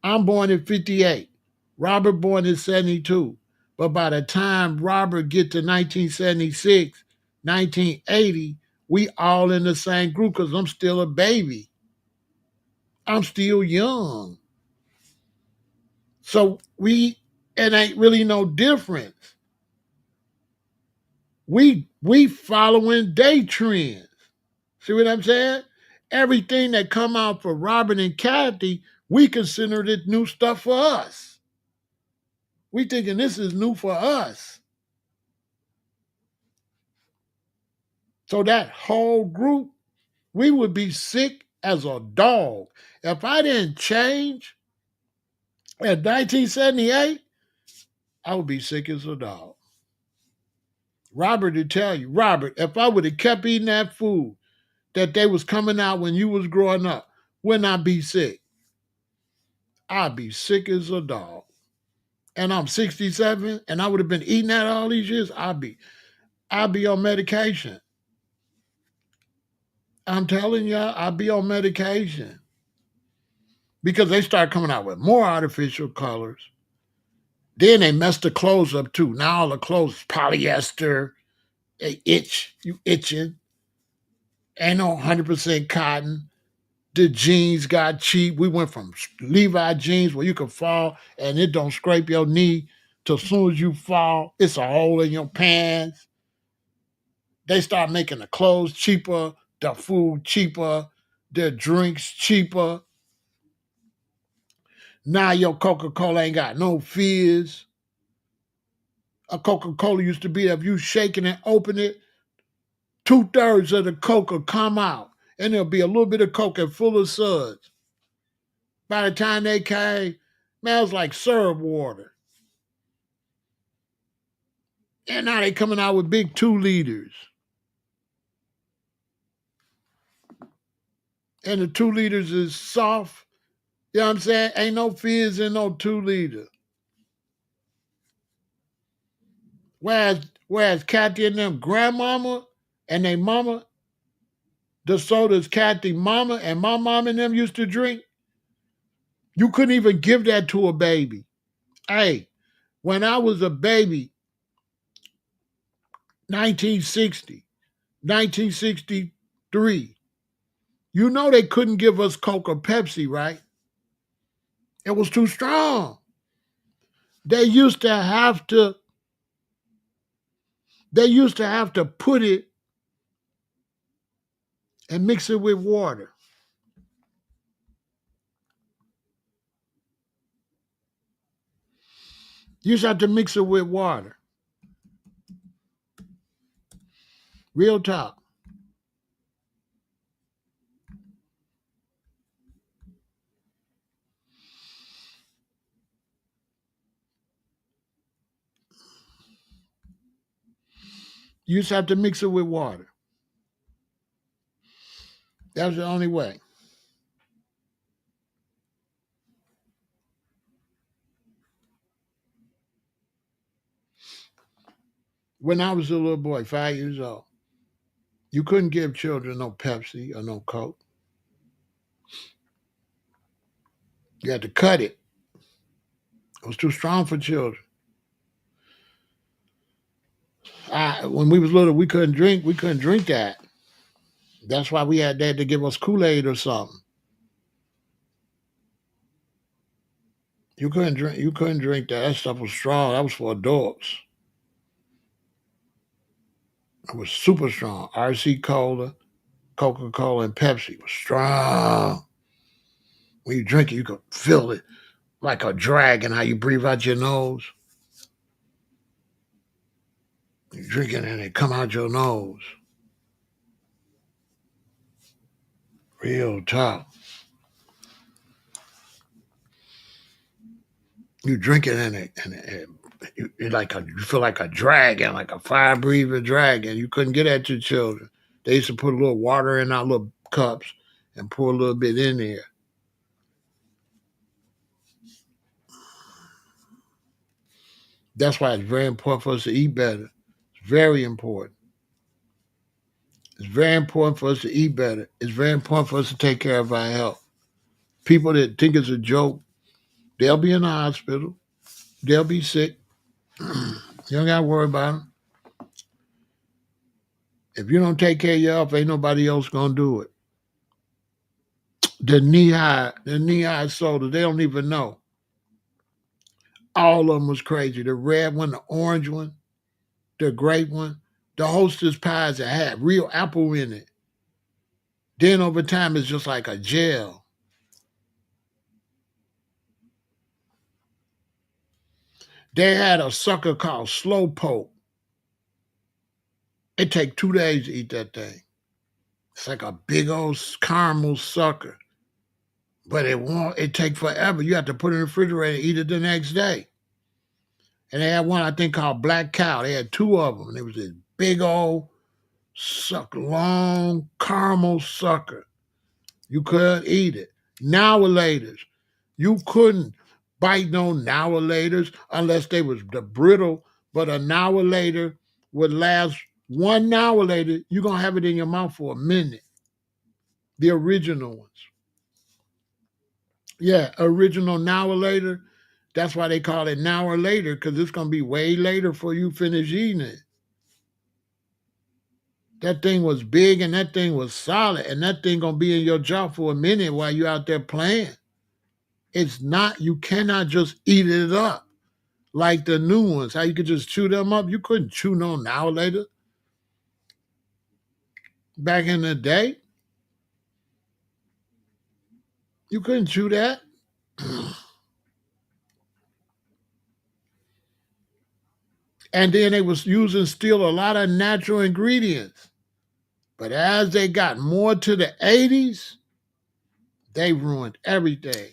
I'm born in 58. Robert born in 72. But by the time Robert get to 1976, 1980, we all in the same group because I'm still a baby. I'm still young. So it ain't really no difference. We following day trends. See what I'm saying? Everything that come out for Robin and Kathy, we consider it new stuff for us. We thinking this is new for us. So that whole group, we would be sick as a dog. If I didn't change at 1978, I would be sick as a dog. Robert would tell you, Robert, if I would have kept eating that food that they was coming out when you was growing up, wouldn't I be sick? I'd be sick as a dog. And I'm 67 and I would have been eating that all these years, I'd be on medication. I'm telling y'all, I'd be on medication. Because they start coming out with more artificial colors. Then they mess the clothes up too. Now all the clothes is polyester. They itch. You itching. Ain't no 100% cotton. The jeans got cheap. We went from Levi jeans where you could fall and it don't scrape your knee till as soon as you fall, it's a hole in your pants. They start making the clothes cheaper, the food cheaper, the drinks cheaper. Now your Coca-Cola ain't got no fizz. A Coca-Cola used to be, if you shake it and open it, 2/3 of the Coca come out. And there'll be a little bit of Coca full of suds. By the time they came, man, it was like syrup water. And now they coming out with big 2 liters. And the 2 liters is soft. You know what I'm saying? Ain't no fizz in no 2 liter. Whereas Kathy and them grandmama and they mama, the sodas Kathy mama and my mom and them used to drink, you couldn't even give that to a baby. Hey, when I was a baby, 1960, 1963, you know they couldn't give us Coke or Pepsi, right? It was too strong. They used to have to put it and mix it with water. You used to have to mix it with water. Real talk. You just have to mix it with water. That was the only way. When I was a little boy, 5 years old, you couldn't give children no Pepsi or no Coke. You had to cut it. It was too strong for children. When we was little, we couldn't drink. We couldn't drink that. That's why we had dad to give us Kool-Aid or something. You couldn't drink. You couldn't drink that. That stuff was strong. That was for adults. It was super strong. RC Cola, Coca Cola, and Pepsi was strong. When you drink it, you could feel it like a dragon. How you breathe out your nose. You drink it and it come out your nose. Real tough. You drink it and you feel like a dragon, like a fire breathing dragon. You couldn't get that to children. They used to put a little water in our little cups and pour a little bit in there. That's why it's very important for us to eat better. It's very important. It's very important for us to eat better. It's very important for us to take care of our health. People that think it's a joke, they'll be in the hospital. They'll be sick. You don't got to worry about them. If you don't take care of your health, ain't nobody else going to do it. The knee-high soda, they don't even know. All of them was crazy. The red one, the orange one, the grape one, the Hostess pies that had real apple in it. Then over time, it's just like a gel. They had a sucker called Slow Poke. It take 2 days to eat that thing. It's like a big old caramel sucker. But it take forever. You have to put it in the refrigerator and eat it the next day. And they had one I think called Black Cow. They had two of them. And it was this big old long caramel sucker. You couldn't eat it. Nowalators. You couldn't bite no nowalators unless they was the brittle, but a nowalator would last one nowalator, you're gonna have it in your mouth for a minute. The original ones. Yeah, original nowalator. That's why they call it now later, because it's gonna be way later for you finish eating it. That thing was big and that thing was solid, and that thing gonna be in your jaw for a minute while you out there playing. It's not, you cannot just eat it up like the new ones. How you could just chew them up. You couldn't chew no now later. Back in the day, you couldn't chew that. And then they was using still a lot of natural ingredients. But as they got more to the 80s, they ruined everything.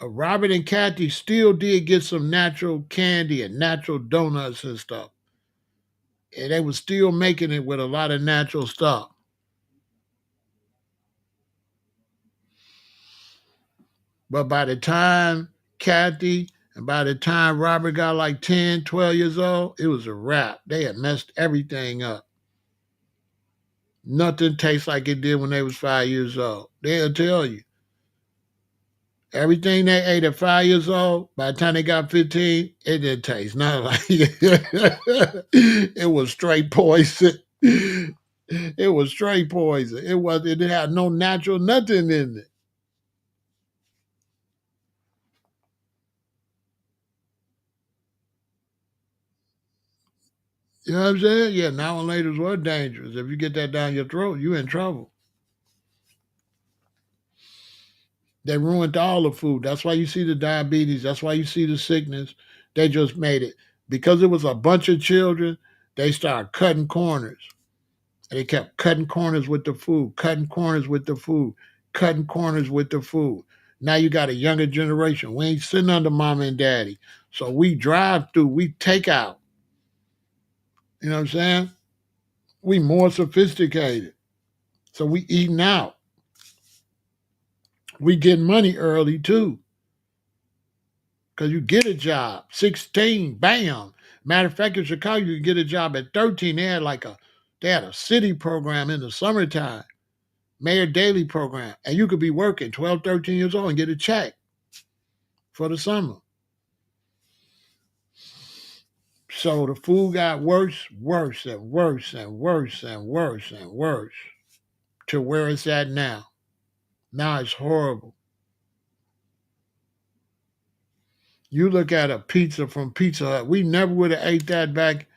Robert and Kathy still did get some natural candy and natural donuts and stuff. And they were still making it with a lot of natural stuff. But by the time Kathy and by the time Robert got like 10, 12 years old, it was a wrap. They had messed everything up. Nothing tastes like it did when they was 5 years old. They'll tell you. Everything they ate at 5 years old, by the time they got 15, it didn't taste nothing like it. It was straight poison. It was straight poison. It had no natural nothing in it. You know what I'm saying? Yeah, now and later were dangerous. If you get that down your throat, you in trouble. They ruined all the food. That's why you see the diabetes. That's why you see the sickness. They just made it. Because it was a bunch of children, they started cutting corners. And they kept cutting corners with the food, cutting corners with the food, cutting corners with the food. Now you got a younger generation. We ain't sitting under mama and daddy. So we drive through, we take out. You know what I'm saying? We more sophisticated. So we eating out. We getting money early too. Cause you get a job. 16, bam. Matter of fact, in Chicago, you can get a job at 13. They had a city program in the summertime, Mayor Daily program. And you could be working 12, 13 years old and get a check for the summer. So the food got worse, worse, and worse, and worse, and worse, and worse to where it's at now. Now it's horrible. You look at a pizza from Pizza Hut. We never would have ate that back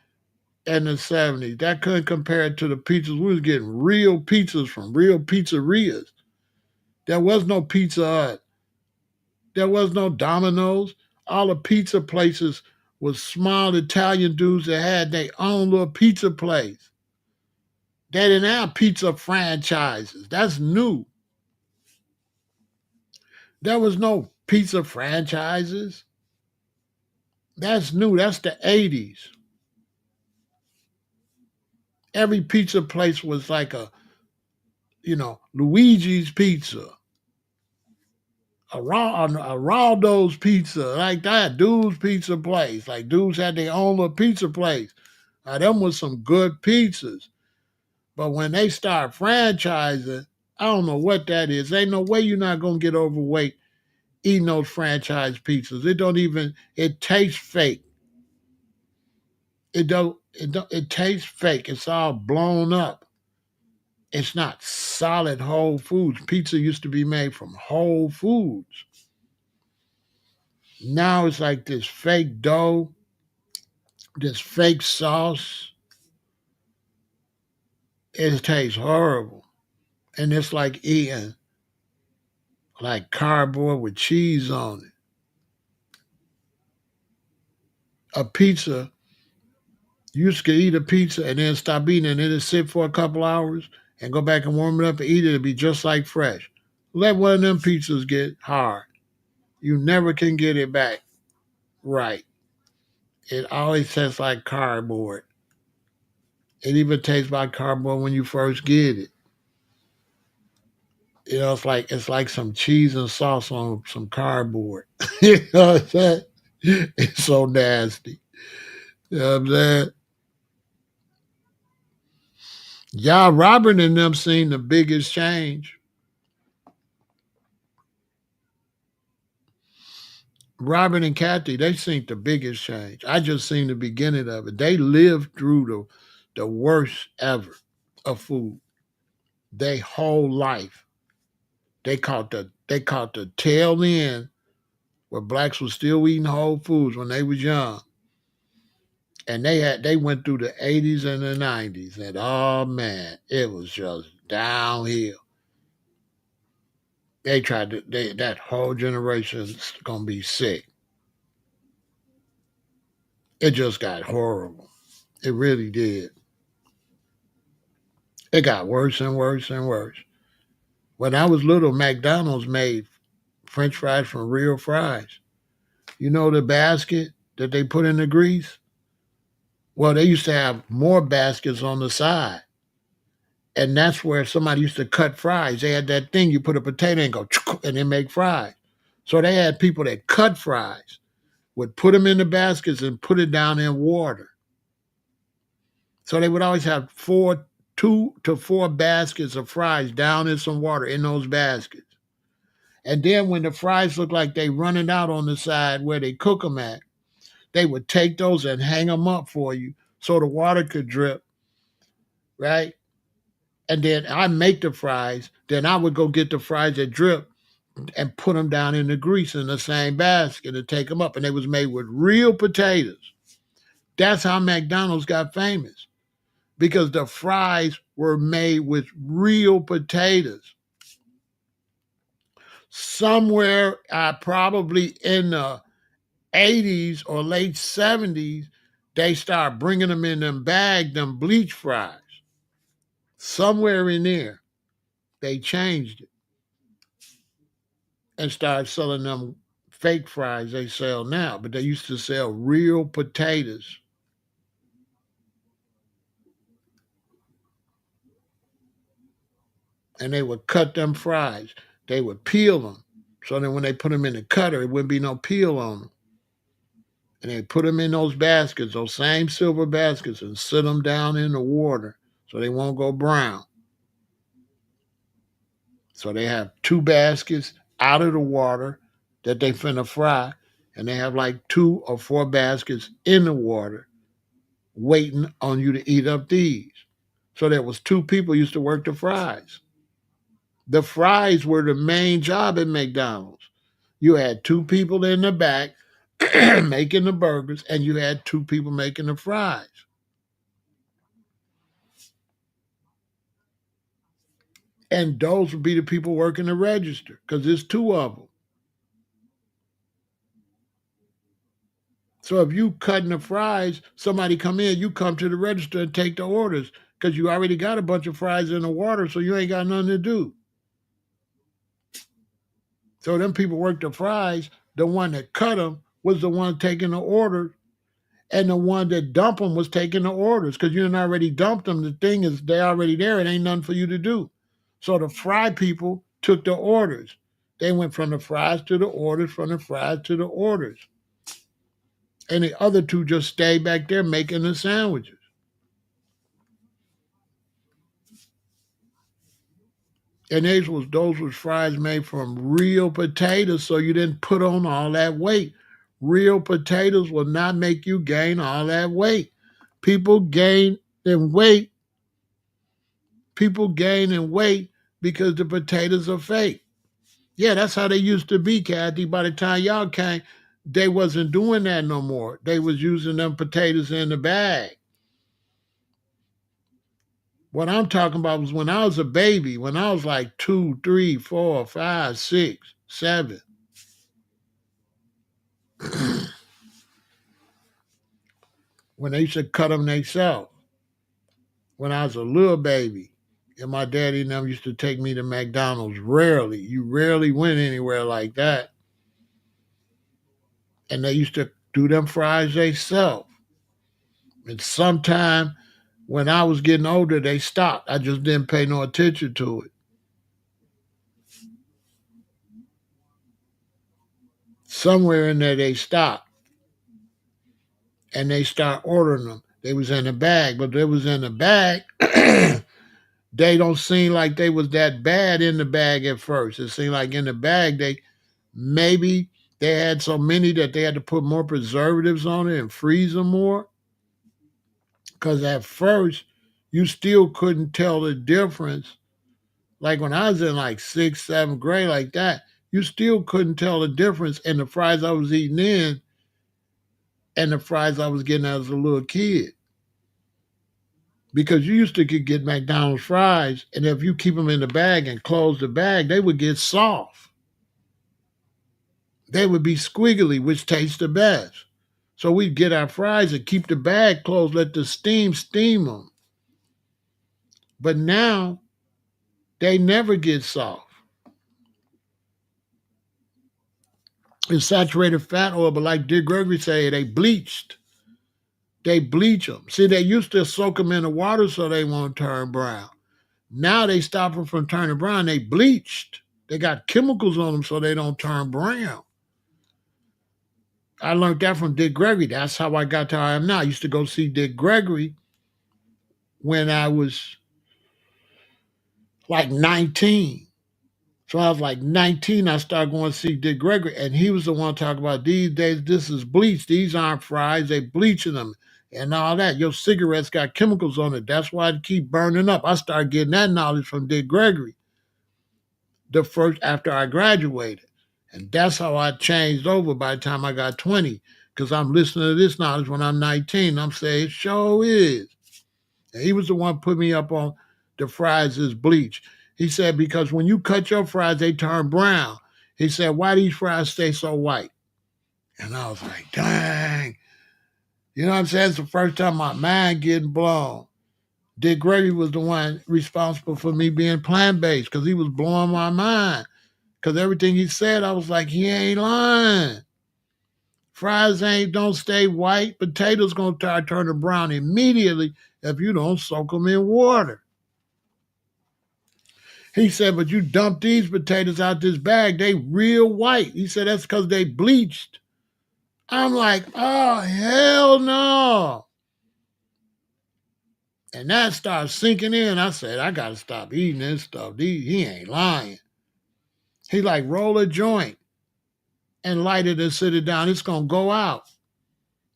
in the 70s. That couldn't compare to the pizzas. We was getting real pizzas from real pizzerias. There was no Pizza Hut. There was no Domino's. All the pizza places was small Italian dudes that had their own little pizza place. They didn't have pizza franchises. That's new. There was no pizza franchises. That's new. That's the 80s. Every pizza place was like Luigi's Pizza, a Raldo's Pizza, like that. Dude's Pizza Place. Like dudes had their own little pizza place. Now, them was some good pizzas. But when they start franchising, I don't know what that is. Ain't no way you're not gonna get overweight eating those franchise pizzas. It tastes fake. It tastes fake. It's all blown up. It's not solid whole foods. Pizza used to be made from whole foods. Now it's like this fake dough, this fake sauce. It tastes horrible. And it's like eating like cardboard with cheese on it. A pizza, you used to eat a pizza and then stop eating and then it sit for a couple hours and go back and warm it up and eat it. It'll be just like fresh. Let one of them pizzas get hard. You never can get it back right. It always tastes like cardboard. It even tastes like cardboard when you first get it. It's like some cheese and sauce on some cardboard. You know what I'm saying? It's so nasty. You know what I'm saying? Y'all Robert and them seen the biggest change. Robert and Kathy, they seen the biggest change. I just seen the beginning of it. They lived through the worst ever of food. Their whole life. They caught the tail end where blacks were still eating whole foods when they was young. And they went through the 80s and the 90s. And oh man, it was just downhill. That whole generation's gonna be sick. It just got horrible. It really did. It got worse and worse and worse. When I was little, McDonald's made French fries from real fries. You know the basket that they put in the grease? Well, they used to have more baskets on the side. And that's where somebody used to cut fries. They had that thing you put a potato in and go and then make fries. So they had people that cut fries, would put them in the baskets and put it down in water. So they would always have 2 to 4 baskets of fries down in some water in those baskets. And then when the fries look like they running out on the side where they cook them at, they would take those and hang them up for you so the water could drip, right? And then I make the fries. Then I would go get the fries that drip and put them down in the grease in the same basket and take them up. And they was made with real potatoes. That's how McDonald's got famous because the fries were made with real potatoes. Somewhere, probably in the 80s or late 70s, they start bringing them in them bag, them bleach fries. Somewhere in there, they changed it and started selling them fake fries they sell now. But they used to sell real potatoes. and they would cut them fries. They would peel them. So then when they put them in the cutter, it wouldn't be no peel on them. And they put them in those baskets, those same silver baskets, and sit them down in the water so they won't go brown. So they have two baskets out of the water that they finna fry, and they have like 2 or 4 baskets in the water waiting on you to eat up these. So there was 2 people used to work the fries. The fries were the main job at McDonald's. You had 2 people in the back making the burgers, and you had 2 people making the fries. And those would be the people working the register because there's 2 of them. So if you cutting the fries, somebody come in, you come to the register and take the orders because you already got a bunch of fries in the water, so you ain't got nothing to do. So them people work the fries. The one that cut them was the one taking the orders, and the one that dumped them was taking the orders because you didn't already dumped them. The thing is, they already there. It ain't nothing for you to do. So the fry people took the orders. They went from the fries to the orders, from the fries to the orders. And the other 2 just stayed back there making the sandwiches. And those was fries made from real potatoes, so you didn't put on all that weight. Real potatoes will not make you gain all that weight. People gain in weight. People gain in weight because the potatoes are fake. Yeah, that's how they used to be, Kathy. By the time y'all came, they wasn't doing that no more. They was using them potatoes in the bag. What I'm talking about was when I was a baby, when I was like 2, 3, 4, 5, 6, 7. When they used to cut them themselves. When I was a little baby, and my daddy and them used to take me to McDonald's rarely. You rarely went anywhere like that. And they used to do them fries themselves. And sometime when I was getting older, they stopped. I just didn't pay no attention to it. Somewhere in there, they stopped and they start ordering them. They was in a bag, but they was in a bag. They don't seem like they was that bad in the bag at first. It seemed like in the bag maybe they had so many that they had to put more preservatives on it and freeze them more. Because at first, you still couldn't tell the difference. Like when I was in like 6th, 7th grade, like that, you still couldn't tell the difference in the fries I was eating in and the fries I was getting as a little kid. Because you used to could get McDonald's fries, and if you keep them in the bag and close the bag, they would get soft. They would be squiggly, which tastes the best. So we'd get our fries and keep the bag closed, let the steam them. But now they never get soft. It's saturated fat oil, but like Dick Gregory say, they bleached. They bleach them. See, they used to soak them in the water so they won't turn brown. Now they stop them from turning brown. They bleached. They got chemicals on them so they don't turn brown. I learned that from Dick Gregory. That's how I got to where I am now. I used to go see Dick Gregory when I was like 19. So I was like 19, I started going to see Dick Gregory, and he was the one talking about these days, this is bleach. These aren't fries, they bleaching them and all that. Your cigarettes got chemicals on it. That's why it keep burning up. I started getting that knowledge from Dick Gregory the first after I graduated. And that's how I changed over by the time I got 20. Because I'm listening to this knowledge when I'm 19. I'm saying, it sure is. And he was the one put me up on the fries is bleach. He said, because when you cut your fries, they turn brown. He said, why these fries stay so white? And I was like, dang. You know what I'm saying? It's the first time my mind getting blown. Dick Gregory was the one responsible for me being plant-based because he was blowing my mind. Because everything he said, I was like, he ain't lying. Fries don't stay white. Potatoes going to start turning brown immediately if you don't soak them in water. He said, but you dump these potatoes out this bag, they real white. He said, that's because they bleached. I'm like, oh, hell no. And that started sinking in. I said, I got to stop eating this stuff. He ain't lying. He like, roll a joint and light it and sit it down. It's going to go out.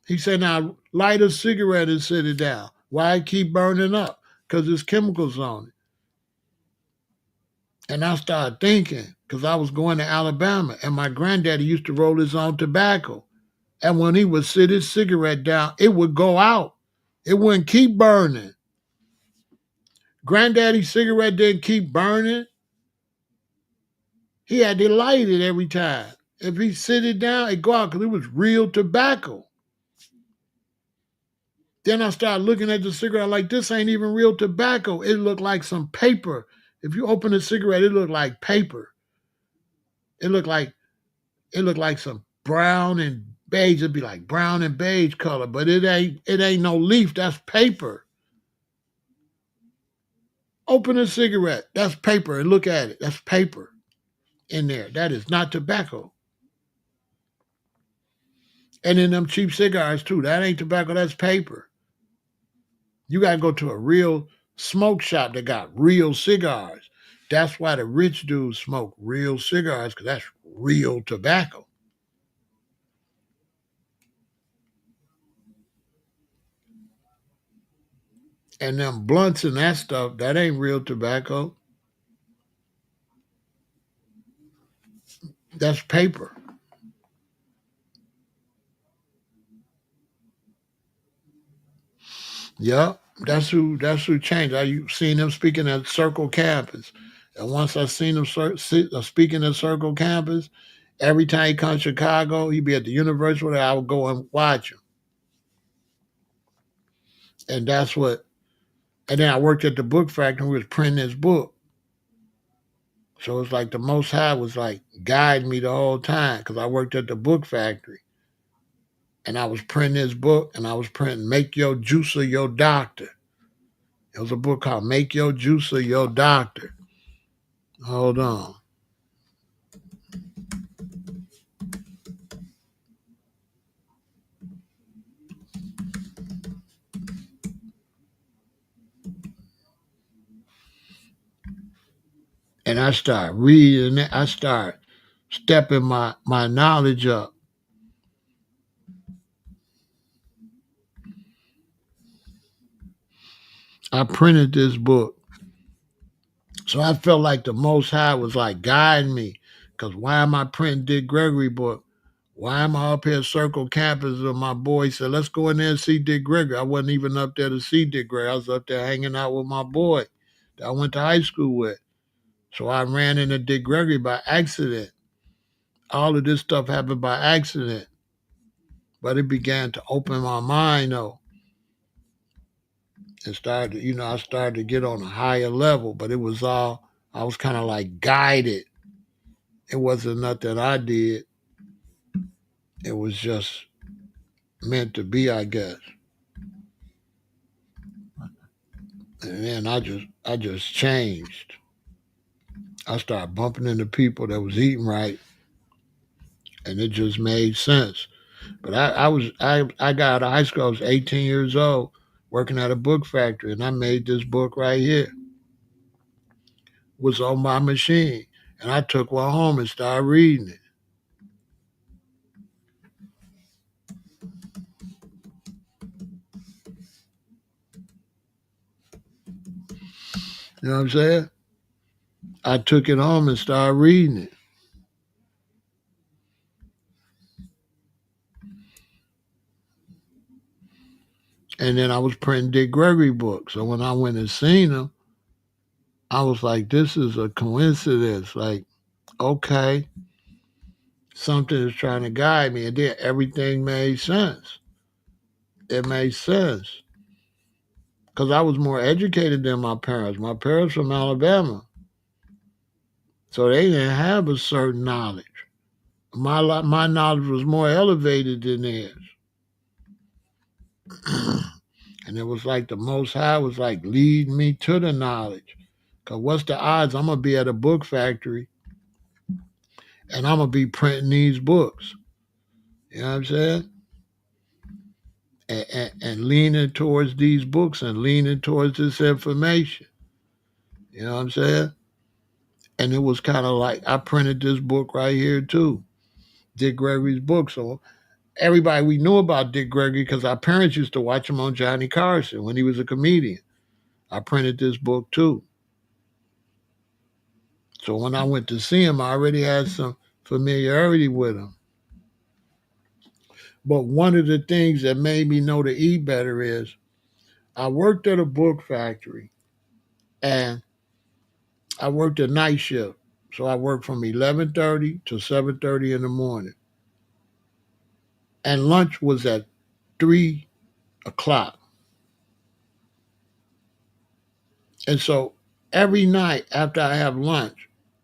He said, now light a cigarette and sit it down. Why it keep burning up? Because there's chemicals on it. And I started thinking, because I was going to Alabama, and my granddaddy used to roll his own tobacco. And when he would sit his cigarette down, it would go out. It wouldn't keep burning. Granddaddy's cigarette didn't keep burning. He had to light it every time. If he sit it down, it go out because it was real tobacco. Then I started looking at the cigarette like, this ain't even real tobacco. It looked like some paper. If you open a cigarette, it looked like paper. It looked like some brown and beige. It'd be like brown and beige color, but it ain't no leaf. That's paper. Open a cigarette. That's paper and look at it. That's paper in there. That is not tobacco. And in them cheap cigars too. That ain't tobacco. That's paper. You got to go to a real smoke shop that got real cigars. That's why the rich dudes smoke real cigars, because that's real tobacco. And them blunts and that stuff, that ain't real tobacco. That's paper. Yep. That's who changed. I seen him speaking at Circle Campus. And once I seen him speaking at Circle Campus, every time he comes to Chicago, he'd be at the university where I would go and watch him. And that's what and then I worked at the book factory and we was printing his book. So it's like the Most High was like guiding me the whole time because I worked at the book factory and I was printing his book and I was printing Make Your Juicer Your Doctor. It was a book called Make Your Juicer Your Doctor. Hold on. And I start reading it. I start stepping my knowledge up. I printed this book. So I felt like the Most High was like guiding me. Because why am I printing Dick Gregory book? Why am I up here at Circle Campus? And my boy said, let's go in there and see Dick Gregory. I wasn't even up there to see Dick Gregory. I was up there hanging out with my boy that I went to high school with. So I ran into Dick Gregory by accident. All of this stuff happened by accident. But it began to open my mind though. And I started to get on a higher level, but it was all, I was kind of like guided. It wasn't nothing I did. It was just meant to be, I guess. And then I just changed. I started bumping into people that was eating right, and it just made sense. But I got out of high school. I was 18 years old, working at a book factory, and I made this book right here. It was on my machine, and I took one home and started reading it. You know what I'm saying? I took it home and started reading it. And then I was printing Dick Gregory books. So when I went and seen him, I was like, this is a coincidence. Like, okay, something is trying to guide me. And then everything made sense. It made sense. Because I was more educated than my parents. My parents from Alabama. So they didn't have a certain knowledge. My knowledge was more elevated than theirs. And it was like the Most High was like leading me to the knowledge. Cause what's the odds I'm gonna be at a book factory and I'm gonna be printing these books? You know what I'm saying? And leaning towards these books and leaning towards this information. You know what I'm saying? And it was kind of like I printed this book right here too, Dick Gregory's book. So everybody we knew about Dick Gregory because our parents used to watch him on Johnny Carson when he was a comedian. I printed this book too. So when I went to see him, I already had some familiarity with him. But one of the things that made me know to eat better is I worked at a book factory and I worked a night shift. So I worked from 11:30 to 7:30 in the morning. And lunch was at 3 o'clock. And so every night after I have lunch,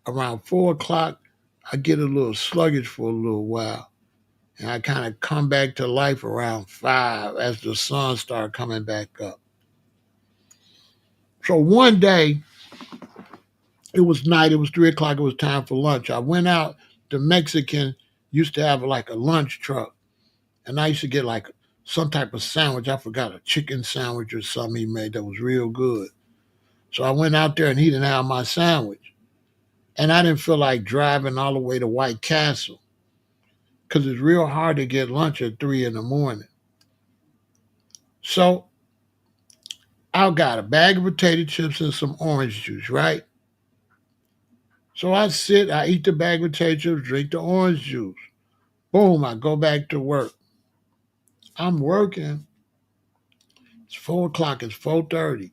around 4 o'clock, I get a little sluggish for a little while. And I kind of come back to life around 5 as the sun started coming back up. So one day, it was night, it was 3 o'clock, it was time for lunch. I went out, the Mexican used to have like a lunch truck. And I used to get like some type of sandwich. I forgot, a chicken sandwich or something he made that was real good. So I went out there and he didn't have my sandwich. And I didn't feel like driving all the way to White Castle because it's real hard to get lunch at 3 in the morning. So I got a bag of potato chips and some orange juice, right? So I sit, I eat the bag of potato chips, drink the orange juice. Boom, I go back to work. I'm working. It's 4 o'clock, it's 4:30.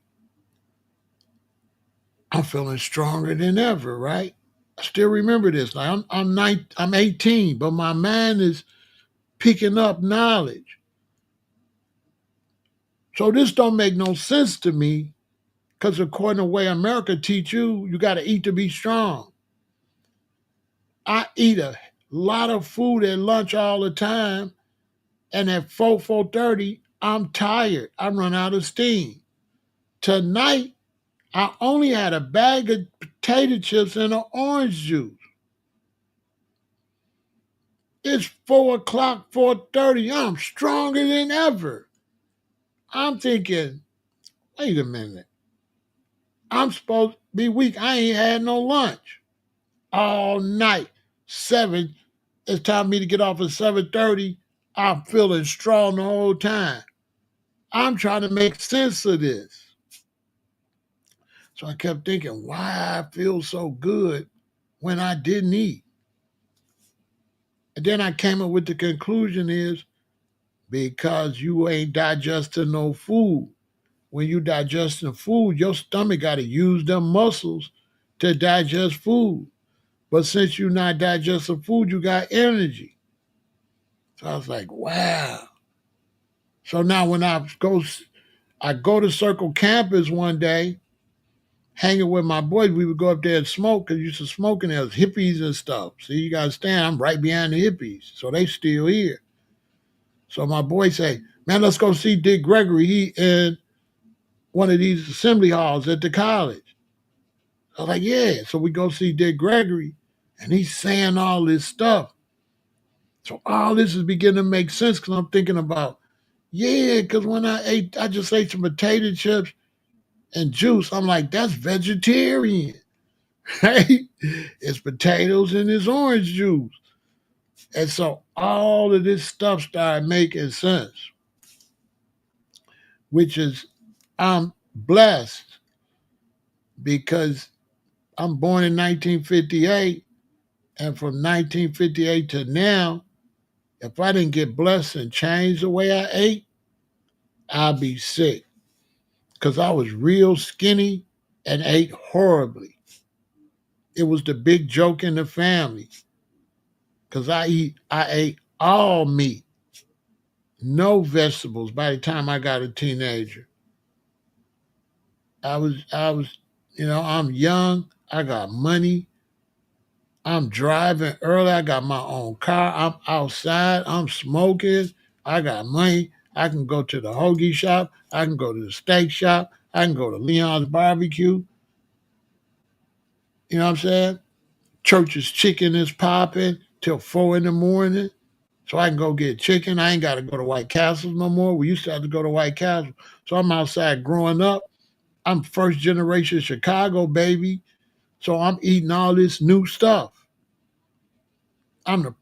I'm feeling stronger than ever, right? I still remember this. Like I'm 18, but my mind is picking up knowledge. So this don't make no sense to me because according to the way America teach you, you got to eat to be strong. I eat a lot of food at lunch all the time, and at 4:30, I'm tired. I run out of steam. Tonight, I only had a bag of potato chips and an orange juice. It's 4 o'clock, 4:30. I'm stronger than ever. I'm thinking, wait a minute. I'm supposed to be weak. I ain't had no lunch all night. 7. It's time for me to get off at 7:30. I'm feeling strong the whole time. I'm trying to make sense of this. So I kept thinking, why I feel so good when I didn't eat. And then I came up with the conclusion is because you ain't digesting no food. When you digesting food, your stomach got to use them muscles to digest food. But since you're not digesting food, you got energy. So I was like, wow. So now when I go to Circle Campus one day, hanging with my boys, we would go up there and smoke because used to smoking there was hippies and stuff. See, you gotta stand, I'm right behind the hippies. So they still here. So my boys say, man, let's go see Dick Gregory. He in one of these assembly halls at the college. I was like, yeah. So we go see Dick Gregory and he's saying all this stuff. So all this is beginning to make sense because I'm thinking about, yeah, because when I just ate some potato chips and juice, I'm like, that's vegetarian. Right? It's potatoes and it's orange juice. And so all of this stuff started making sense, which is, I'm blessed because I'm born in 1958. And from 1958 to now, if I didn't get blessed and change the way I ate, I'd be sick because I was real skinny and ate horribly. It was the big joke in the family because I ate all meat, no vegetables by the time I got a teenager. I was, I'm young, I got money, I'm driving early, I got my own car, I'm outside, I'm smoking, I got money, I can go to the hoagie shop, I can go to the steak shop, I can go to Leon's barbecue. You know what I'm saying? Church's chicken is popping till 4 in the morning. So I can go get chicken. I ain't got to go to White Castles no more. We used to have to go to White Castle. So I'm outside growing up. I'm first generation Chicago baby. So I'm eating all this new stuff. I'm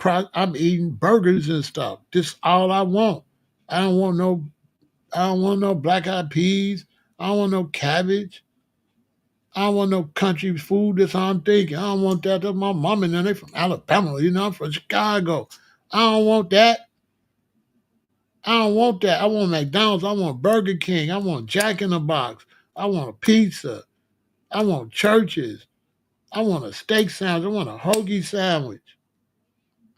eating burgers and stuff. This all I want. I don't want no I don't want no black eyed peas. I don't want no cabbage. I don't want no country food. That's how I'm thinking. I don't want that. That's my mom and them. They from Alabama. I'm from Chicago. I don't want that. I don't want that. I want McDonald's. I want Burger King. I want Jack in the Box. I want a pizza. I want churches. I want a steak sandwich. I want a hoagie sandwich.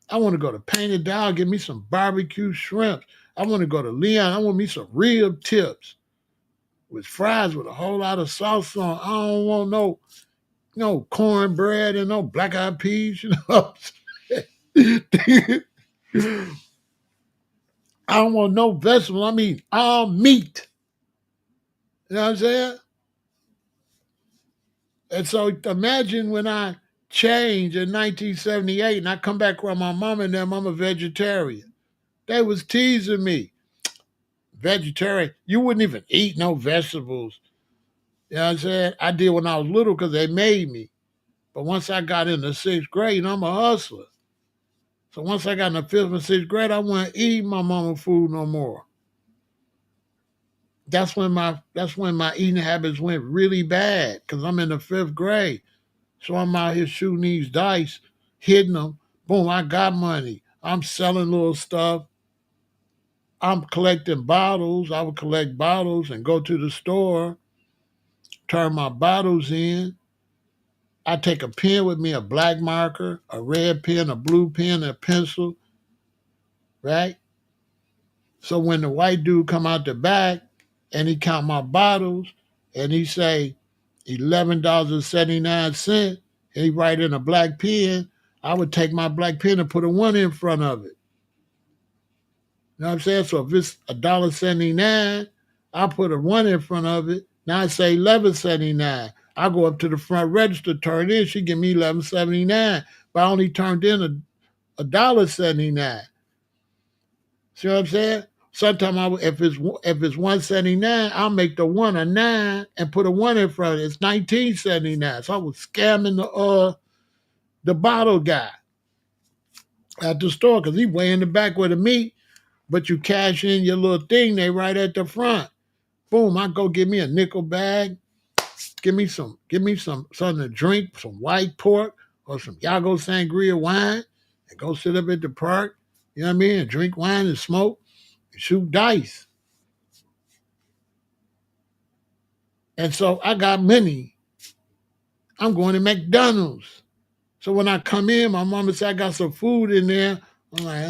I want to go to Painted Dog, get me some barbecue shrimp. I want to go to Leon. I want me some rib tips with fries with a whole lot of sauce on. I don't want no cornbread and no black eyed peas. I don't want no vegetable. I mean all meat. You know what I'm saying? And so imagine when I change in 1978 and I come back with my mom and them, I'm a vegetarian. They was teasing me. Vegetarian, you wouldn't even eat no vegetables. You know what I'm saying? I did when I was little because they made me. But once I got in the sixth grade, I'm a hustler. So once I got in the fifth and sixth grade, I wasn't eating my mama food no more. That's when my eating habits went really bad because I'm in the fifth grade. So I'm out here shooting these dice, hitting them. Boom, I got money. I'm selling little stuff. I'm collecting bottles. I would collect bottles and go to the store, turn my bottles in. I take a pen with me, a black marker, a red pen, a blue pen, a pencil, right? So when the white dude come out the back and he count my bottles and he say $11.79 and he write in a black pen, I would take my black pen and put a one in front of it. You know what I'm saying? So if it's $1.79, I put a one in front of it. Now I say $11.79. I go up to the front register, turn in. She give me $11.79, but I only turned in $1.79. See what I'm saying? Sometimes if it's 179, I'll make the one a nine and put a one in front of it. It's 1979. So I was scamming the bottle guy at the store because he way in the back with the meat, but you cash in your little thing, they right at the front. Boom, I go get me a nickel bag, give me some something to drink, some white pork or some Yago Sangria wine, and go sit up at the park, you know what I mean, and drink wine and smoke and shoot dice. And so I got money. I'm going to McDonald's. So when I come in, my mama said I got some food in there. I'm like, I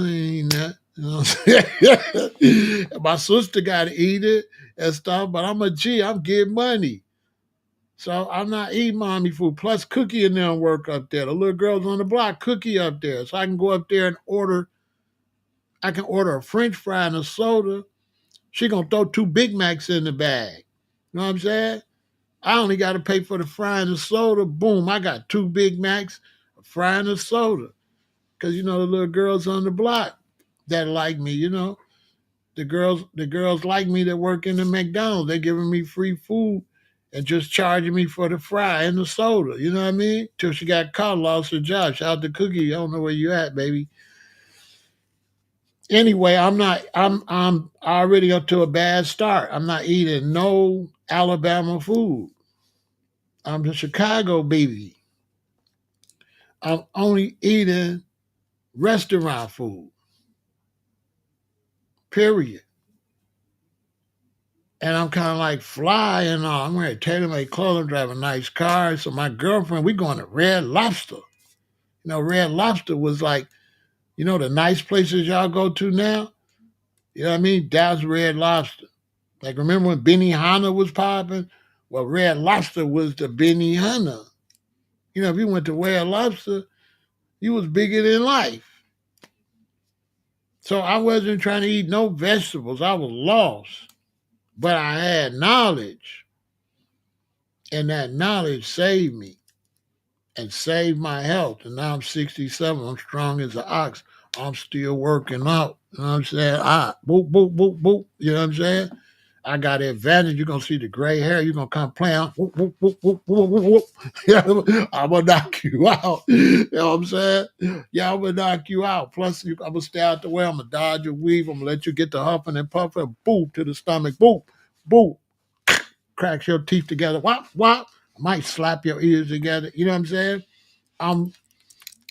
ain't that. You know what I'm saying? My sister got to eat it and stuff, but I'm a G. I'm getting money. So I'm not eating mommy food. Plus, Cookie and them work up there. The little girls on the block, Cookie up there. So I can go up there and I can order a French fry and a soda. She going to throw 2 Big Macs in the bag. You know what I'm saying? I only got to pay for the fry and the soda. Boom, I got 2 Big Macs, a fry and a soda. Because, the little girls on the block that like me, the girls like me that work in the McDonald's. They giving me free food and just charging me for the fry and the soda. You know what I mean? Till she got caught, lost her job. Shout out to Cookie. I don't know where you at, baby. Anyway, I'm already up to a bad start. I'm not eating no Alabama food. I'm the Chicago baby. I'm only eating restaurant food, period. And I'm kind of like fly and all. I'm wearing tailor-made clothing, drive a nice car. So my girlfriend, we going to Red Lobster. Red Lobster was like, the nice places y'all go to now? You know what I mean? That's Red Lobster. Like, remember when Benihana was popping? Well, Red Lobster was the Benihana. If you went to Red Lobster, you was bigger than life. So I wasn't trying to eat no vegetables. I was lost. But I had knowledge. And that knowledge saved me. and saved my health. And now I'm 67. I'm strong as an ox. I'm still working out. You know what I'm saying? Boop, boop, boop, boop. You know what I'm saying? I got the advantage. You're gonna see the gray hair. You're gonna come playing. Whoop, whoop, whoop, whoop, whoop, whoop, whoop. I'm gonna knock you out. You know what I'm saying? Yeah, I'm gonna knock you out. Plus, I'm gonna stay out the way. I'm gonna dodge your weave. I'm gonna let you get the huffing and puffing. Boop to the stomach. Boop, boop. Cracks your teeth together. Whop, whop. I might slap your ears together. You know what I'm saying? I'm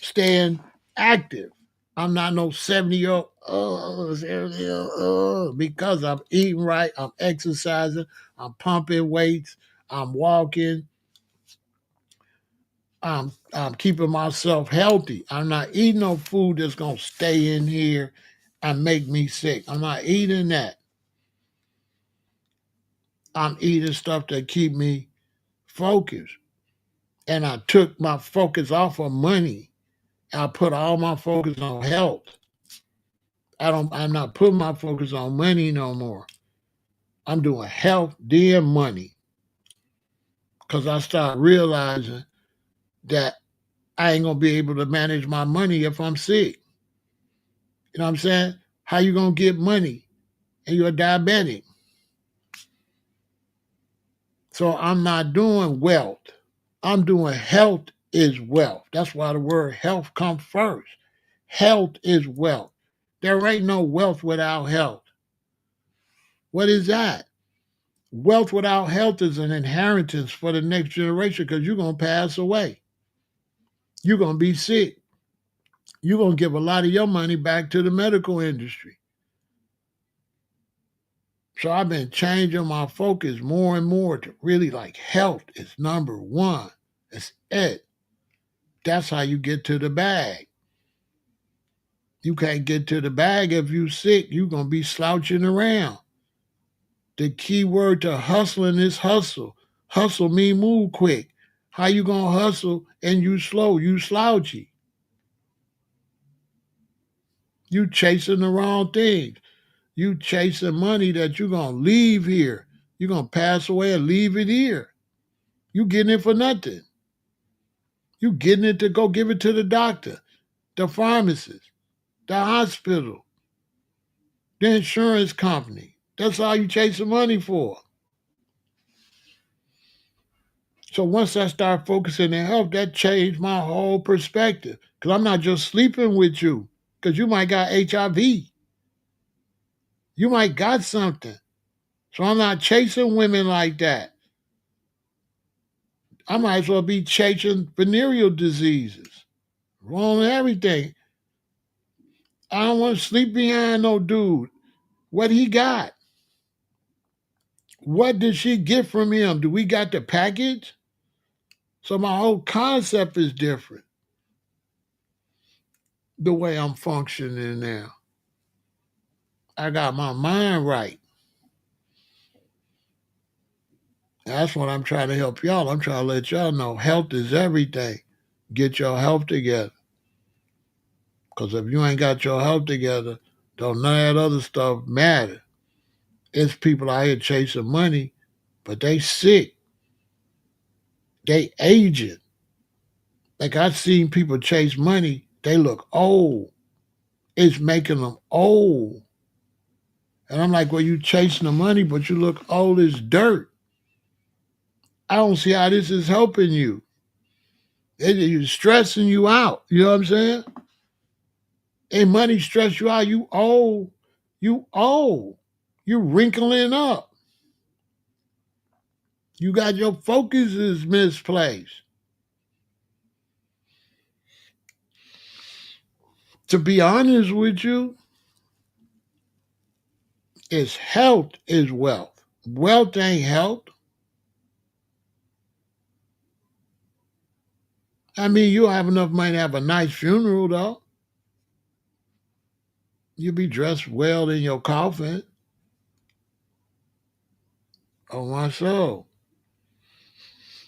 staying active. I'm not no 70-year-old, because I'm eating right, I'm exercising, I'm pumping weights, I'm walking, I'm keeping myself healthy. I'm not eating no food that's gonna stay in here and make me sick. I'm not eating that. I'm eating stuff that keep me focused. And I took my focus off of money. I put all my focus on health. I'm not putting my focus on money no more. I'm doing health, then money. Cause I start realizing that I ain't gonna be able to manage my money if I'm sick. You know what I'm saying? How you gonna get money and you're diabetic? So I'm not doing wealth. I'm doing health is wealth. That's why the word health comes first. Health is wealth. There ain't no wealth without health. What is that? Wealth without health is an inheritance for the next generation because you're going to pass away. You're going to be sick. You're going to give a lot of your money back to the medical industry. So I've been changing my focus more and more to really like health is number one. It's it. That's how you get to the bag. You can't get to the bag if you sick. You're going to be slouching around. The key word to hustling is hustle. Hustle mean move quick. How you going to hustle and you slow? You slouchy. You chasing the wrong things. You chasing money that you're going to leave here. You're going to pass away and leave it here. You getting it for nothing. You getting it to go give it to the doctor, the pharmacist, the hospital, the insurance company. That's all you chasing money for. So once I start focusing on health, that changed my whole perspective. Because I'm not just sleeping with you, because you might got HIV. You might got something. So I'm not chasing women like that. I might as well be chasing venereal diseases. Wrong with everything. I don't want to sleep behind no dude. What he got? What did she get from him? Do we got the package? So my whole concept is different. The way I'm functioning now. I got my mind right. That's what I'm trying to help y'all. I'm trying to let y'all know health is everything. Get your health together. Because if you ain't got your health together, don't none of that other stuff matter. It's people out here chasing money, but they sick. They aging. Like I've seen people chase money, they look old. It's making them old. And I'm like, well, you chasing the money, but you look old as dirt. I don't see how this is helping you. It's stressing you out. You know what I'm saying? And money stress you out. You old. You old. You wrinkling up. You got your focus is misplaced. To be honest with you, it's health is wealth. Wealth ain't health. I mean, you'll have enough money to have a nice funeral, though. You'll be dressed well in your coffin. Oh, my soul.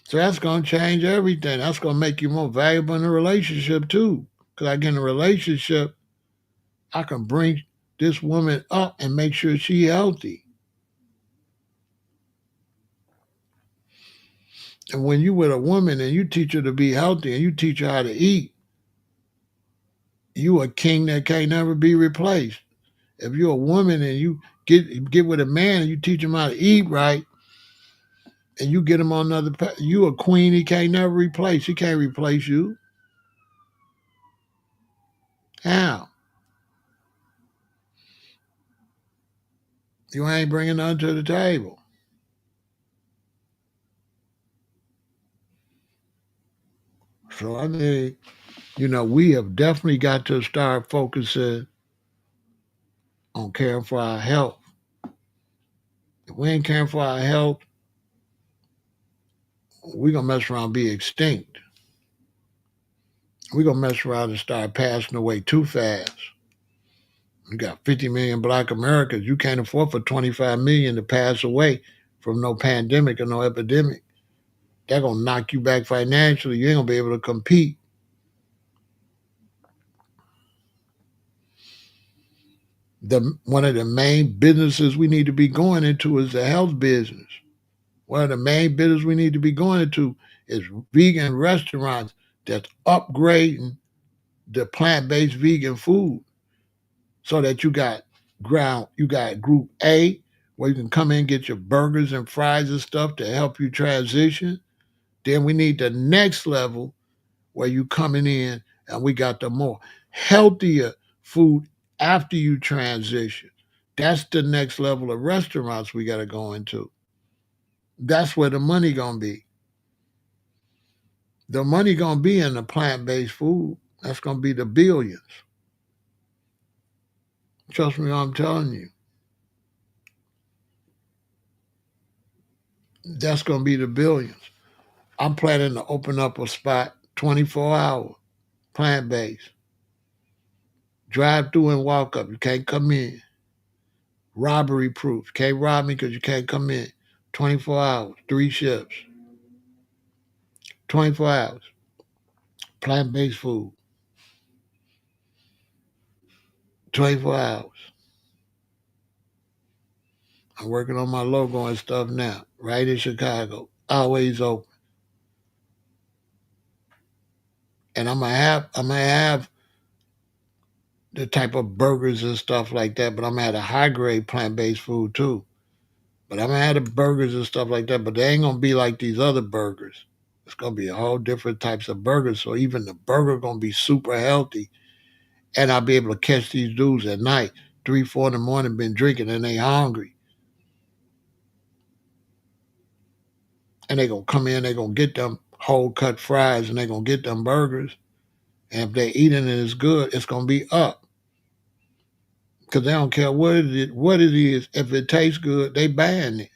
So that's going to change everything. That's going to make you more valuable in a relationship, too. Because I get in a relationship, I can bring this woman up and make sure she healthy. And when you with a woman and you teach her to be healthy and you teach her how to eat, you a king that can't never be replaced. If you're a woman and you get with a man and you teach him how to eat right, and you get him on another path, you a queen he can't never replace. He can't replace you. How? You ain't bringing nothing to the table. So I think, we have definitely got to start focusing on caring for our health. If we ain't caring for our health, we're going to mess around and be extinct. We're going to mess around and start passing away too fast. You got 50 million black Americans. You can't afford for 25 million to pass away from no pandemic or no epidemic. They're going to knock you back financially. You ain't going to be able to compete. One of the main businesses we need to be going into is the health business. One of the main businesses we need to be going into is vegan restaurants that's upgrading the plant-based vegan food so that you got group A where you can come in and get your burgers and fries and stuff to help you transition. Then we need the next level where you coming in and we got the more healthier food after you transition. That's the next level of restaurants we got to go into. That's where the money gonna be. The money gonna be in the plant-based food. That's gonna be the billions. Trust me, I'm telling you. That's gonna be the billions. I'm planning to open up a spot 24 hour, plant-based. Drive through and walk up. You can't come in. Robbery proof. You can't rob me because you can't come in. 24 hours, 3 shifts. 24 hours. Plant-based food. 24 hours. I'm working on my logo and stuff now. Right in Chicago. Always open. And I'm gonna have the type of burgers and stuff like that, but I'm gonna have a high grade plant based food too. But I'm gonna have the burgers and stuff like that, but they ain't gonna be like these other burgers. It's gonna be a whole different types of burgers. So even the burger gonna be super healthy. And I'll be able to catch these dudes at night, 3, 4 in the morning, been drinking and they hungry. And they gonna come in, they gonna get them whole cut fries and they gonna get them burgers. And if they eating it is good, it's gonna be up. Because they don't care what it is. If it tastes good, they buying it.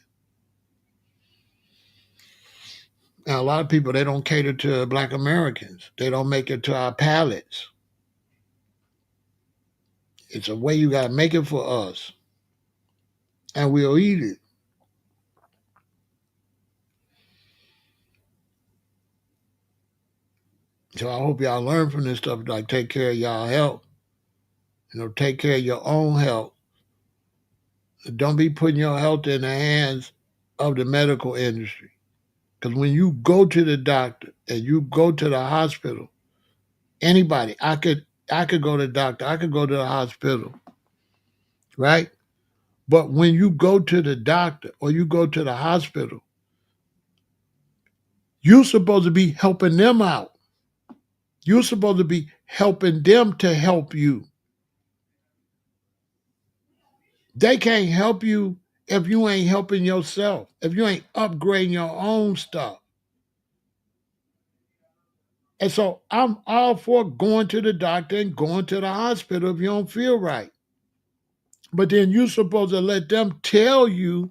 Now, a lot of people, they don't cater to black Americans. They don't make it to our palates. It's a way you got to make it for us. And we'll eat it. So I hope y'all learn from this stuff, like take care of y'all health. Take care of your own health. Don't be putting your health in the hands of the medical industry. Because when you go to the doctor and you go to the hospital, anybody, I could go to the doctor, I could go to the hospital, right? But when you go to the doctor or you go to the hospital, you're supposed to be helping them out. You're supposed to be helping them to help you. They can't help you if you ain't helping yourself, if you ain't upgrading your own stuff. And so I'm all for going to the doctor and going to the hospital if you don't feel right. But then you're supposed to let them tell you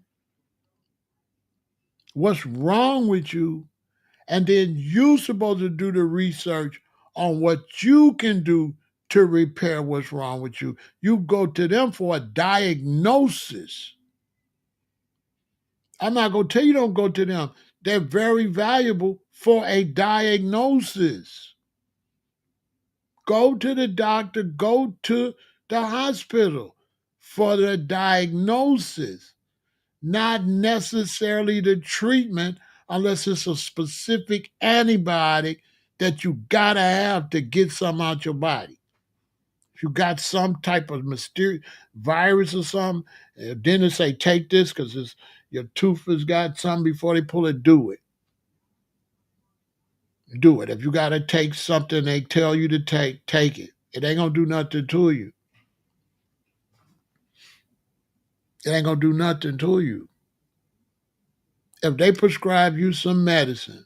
what's wrong with you. And then you're supposed to do the research on what you can do to repair what's wrong with you. You go to them for a diagnosis. I'm not going to tell you don't go to them. They're very valuable for a diagnosis. Go to the doctor, go to the hospital for the diagnosis, not necessarily the treatment unless it's a specific antibiotic that you gotta have to get some out your body. If you got some type of mysterious virus or something, then they say take this because your tooth has got something before they pull it. Do it. Do it. If you gotta take something they tell you to take it. It ain't gonna do nothing to you. It ain't gonna do nothing to you. If they prescribe you some medicine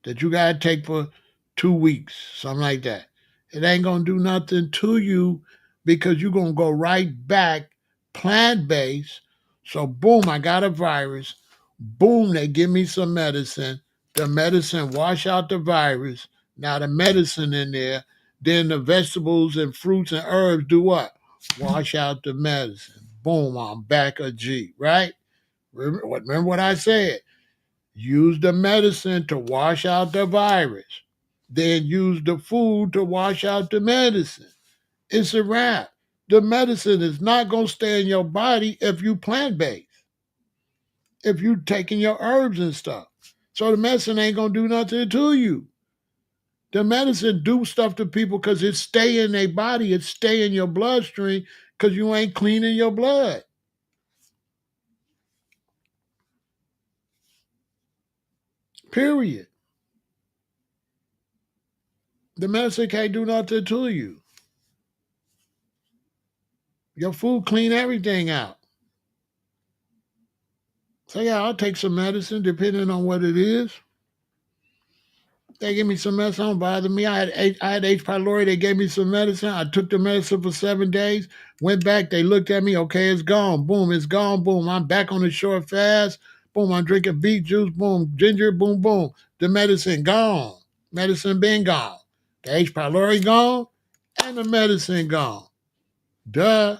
that you gotta take for 2 weeks, something like that, it ain't gonna do nothing to you because you're gonna go right back plant based. So boom, I got a virus. Boom, they give me some medicine. The medicine wash out the virus. Now the medicine in there. Then the vegetables and fruits and herbs do what? Wash out the medicine. Boom, I'm back a G, right? Remember what I said? Use the medicine to wash out the virus. Then use the food to wash out the medicine. It's a wrap. The medicine is not going to stay in your body if you plant based, if you taking your herbs and stuff. So the medicine ain't going to do nothing to you. The medicine do stuff to people because it stay in their body, it stay in your bloodstream because you ain't cleaning your blood. Period. The medicine can't do nothing to you. Your food clean everything out. So yeah, I'll take some medicine depending on what it is. They give me some medicine, don't bother me. I had H. pylori. They gave me some medicine. I took the medicine for 7 days. Went back. They looked at me. Okay, it's gone. Boom, it's gone. Boom, I'm back on the short fast. Boom, I'm drinking beet juice. Boom, ginger. Boom, boom. The medicine gone. Medicine been gone. The H. pylori gone, and the medicine gone. Duh.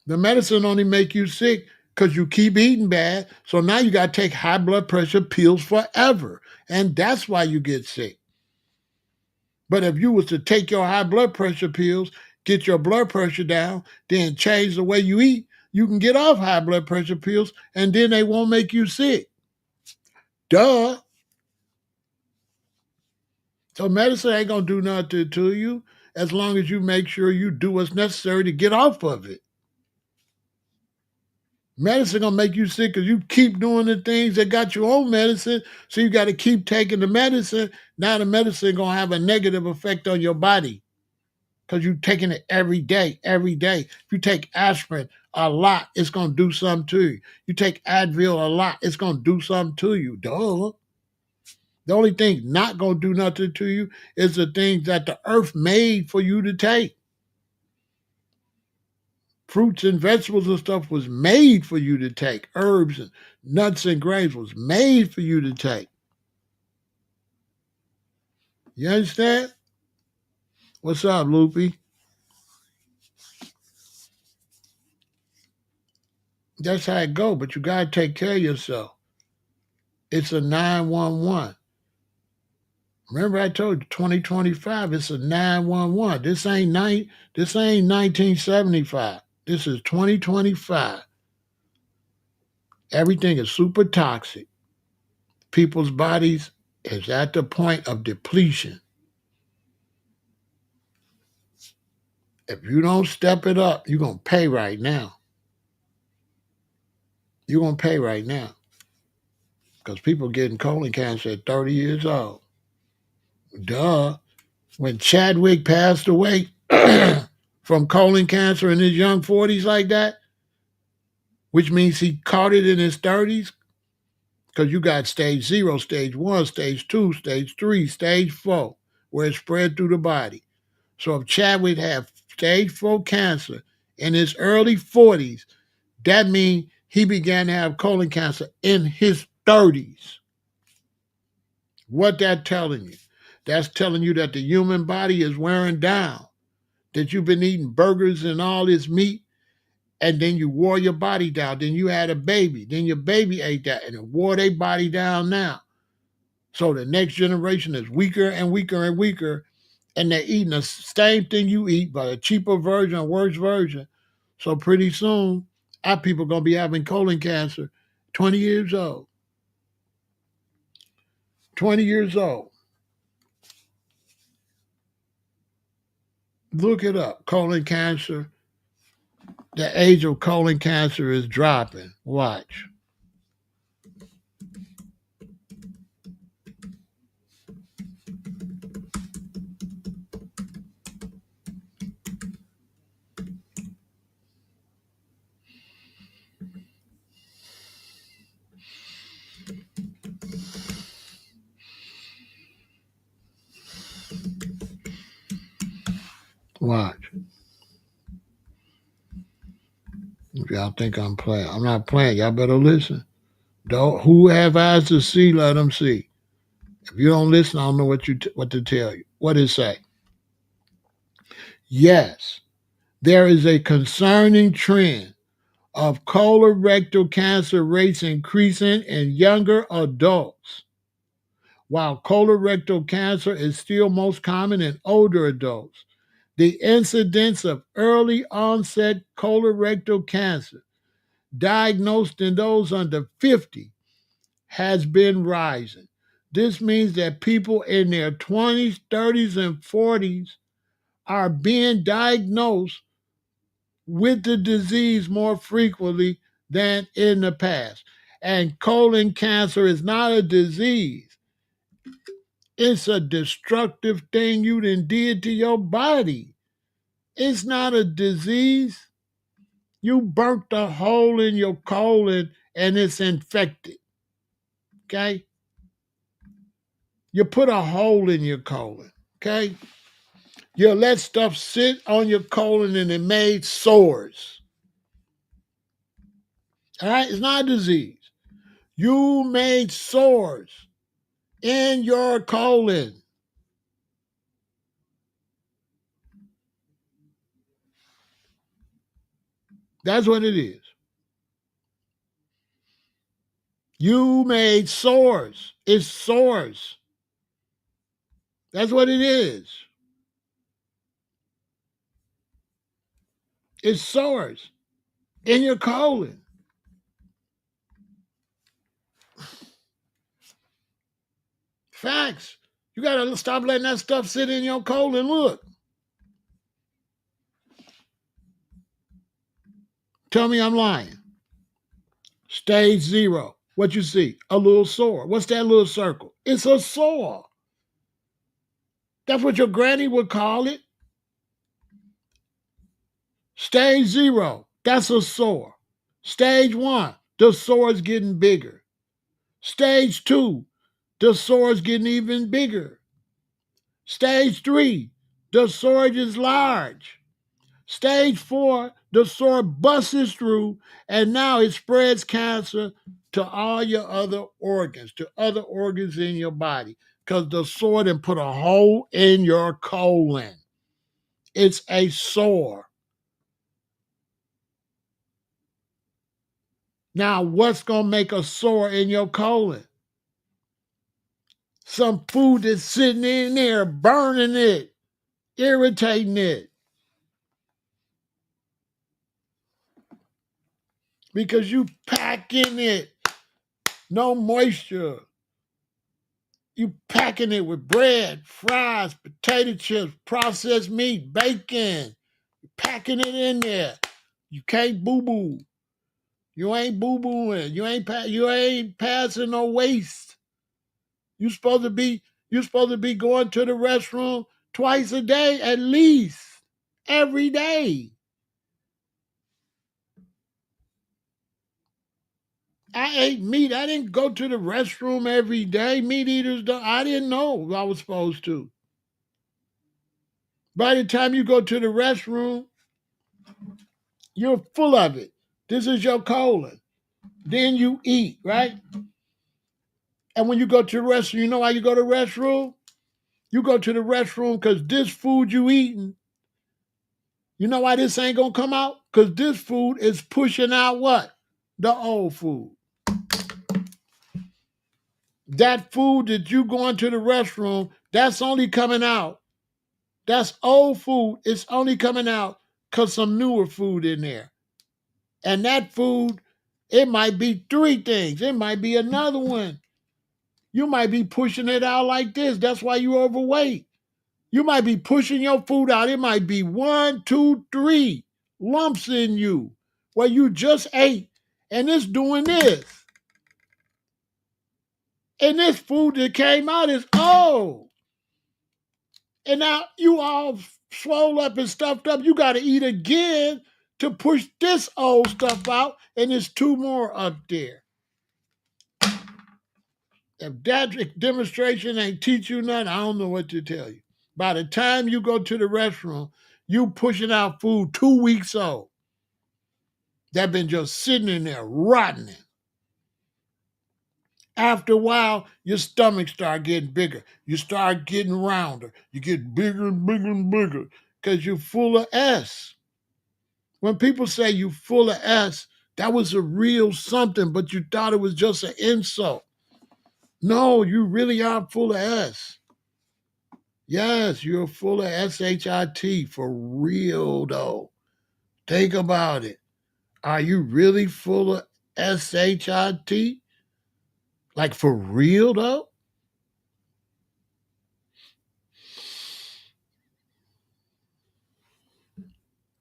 The medicine only make you sick because you keep eating bad. So now you got to take high blood pressure pills forever. And that's why you get sick. But if you was to take your high blood pressure pills, get your blood pressure down, then change the way you eat, you can get off high blood pressure pills and then they won't make you sick. Duh. So medicine ain't going to do nothing to you as long as you make sure you do what's necessary to get off of it. Medicine gonna make you sick because you keep doing the things that got you on medicine. So you got to keep taking the medicine. Now the medicine gonna have a negative effect on your body because you're taking it every day, every day. If you take aspirin a lot, it's gonna do something to you. You take Advil a lot, it's gonna do something to you. Duh. The only thing not gonna do nothing to you is the things that the earth made for you to take. Fruits and vegetables and stuff was made for you to take. Herbs and nuts and grains was made for you to take. You understand? What's up, Loopy? That's how it go, but you gotta take care of yourself. It's a 911. Remember I told you 2025, it's a 911. This ain't 1975. This is 2025. Everything is super toxic. People's bodies is at the point of depletion. If you don't step it up, you're going to pay right now. You're going to pay right now. Because people getting colon cancer at 30 years old. Duh. When Chadwick passed away from colon cancer in his young 40s like that, which means he caught it in his 30s, because you got stage 0, stage 1, stage 2, stage 3, stage 4, where it spread through the body. So if Chadwick had stage 4 cancer in his early 40s, that means he began to have colon cancer in his 30s. What that telling you? That's telling you that the human body is wearing down, that you've been eating burgers and all this meat, and then you wore your body down. Then you had a baby. Then your baby ate that, and it wore their body down now. So the next generation is weaker and weaker and weaker, and they're eating the same thing you eat, but a cheaper version, a worse version. So pretty soon, our people going to be having colon cancer 20 years old. 20 years old. Look it up. Colon cancer. The age of colon cancer is dropping. Watch. Watch. If y'all think I'm playing, I'm not playing. Y'all better listen. Don't. Who have eyes to see, let them see. If you don't listen, I don't know what to tell you. What it say? Yes, there is a concerning trend of colorectal cancer rates increasing in younger adults, while colorectal cancer is still most common in older adults. The incidence of early onset colorectal cancer diagnosed in those under 50 has been rising. This means that people in their 20s, 30s, and 40s are being diagnosed with the disease more frequently than in the past. And colon cancer is not a disease. It's a destructive thing you done did to your body. It's not a disease. You burnt a hole in your colon and it's infected. Okay? You put a hole in your colon. Okay? You let stuff sit on your colon and it made sores. All right? It's not a disease. You made sores in your colon. That's what it is. You made sores. It's sores. That's what it is. It's sores in your colon. Facts. You got to stop letting that stuff sit in your colon. Look. Tell me I'm lying. Stage 0. What you see? A little sore. What's that little circle? It's a sore. That's what your granny would call it. Stage 0. That's a sore. Stage 1. The sore is getting bigger. Stage 2. The sore is getting even bigger. Stage 3. The sore is large. Stage 4, the sore busts through, and now it spreads cancer to all your other organs, to other organs in your body, because the sore then put a hole in your colon. It's a sore. Now, what's going to make a sore in your colon? Some food that's sitting in there, burning it, irritating it. Because you packing it, no moisture. You packing it with bread, fries, potato chips, processed meat, bacon. You packing it in there. You can't boo-boo. You ain't boo-booing. You ain't passing no waste. You supposed to be going to the restroom twice a day at least. Every day. I ate meat. I didn't go to the restroom every day. Meat eaters don't. I didn't know I was supposed to. By the time you go to the restroom, you're full of it. This is your colon. Then you eat, right? And when you go to the restroom, you know why you go to the restroom? You go to the restroom because this food you eating, you know why this ain't gonna come out? Because this food is pushing out what? The old food. That food that you going to the restroom, that's only coming out. That's old food. It's only coming out because some newer food in there. And that food It might be three things. It might be another one. You might be pushing it out like this. That's why you're overweight. You might be pushing your food out. It might be one, two, three lumps in you where you just ate and it's doing this. And this food that came out is old. And now you all swole up and stuffed up. You got to eat again to push this old stuff out. And there's two more up there. If that demonstration ain't teach you nothing, I don't know what to tell you. By the time you go to the restaurant, you pushing out food 2 weeks old. That been just sitting in there rotting. After a while, your stomach start getting bigger. You start getting rounder. You get bigger and bigger and bigger because you're full of S. When people say you full of S, that was a real something, but you thought it was just an insult. No, you really are full of S. Yes, you're full of SHIT for real, though. Think about it. Are you really full of SHIT? Like for real, though?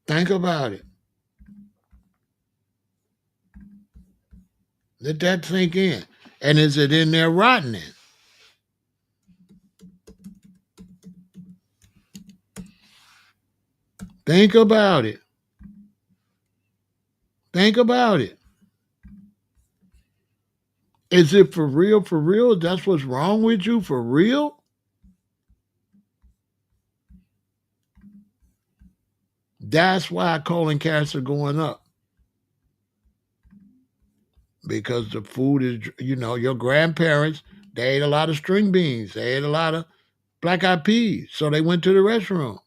Think about it. Let that sink in. And is it in there rotting? Think about it. Think about it. Is it for real? For real? That's what's wrong with you? For real? That's why colon cancer going up. Because the food is, your grandparents, they ate a lot of string beans. They ate a lot of black eyed peas. So they went to the restaurant.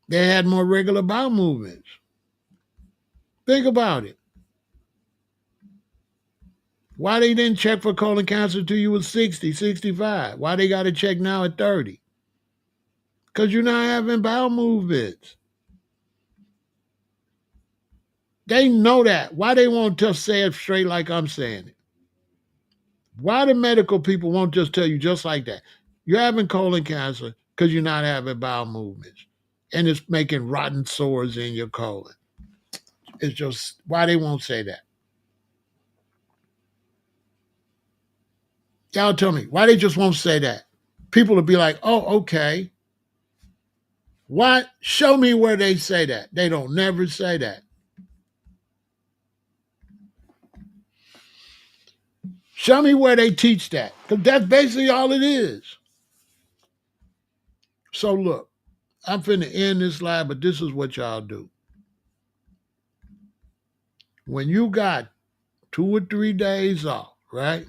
They had more regular bowel movements. Think about it. Why they didn't check for colon cancer till you was 60, 65? Why they got to check now at 30? Because you're not having bowel movements. They know that. Why they won't just say it straight like I'm saying it? Why the medical people won't just tell you just like that? You're having colon cancer because you're not having bowel movements. And it's making rotten sores in your colon. It's just why they won't say that. Y'all tell me, why they just won't say that? People will be like, oh, okay. What? Show me where they say that. They don't never say that. Show me where they teach that. Because that's basically all it is. So look, I'm finna end this live, but this is what y'all do. When you got 2 or 3 days off, right?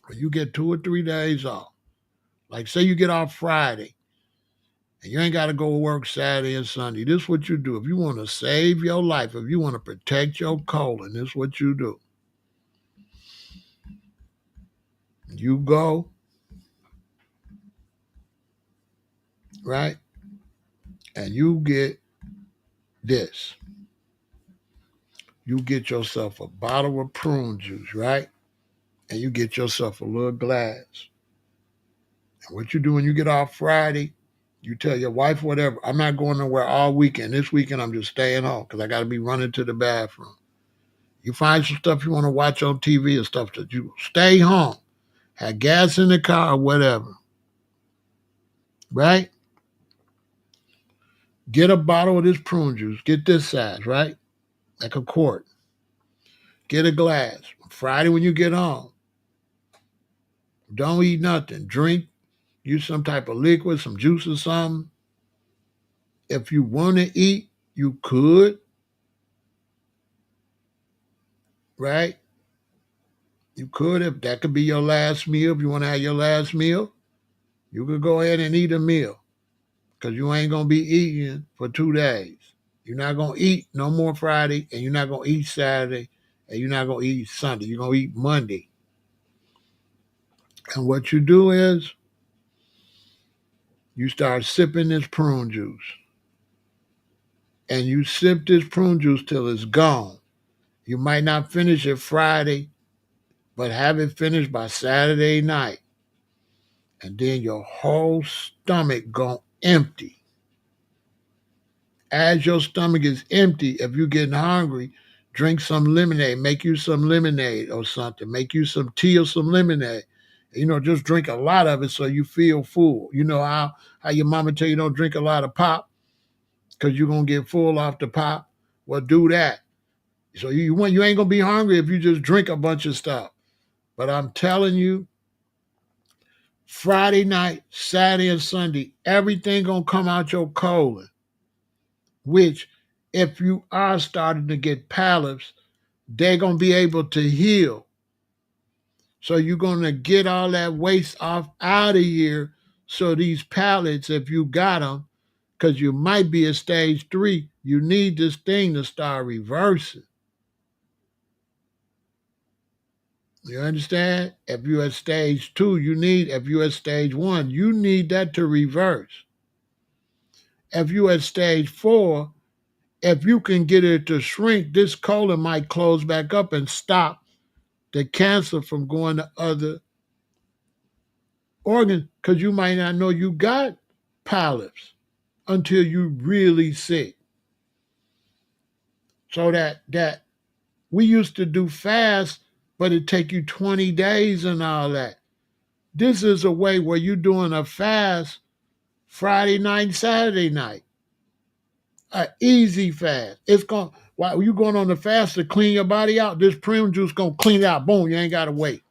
When you get 2 or 3 days off, like say you get off Friday and you ain't got to go to work Saturday and Sunday, this is what you do. If you want to save your life, if you want to protect your colon, this is what you do. You go, right? And you get this. You get yourself a bottle of prune juice, right? And you get yourself a little glass. And what you do when you get off Friday, you tell your wife, whatever, I'm not going nowhere all weekend. This weekend, I'm just staying home because I got to be running to the bathroom. You find some stuff you want to watch on TV or stuff that you stay home, have gas in the car or whatever, right? Get a bottle of this prune juice. Get this size, right? Like a quart. Get a glass. Friday when you get home, don't eat nothing. Drink, use some type of liquid, some juice or something. If you want to eat, you could, right? You could, if that could be your last meal. If you want to have your last meal, you could go ahead and eat a meal because you ain't going to be eating for 2 days. You're not going to eat no more Friday, and you're not going to eat Saturday, and you're not going to eat Sunday. You're going to eat Monday. And what you do is you start sipping this prune juice. And you sip this prune juice till it's gone. You might not finish it Friday, but have it finished by Saturday night. And then your whole stomach gonna empty. As your stomach is empty, if you're getting hungry, drink some lemonade. Make you some lemonade or something. Make you some tea or some lemonade. Just drink a lot of it so you feel full. You know how your mama tell you don't drink a lot of pop because you're gonna get full off the pop. Well, do that. So you ain't gonna be hungry if you just drink a bunch of stuff. But I'm telling you, Friday night, Saturday, and Sunday, everything gonna come out your colon. Which, if you are starting to get polyps, they're gonna be able to heal. So you're gonna get all that waste off out of here. So these pallets, if you got them, because you might be at stage 3, you need this thing to start reversing. You understand? If you're at stage 2, if you're at stage 1, you need that to reverse. If you're at stage 4, if you can get it to shrink, this colon might close back up and stop the cancer from going to other organs because you might not know you got polyps until you really sick. So that we used to do fast, but it take you 20 days and all that. This is a way where you're doing a fast Friday night, Saturday night. An easy fast. It's going while you going on the fast to clean your body out, this prune juice gonna clean it out. Boom, you ain't gotta wait.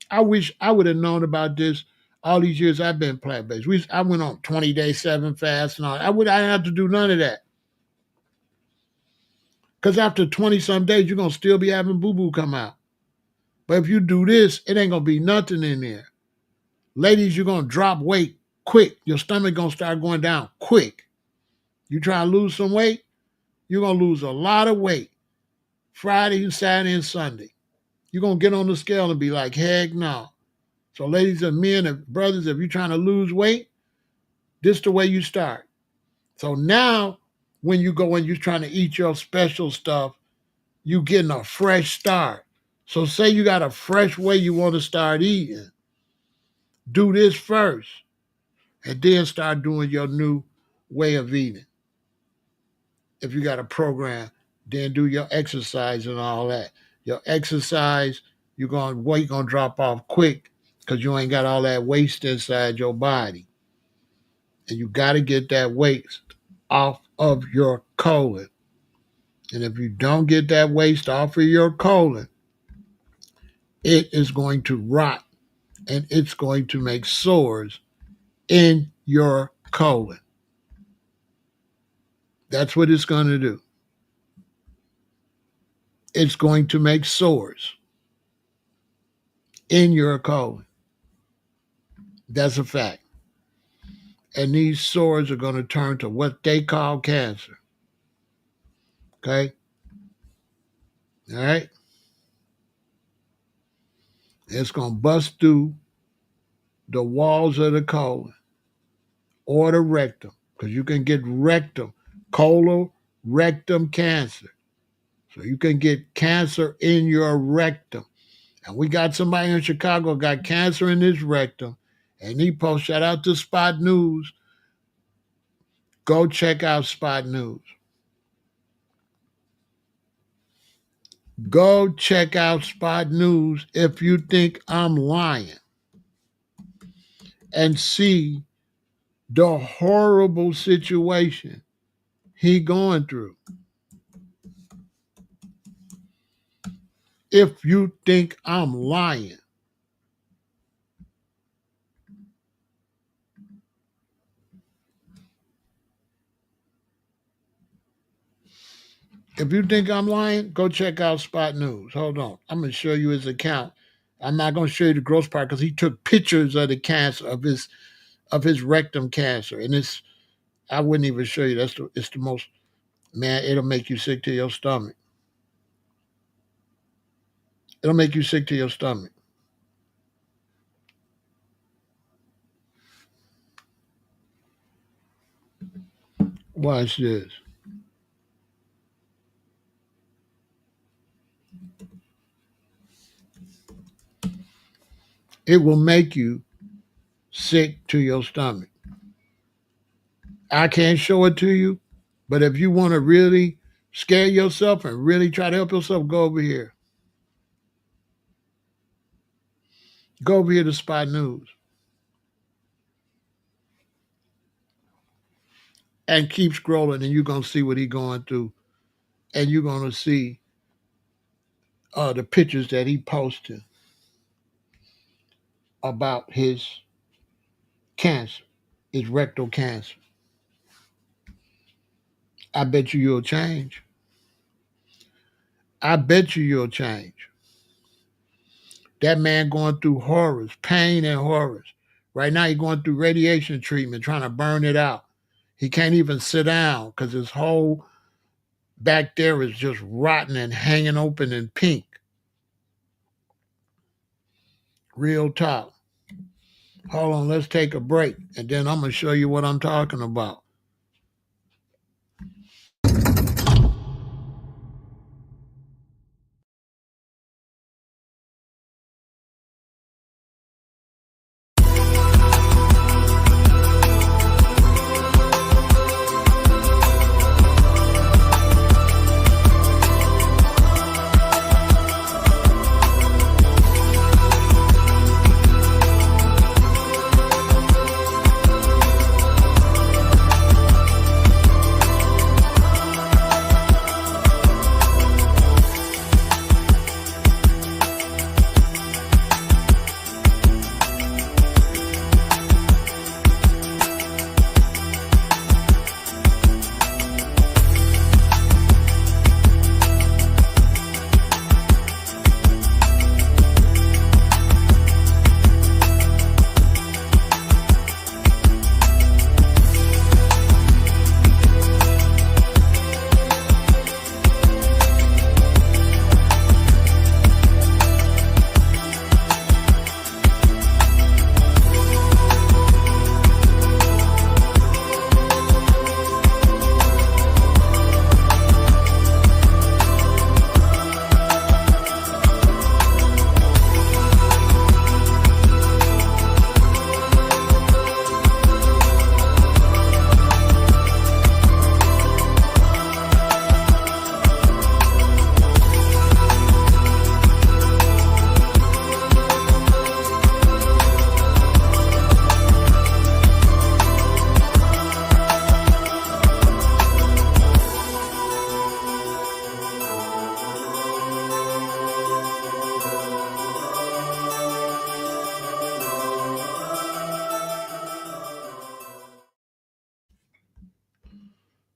I wish I would have known about this all these years I've been plant based. I went on 20-day 7 fast and all. I didn't have to do none of that. Because after 20 some days, you're gonna still be having boo-boo come out. But if you do this, it ain't gonna be nothing in there. Ladies, you're gonna drop weight quick. Your stomach gonna start going down quick. You try to lose some weight, you're gonna lose a lot of weight. Friday, Saturday, and Sunday. You're gonna get on the scale and be like, heck no. So, ladies and men and brothers, if you're trying to lose weight, this is the way you start. So now, when you go and you're trying to eat your special stuff, you getting a fresh start. So say you got a fresh way you want to start eating. Do this first, and then start doing your new way of eating. If you got a program, then do your exercise and all that. Your exercise, weight gonna drop off quick because you ain't got all that waste inside your body. And you got to get that waste off of your colon. And if you don't get that waste off of your colon, it is going to rot and it's going to make sores in your colon. That's what it's going to do. It's going to make sores in your colon. That's a fact. And these sores are going to turn to what they call cancer. Okay? All right? It's going to bust through the walls of the colon or the rectum, because you can get colorectum cancer. So you can get cancer in your rectum. And we got somebody in Chicago got cancer in his rectum, and he posts, shout out to Spot News. Go check out Spot News. Go check out Spot News if you think I'm lying, and see the horrible situation he going through. If you think I'm lying. If you think I'm lying, go check out Spot News. Hold on. I'm going to show you his account. I'm not going to show you the gross part because he took pictures of the cancer of his rectum cancer. And I wouldn't even show you. It's the most, man, it'll make you sick to your stomach. It'll make you sick to your stomach. Watch this. It will make you sick to your stomach. I can't show it to you, but if you want to really scare yourself and really try to help yourself, go over here. Go over here to Spot News and keep scrolling, and you're going to see what he's going through. And you're going to see the pictures that he posted about his cancer, his rectal cancer. I bet you'll change. I bet you'll change. That man going through horrors, pain and horrors. Right now, he's going through radiation treatment, trying to burn it out. He can't even sit down because his whole back there is just rotten and hanging open and pink. Real talk. Hold on, let's take a break, and then I'm going to show you what I'm talking about.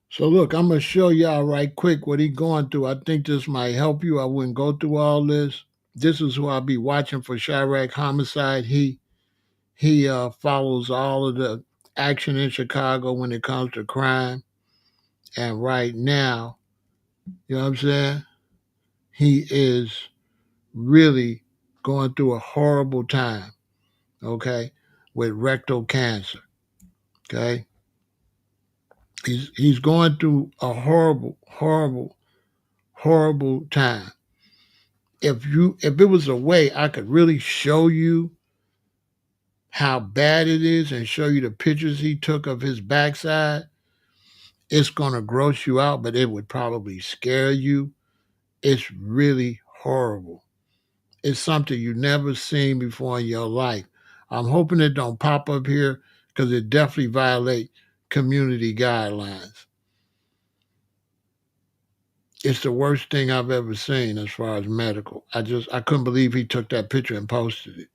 So look, I'm gonna show y'all right quick what he going through. I think this might help you. I wouldn't go through all this. This is who I'll be watching for Chirac homicide. He follows all of the action in Chicago when it comes to crime. And right now, you know what I'm saying? He is really going through a horrible time, okay, with rectal cancer. Okay. He's going through a horrible, horrible, horrible time. If it was a way I could really show you how bad it is and show you the pictures he took of his backside, it's gonna gross you out, but it would probably scare you. It's really horrible. It's something you've never seen before in your life. I'm hoping it don't pop up here because it definitely violates community guidelines. It's the worst thing I've ever seen as far as medical. I couldn't believe he took that picture and posted it.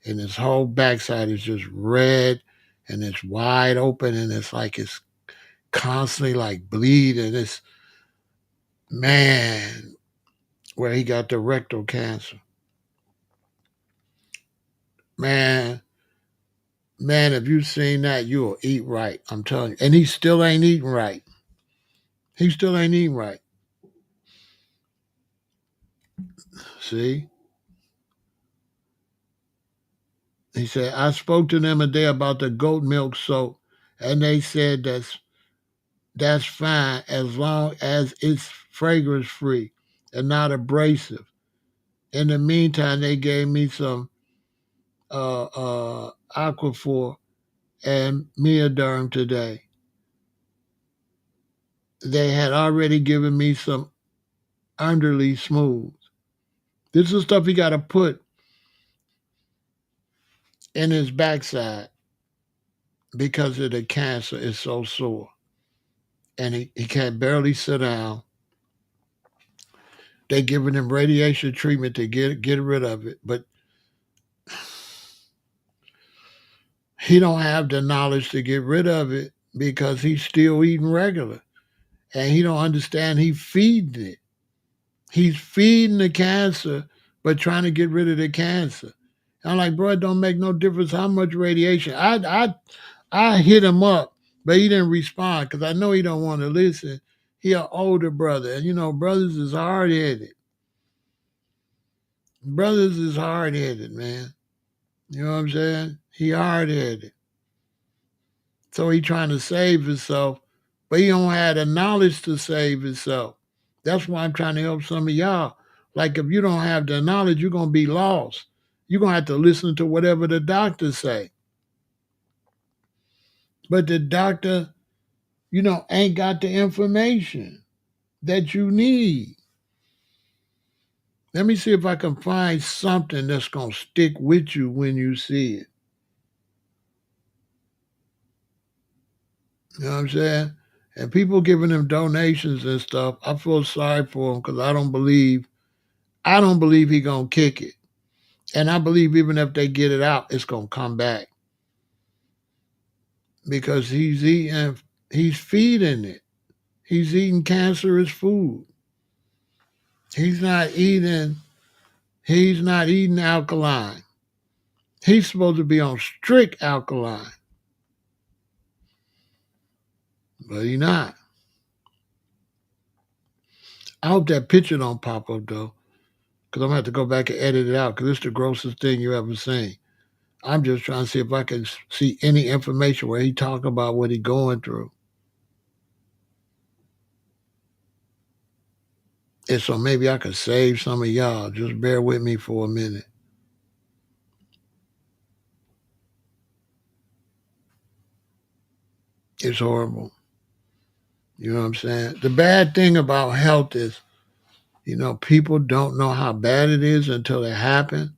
And his whole backside is just red and it's wide open and it's like it's constantly like bleeding. It's man, where he got the rectal cancer. Man, man, if you've seen that, you'll eat right. I'm telling you. And he still ain't eating right. He still ain't eating right. See? He said, I spoke to them a day about the goat milk soap, and they said that's fine as long as it's fragrance free and not abrasive. In the meantime, they gave me some Aquaphor and Mioderm today. They had already given me some Underly Smooth. This is stuff he got to put in his backside because of the cancer is so sore. And he can't barely sit down. They giving him radiation treatment to get rid of it, but he don't have the knowledge to get rid of it because he's still eating regular. And he don't understand he feeding it. He's feeding the cancer, but trying to get rid of the cancer. I'm like, bro, it don't make no difference how much radiation. I hit him up, but he didn't respond because I know he don't want to listen. He an older brother, and you know, brothers is hard headed. Brothers is hard headed, man. You know what I'm saying? He hard headed. So he trying to save himself, but he don't have the knowledge to save himself. That's why I'm trying to help some of y'all. Like if you don't have the knowledge, you're gonna be lost. You're gonna have to listen to whatever the doctors say. But the doctor, ain't got the information that you need. Let me see if I can find something that's gonna stick with you when you see it. You know what I'm saying? And people giving them donations and stuff, I feel sorry for them because I don't believe he gonna kick it. And I believe even if they get it out, it's gonna come back because he's feeding it. He's eating cancerous food. He's not eating. He's not eating alkaline. He's supposed to be on strict alkaline, but he's not. I hope that picture don't pop up though, because I'm gonna have to go back and edit it out because it's the grossest thing you ever seen. I'm just trying to see if I can see any information where he talk about what he going through. And so maybe I could save some of y'all. Just bear with me for a minute. It's horrible. You know what I'm saying? The bad thing about health is, people don't know how bad it is until it happens.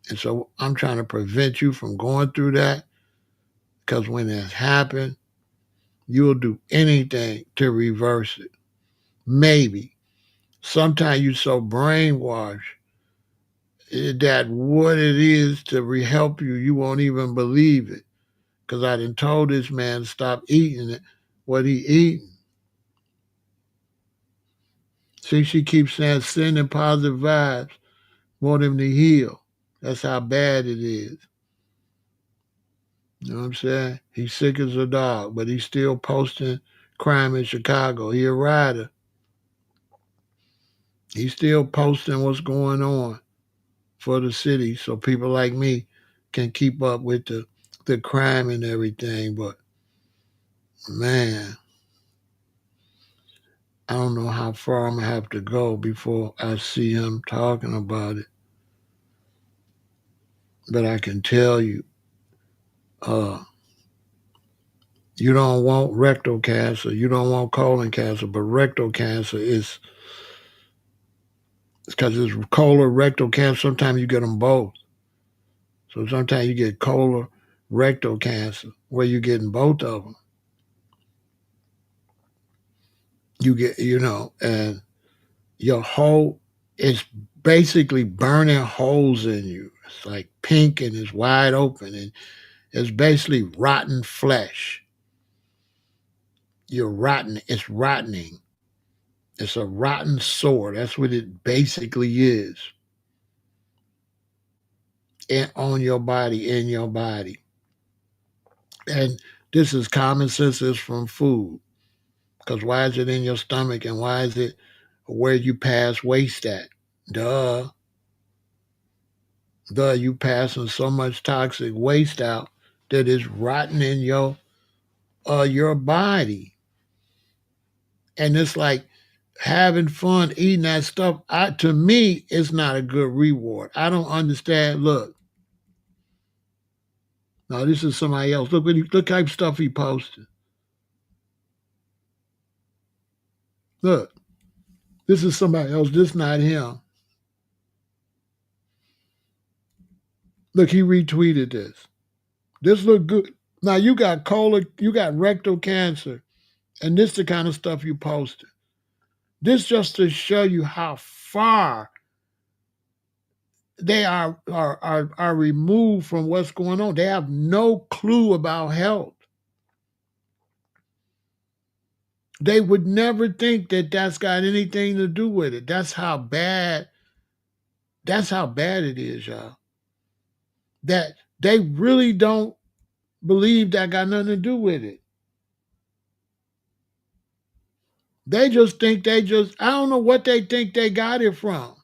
And so I'm trying to prevent you from going through that because when it happens, you'll do anything to reverse it. Maybe. Sometimes you're so brainwashed that what it is to help you, you won't even believe it. Because I done told this man to stop eating it, what he eating. See, she keeps saying sending positive vibes, want him to heal. That's how bad it is. You know what I'm saying? He's sick as a dog, but he's still posting crime in Chicago. He a rider. He's still posting what's going on for the city so people like me can keep up with the crime and everything. But man, I don't know how far I'm gonna have to go before I see him talking about it. But I can tell you, uh, you don't want rectal cancer, you don't want colon cancer, but rectal cancer is because it's colorectal cancer. Sometimes you get them both. So sometimes you get colorectal cancer where you're getting both of them. You get, and your whole, it's basically burning holes in you. It's like pink and it's wide open and it's basically rotten flesh. You're rotten. It's rottening. It's a rotten sore. That's what it basically is. And on your body, in your body. And this is common sense. It's from food. Because why is it in your stomach and why is it where you pass waste at? Duh. Duh, you passing so much toxic waste out that is rotten in your body. And it's like having fun eating that stuff. To me, it's not a good reward. I don't understand. Look, No, this is somebody else. Look type stuff he posted. Look, this is somebody else. This not him. Look, he retweeted this. This look good. Now you got you got rectal cancer, and this the kind of stuff you posted. This just to show you how far they are removed from what's going on. They have no clue about health. They would never think that that's got anything to do with it. That's how bad. That's how bad it is, y'all. That they really don't believe that got nothing to do with it. They just think I don't know what they think they got it from.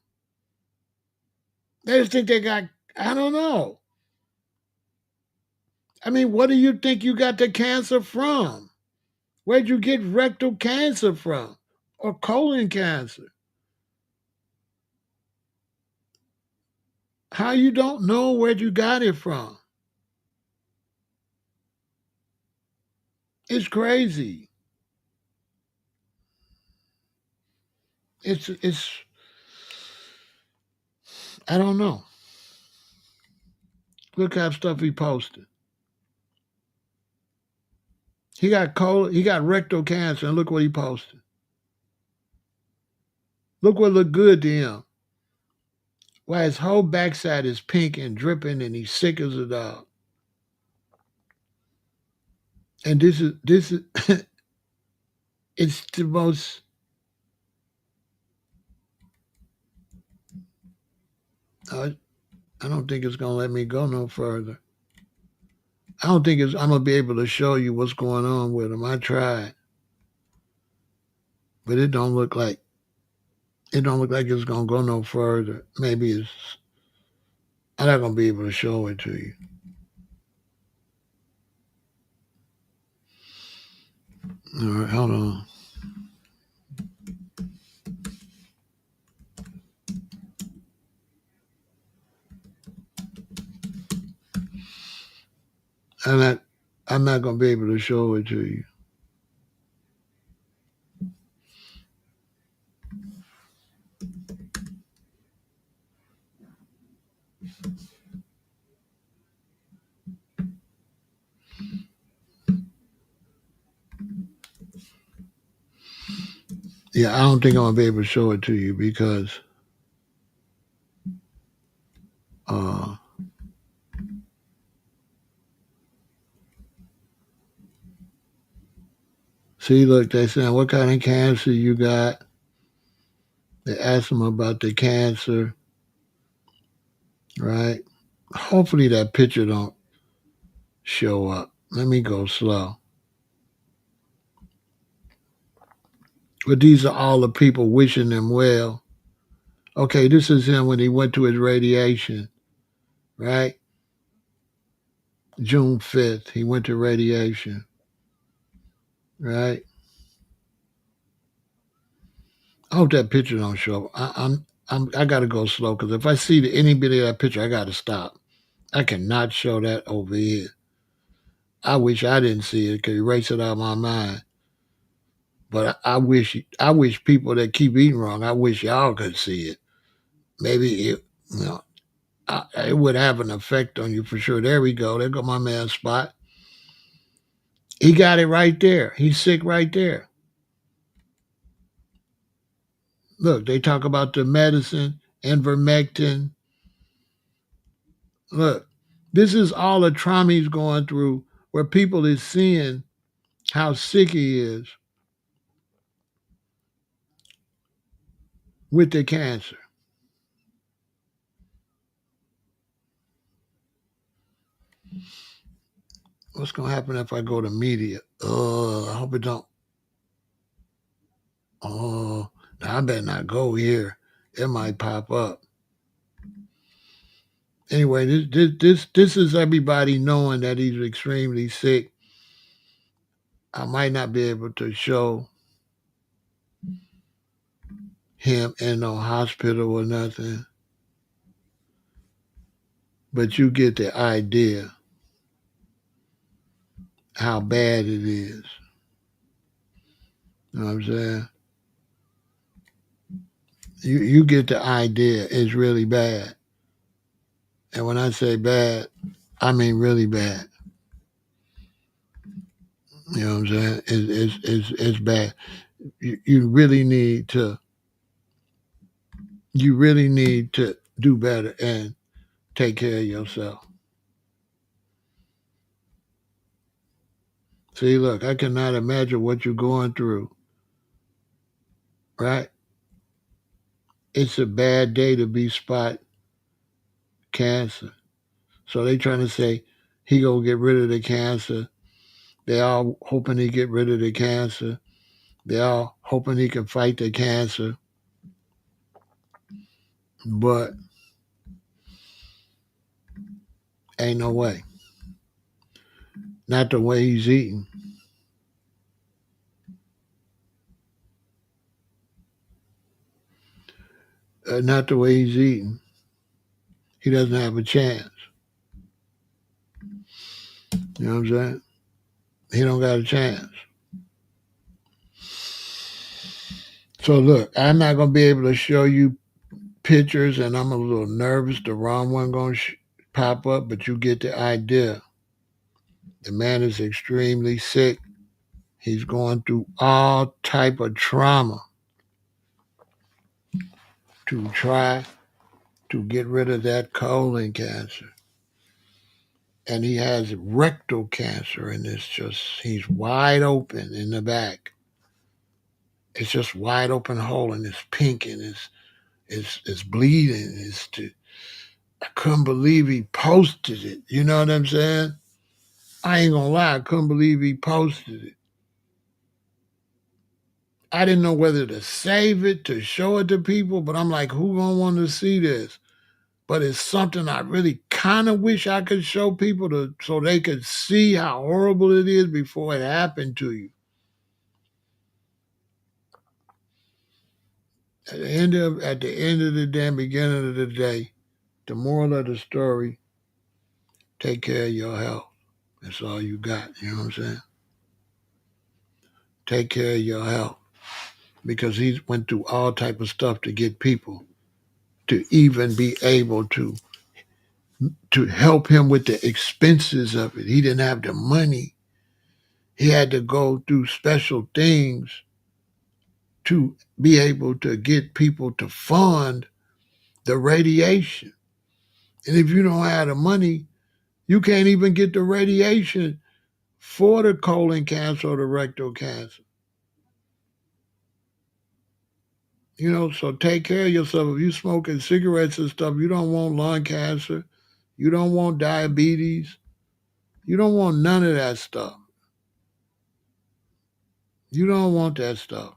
They just think they got, I don't know. I mean, what do you think you got the cancer from? Where'd you get rectal cancer from? Or colon cancer? How you don't know where you got it from? It's crazy. It's I don't know. Look how stuff he posted. He got rectal cancer, and look what he posted. Look what looked good to him. Why his whole backside is pink and dripping, and he's sick as a dog. And this is it's the most. I don't think it's gonna let me go no further. I don't think I'm gonna be able to show you what's going on with him. I tried, but it don't look like it's gonna go no further. Maybe I'm not gonna be able to show it to you. All right, hold on. I'm not I'm not gonna be able to show it to you. Yeah, I don't think I'm gonna be able to show it to you because uh see, look, they saying what kind of cancer you got. They ask him about the cancer, right? Hopefully that picture don't show up. Let me go slow. But these are all the people wishing him well. Okay, this is him when he went to his radiation, right? June 5th, he went to radiation, right? I hope that picture don't show up. I gotta go slow because if I see any bit of that picture, I gotta stop. I cannot show that over here. I wish I didn't see it, could erase it out of my mind. But I wish people that keep eating wrong, I wish y'all could see it. Maybe you know, it would have an effect on you for sure. There we go. There go my man Spot. He got it right there. He's sick right there. Look, they talk about the medicine, ivermectin. Look, this is all the trauma he's going through where people is seeing how sick he is with the cancer. What's going to happen if I go to media? I hope it don't. Oh, I better not go here. It might pop up. Anyway, this is everybody knowing that he's extremely sick. I might not be able to show him in no hospital or nothing, but you get the idea. how bad it is. You know what I'm saying? You get the idea. It's really bad. And when I say bad, I mean really bad. You know what I'm saying? It's bad. You really need to do better and take care of yourself. See, look, I cannot imagine what you're going through, right? It's a bad day to be spot cancer. So they trying to say he gonna get rid of the cancer. They all hoping he get rid of the cancer. They all hoping he can fight the cancer. But ain't no way. Not the way he's eating. Not the way he's eating. He doesn't have a chance. You know what I'm saying? He don't got a chance. So look, I'm not gonna be able to show you pictures, and I'm a little nervous. The wrong one gonna pop up, but you get the idea. The man is extremely sick. He's going through all type of trauma to try to get rid of that colon cancer. And he has rectal cancer, and he's wide open in the back. It's just wide open hole, and it's pink, and it's bleeding. I couldn't believe he posted it. You know what I'm saying? I ain't gonna lie, I couldn't believe he posted it. I didn't know whether to save it, to show it to people, but I'm like, who gonna want to see this? But it's something I really kind of wish I could show people so they could see how horrible it is before it happened to you. At the end of the day, beginning of the day, the moral of the story: take care of your health. That's all you got. You know what I'm saying? Take care of your health, because he went through all type of stuff to get people to even be able to help him with the expenses of it. He didn't have the money. He had to go through special things to be able to get people to fund the radiation. And if you don't have the money, you can't even get the radiation for the colon cancer or the rectal cancer. You know, so take care of yourself. If you're smoking cigarettes and stuff, you don't want lung cancer. You don't want diabetes. You don't want none of that stuff. You don't want that stuff.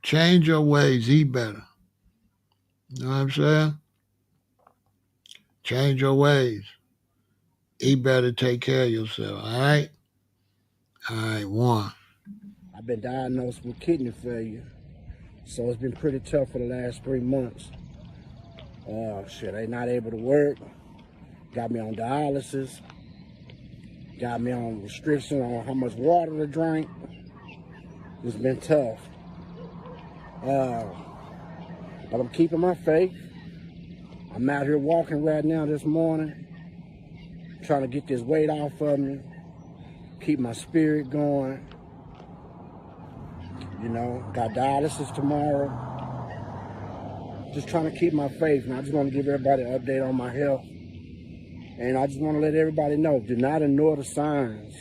Change your ways, eat better. You know what I'm saying? Change your ways. Eat better, take care of yourself, all right? All right, one. I've been diagnosed with kidney failure, so it's been pretty tough for the last 3 months. They not able to work, got me on dialysis, got me on restriction on how much water to drink. It's been tough. But I'm keeping my faith. I'm out here walking right now this morning, trying to get this weight off of me, keep my spirit going. You know, got dialysis tomorrow. Just trying to keep my faith, and I just want to give everybody an update on my health. And I just want to let everybody know, do not ignore the signs.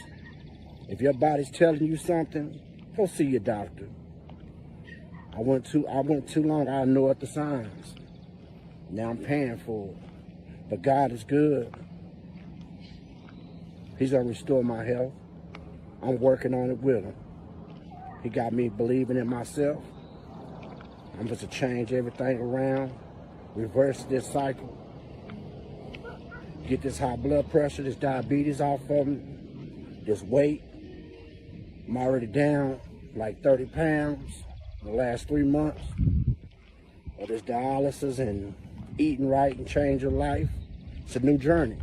If your body's telling you something, go see your doctor. I went too long, I ignored the signs. Now I'm paying for it. But God is good. He's gonna restore my health. I'm working on it with him. He got me believing in myself. I'm supposed to change everything around, reverse this cycle, get this high blood pressure, this diabetes off of me, this weight. I'm already down like 30 pounds in the last 3 months. Of this dialysis and eating right and change your life. It's a new journey.